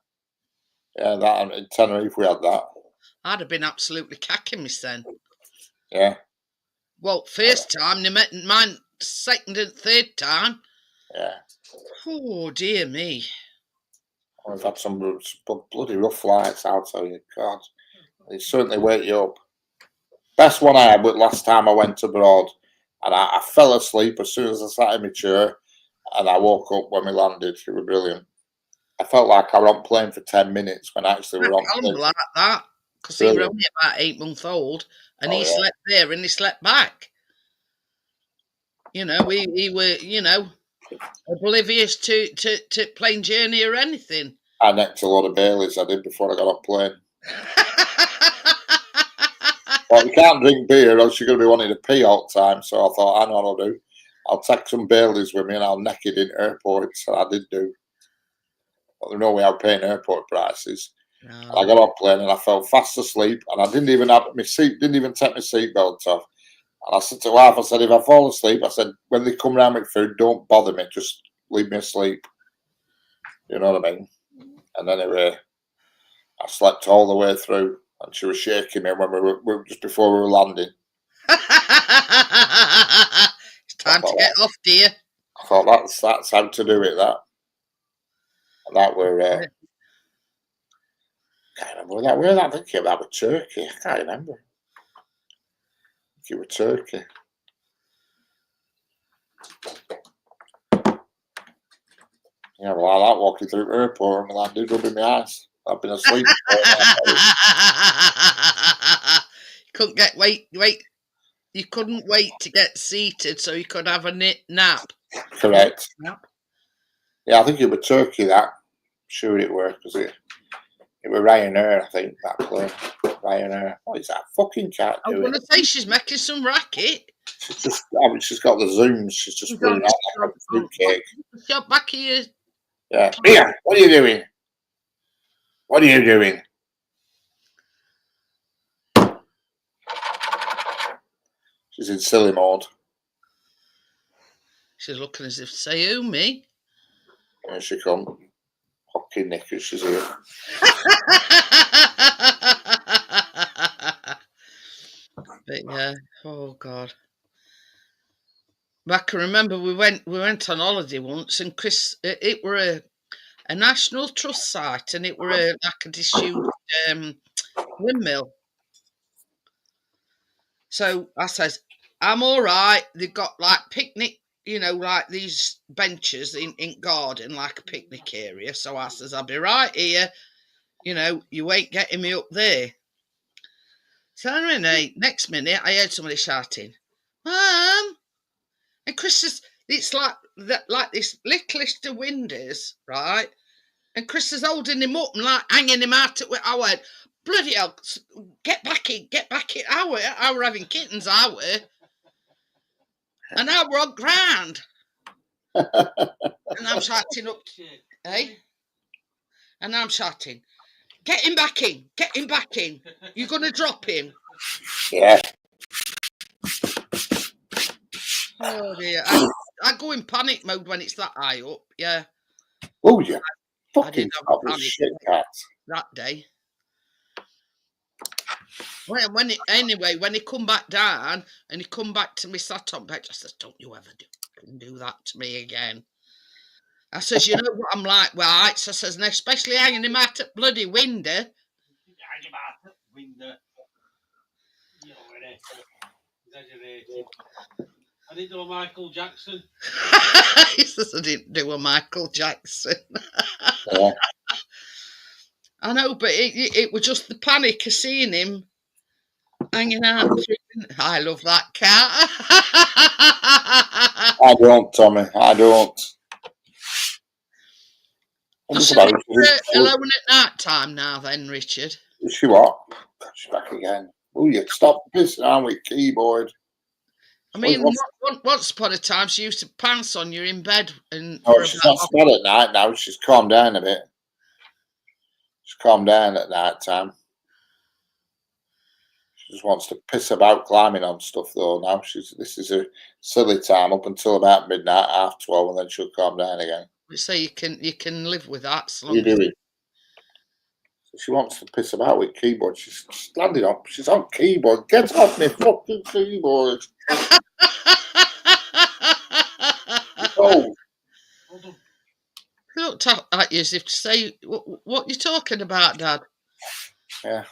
That in Tenerife we had that. I'd have been absolutely cacking me then. Yeah. Well, first time, mine second and third time. Yeah. Oh dear me. We've had some bloody rough flights, I'll tell you. God, they certainly wake you up. Best one I had was last time I went abroad, and I fell asleep as soon as I sat in my chair, and I woke up when we landed. It was brilliant. I felt like I was on plane for 10 minutes when actually we were on plane. Like that, because he was only about 8 months old, and he slept there and he slept back. We were, oblivious to plane journey or anything. I necked a lot of Baileys I did before I got on plane. Well, you can't drink beer, or else you're going to be wanting to pee all the time. So I thought, I know what I'll do. I'll take some Baileys with me and I'll neck it in airports. And I did do. But there's no way I'm paying airport prices. No. I got on plane and I fell fast asleep, and I didn't even take my seatbelt off. And I said to wife, I said, if I fall asleep, I said, when they come round with food, don't bother me, just leave me asleep. You know what I mean? And anyway, I slept all the way through, and she was shaking me when we were just before we were landing. It's time to get off, dear. I thought that's how to do it. And that were can't remember where that. I think that was Turkey. I can't remember. I think it was Turkey. Yeah, well, I like walking through the airport and landing rubbing my eyes. I've been asleep. Couldn't get wait. You couldn't wait to get seated so you could have a nap. Correct. Nap. Yeah, I think it was Turkey. That sure it was because it was Ryanair. I think that plane. Ryanair. What is that fucking cat I'm doing? gonna say she's making some racket. She's just. I mean, she's got the zooms. She's just running out like a fruitcake. Shut back here. Yeah. Mia, what are you doing? What are you doing? She's in silly mode. She's looking as if to say, who, me? Here she come. Hockey knickers, she's here. But yeah, oh God. But I can remember we went on holiday once, and Chris, it were a National Trust site, and it were like a disused windmill. So I says, I'm all right. They've got like picnic, like these benches in garden, like a picnic area. So I says, I'll be right here. You ain't getting me up there. So anyway, next minute, I heard somebody shouting, Mum! And Chris says, it's like this littlest of windows, right? And Chris is holding him up and like hanging him out. I went, bloody hell, get back in. I were having kittens, I were. And I were on ground. And I'm shouting up, eh? And I'm shouting, get him back in. You're going to drop him. Yeah. Oh dear. I go in panic mode when it's that high up, yeah. Oh, yeah. I Fucking did have panic shit cat. that day. Well, when he come back down and he come back to me sat on bed, I says, don't you ever do that to me again. I says, you know what I'm like, right? So I says, and especially hanging him out at bloody window. Hang him out at window. You're exaggerating. I didn't do a Michael Jackson. He says, I didn't do a Michael Jackson. Yeah. I know, but it was just the panic of seeing him hanging out. I love that cat. I don't, Tommy. I don't. She's alone at night time now then, Richard. Is she what? She's back again. Oh, you stop pissing on with keyboard. I mean, once upon a time, she used to pounce on you in bed. Oh, she's not bad at night now. She's calmed down a bit. She's calmed down at night time. She just wants to piss about climbing on stuff, though, now. This is a silly time up until about midnight, 12:30, and then she'll calm down again. So you can live with that. What are you doing? She wants to piss about with keyboard. She's landing on. She's on keyboard. Get off me fucking keyboard. Oh. He looked at you as if to say, what you talking about, Dad? Yeah.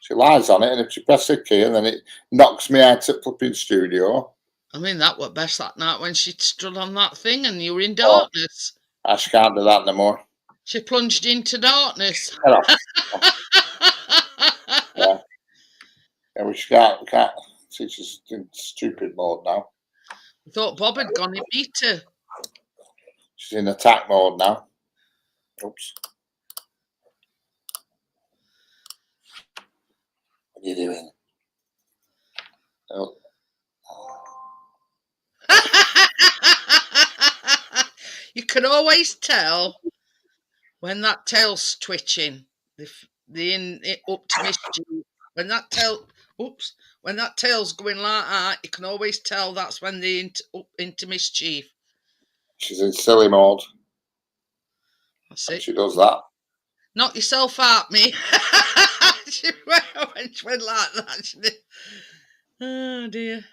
She lies on it, and if she presses a key, and then it knocks me out at flipping studio. I mean, that was best that night when she stood on that thing and you were in darkness. She can't do that no more. She plunged into darkness. Yeah. Yeah, well, she can't. She's in stupid mode now. I thought Bob had gone in meter. She's in attack mode now. Oops. What are you doing? Oh. You can always tell when that tail's twitching. the in it up to mischief. When that tail's going like that, you can always tell that's when they're up into mischief. She's in silly mode. That's it. She does that. Knock yourself out, me. She went like that. She did. Oh dear.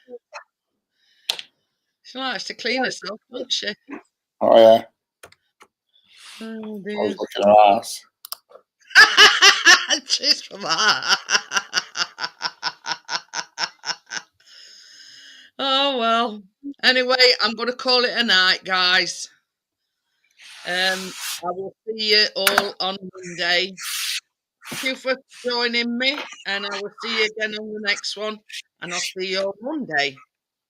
She likes to clean herself, doesn't she? Oh yeah. Oh I dear. was looking at her ass. Cheers for that. Oh well. Anyway, I'm going to call it a night, guys. I will see you all on Monday. Thank you for joining me, and I will see you again on the next one. And I'll see you on Monday.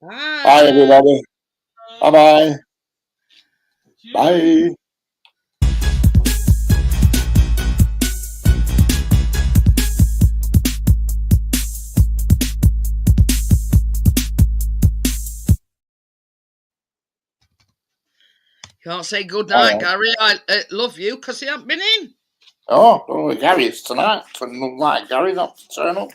Bye. Bye, everybody. Bye-bye. Bye. Can't say good night, Oh. Gary. I love you because he hasn't been in. Oh, Gary, it's tonight. Doesn't look like Gary not to turn up.